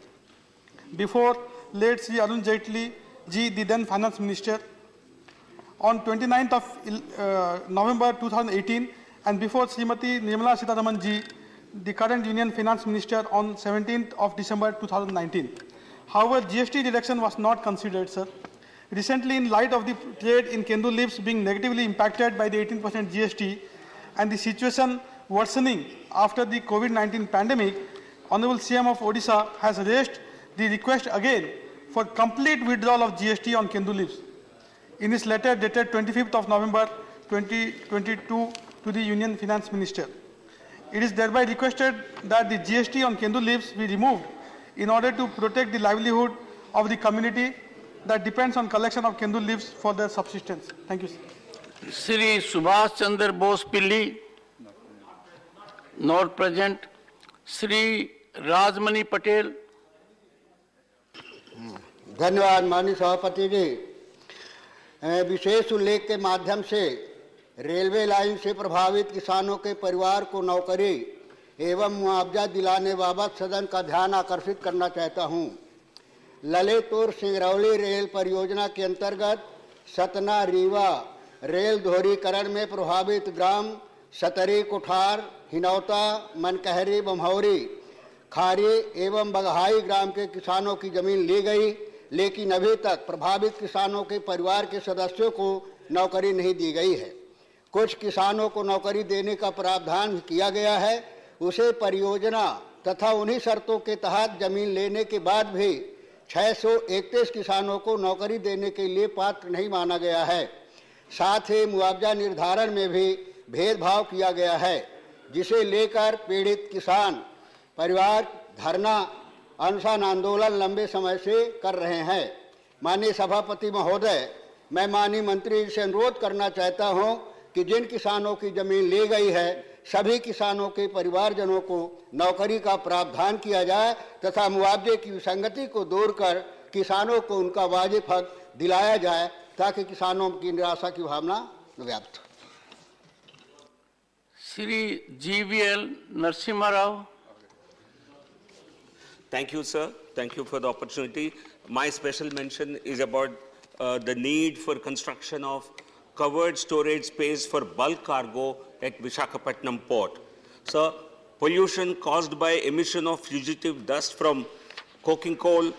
[SPEAKER 21] Before late Sri Arun Jaitley ji, the then Finance Minister, on 29th of November 2018, and before Srimati Nirmala Sitharaman ji, the current Union Finance Minister, on 17th of December 2019. However, GST reduction was not considered, sir. Recently, in light of the trade in candle leaves being negatively impacted by the 18% GST and the situation worsening after the COVID-19 pandemic, Honorable CM of Odisha has raised the request again for complete withdrawal of GST on candle leaves. In his letter dated 25th of November 2022 to the Union Finance Minister, it is thereby requested that the GST on candle leaves be removed in order to protect the livelihood of the community that depends on collection of candle leaves for their subsistence. Thank you, sir.
[SPEAKER 2] Shri Subhash Chandra Bose Pilli, not present. Shri Rajmani Patel.
[SPEAKER 16] धन्यवाद माननीय सभापति जी। विशेष उल्लेख के माध्यम से railway line से प्रभावित किसानों के परिवार को नौकरी एवं मुआवजा दिलाने बाबत सदन का ध्यान आकर्षित करना चाहता हूं। ललितपुर सिंगरौली रेल परियोजना के अंतर्गत सतना रीवा रेल दोहरीकरण में प्रभावित ग्राम सतरी कुठार हिनौता मनकहरी बम्हौरी खारी एवं बगहाई ग्राम के किसानों की जमीन ली गई, लेकिन अभी तक प्रभावित किसानों के परिवार के सदस्यों को नौकरी नहीं दी गई है। कुछ किसानों को नौकरी देने का प्रावधान किया गया है, उसे परियोजना तथा उन्हीं शर्तों के तहत जमीन लेने के बाद भी 631 किसानों को नौकरी देने के लिए पात्र नहीं माना गया है। साथ ही मुआवजा निर्धारण में भी भेदभाव किया गया है, जिसे लेकर पीड़ित किसान परिवार धरना अनशन आंदोलन लंबे समय से कर रहे हैं। माननीय सभापति महोदय, मैं माननीय मंत्री से अनुरोध करना चाहता हूं कि जिन किसानों की जमीन ली गई है, सभी किसानों के परिवारजनों को नौकरी का प्रावधान किया जाए तथा मुआवजे की विसंगति को दूर कर किसानों को उनका वाजिब हक दिलाया जाए, ताकि किसानों की निराशा की भावना व्याप्त हो।
[SPEAKER 2] Shri GVL Narasimha Rao.
[SPEAKER 17] Thank you, sir. Thank you for the opportunity. My special mention is about the need for construction of covered storage space for bulk cargo at Visakhapatnam port. So, pollution caused by emission of fugitive dust from coking coal,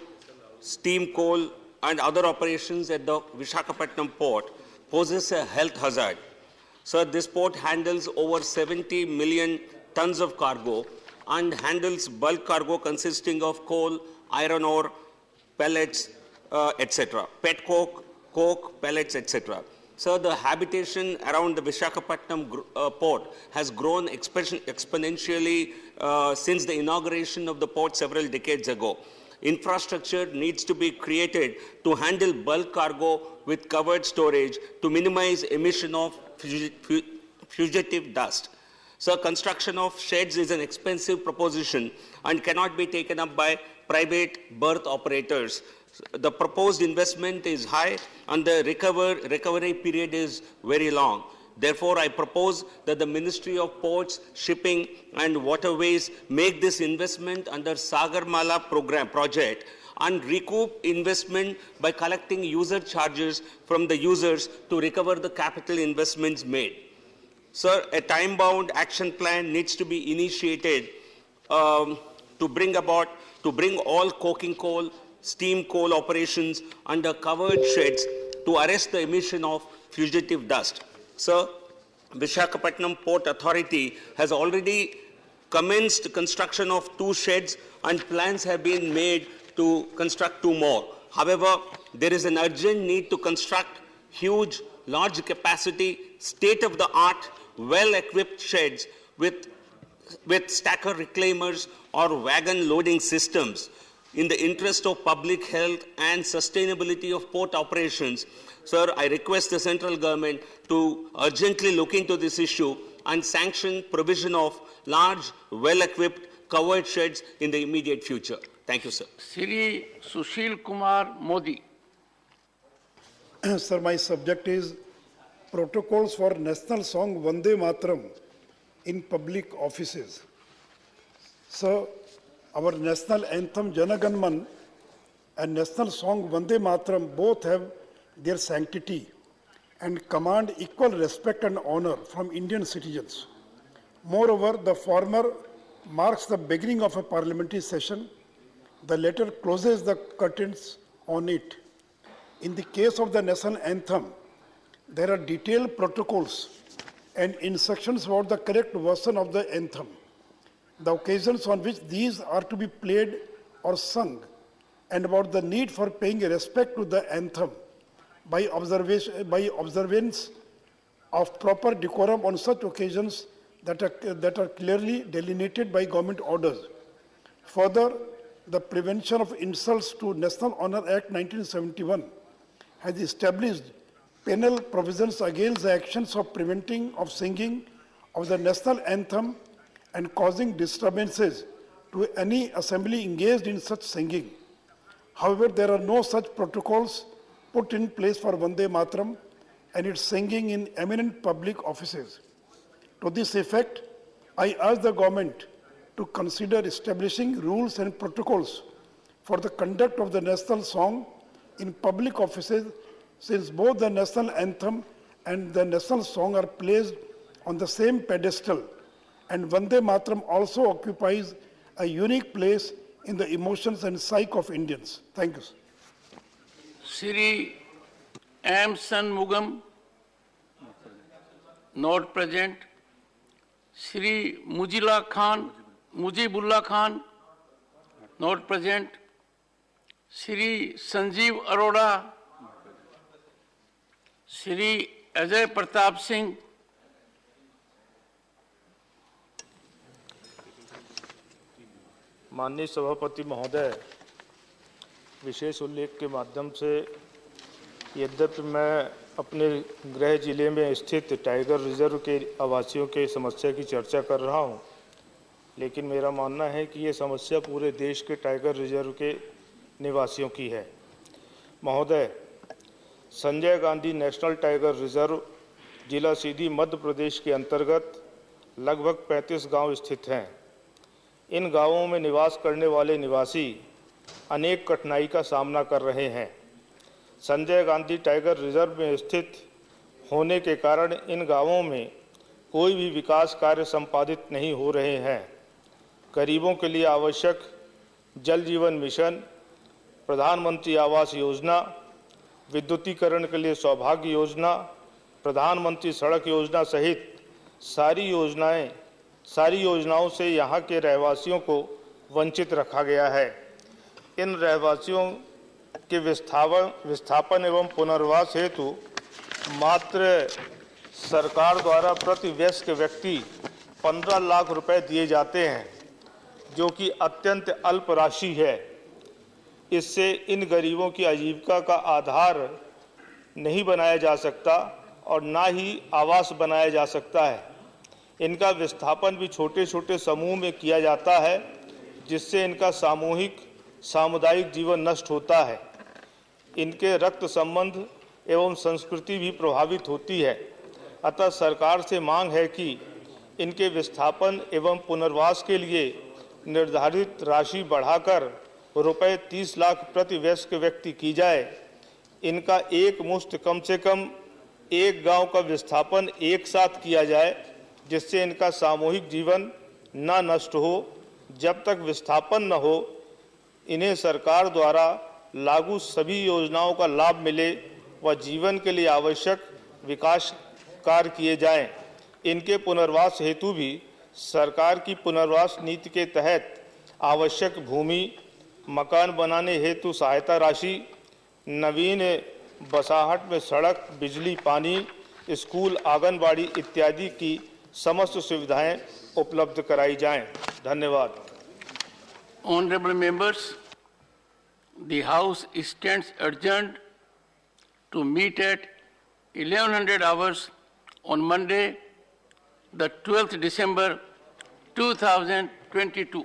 [SPEAKER 17] steam coal, and other operations at the Visakhapatnam port poses a health hazard. So, this port handles over 70 million tons of cargo and handles bulk cargo consisting of coal, iron ore, pellets, etc., pet coke, pellets, etc. Sir, the habitation around the Visakhapatnam port has grown exponentially since the inauguration of the port several decades ago. Infrastructure needs to be created to handle bulk cargo with covered storage to minimize emission of fugitive dust. Sir, construction of sheds is an expensive proposition and cannot be taken up by private berth operators. The proposed investment is high and the recovery period is very long. Therefore, I propose that the Ministry of Ports, Shipping and Waterways make this investment under Sagarmala project and recoup investment by collecting user charges from the users to recover the capital investments made. Sir, a time-bound action plan needs to be initiated to bring all coking coal, steam coal operations under covered sheds to arrest the emission of fugitive dust. Sir, Visakhapatnam Port Authority has already commenced construction of 2 sheds and plans have been made to construct 2 more. However, there is an urgent need to construct huge, large capacity, state-of-the-art, well-equipped sheds with stacker reclaimers or wagon loading systems. In the interest of public health and sustainability of port operations, sir, I request the central government to urgently look into this issue and sanction provision of large, well-equipped covered sheds in the immediate future. Thank you, sir.
[SPEAKER 2] Shri Sushil Kumar Modi.
[SPEAKER 6] Sir, my subject is protocols for national song Vande Mataram in public offices. Sir, our national anthem Jana Gan Man and national song Vande Mataram both have their sanctity and command equal respect and honor from Indian citizens. Moreover, the former marks the beginning of a parliamentary session. The latter closes the curtains on it. In the case of the national anthem, there are detailed protocols and instructions about the correct version of the anthem, the occasions on which these are to be played or sung, and about the need for paying respect to the anthem by observance of proper decorum on such occasions that are clearly delineated by government orders. Further, the Prevention of Insults to National Honor Act 1971 has established penal provisions against the actions of preventing of singing of the national anthem and causing disturbances to any assembly engaged in such singing. However, there are no such protocols put in place for Vande Mataram and its singing in eminent public offices. To this effect, I urge the government to consider establishing rules and protocols for the conduct of the national song in public offices, since both the national anthem and the national song are placed on the same pedestal, and Vande Mataram also occupies a unique place in the emotions and psyche of Indians. Thank you, sir.
[SPEAKER 2] Shri M. Shanmugam, not present. Shri Mujibullah Khan, not present. Shri Sanjeev Arora, Shri Ajay Pratap Singh,
[SPEAKER 9] माननीय सभापति महोदय, विशेष उल्लेख के माध्यम से यद्यपि मैं अपने गृह जिले में स्थित टाइगर रिजर्व के आवासियों के समस्या की चर्चा कर रहा हूं, लेकिन मेरा मानना है कि ये समस्या पूरे देश के टाइगर रिजर्व के निवासियों की है। महोदय, Sanjay Gandhi national tiger reserve जिला सीधी मध्य प्रदेश के अंतर्गत लगभग 35 गांव स्थित हैं। इन गांवों में निवास करने वाले निवासी अनेक कठिनाई का सामना कर रहे हैं। संजय गांधी टाइगर रिजर्व में स्थित होने के कारण इन गांवों में कोई भी विकास कार्य संपादित नहीं हो रहे हैं। गरीबों के लिए आवश्यक जल जीवन मिशन, प्रधानमंत्री आवास योजना, विद्युतीकरण के लिए सौभाग्य योजना, प्रधानमंत्री सड़क योजना सहित सारी योजनाओं से यहाँ के रहवासियों को वंचित रखा गया है। इन रहवासियों के विस्थापन एवं पुनर्वास हेतु मात्र सरकार द्वारा प्रति वयस्क व्यक्ति 15 लाख रुपए दिए जाते हैं, जो कि अत्यंत अल्प राशि है। इससे इन गरीबों की आजीविका का आधार नहीं बनाया जा सकता और ना ही आवास बनाया जा सकता है। इनका विस्थापन भी छोटे छोटे समूह में किया जाता है, जिससे इनका सामुदायिक जीवन नष्ट होता है। इनके रक्त संबंध एवं संस्कृति भी प्रभावित होती है। अतः सरकार से मांग है कि इनके विस्थापन एवं पुनर्वास के लिए निर्धारित राशि बढ़ाकर रुपए 30 लाख प्रति वयस्क व्यक्ति की जाए। इनका एक मुश्त कम से कम एक गांव का विस्थापन एक साथ किया जाए, जिससे इनका सामूहिक जीवन न नष्ट हो। जब तक विस्थापन न हो, इन्हें सरकार द्वारा लागू सभी योजनाओं का लाभ मिले व जीवन के लिए आवश्यक विकास कार्य किए जाएं। इनके पुनर्वास हेतु भी सरकार की पुनर्वास नीति के तहत आवश्यक भूमि, मकान बनाने हेतु सहायता राशि, नवीन बसाहट में सड़क, बिजली, पानी, स्कूल, आंगनबाड़ी इत्यादि की समस्त सुविधाएं उपलब्ध कराई जाएं। धन्यवाद।
[SPEAKER 2] Honorable members, the House stands adjourned to meet at 1100 hours on Monday, the 12th December 2022.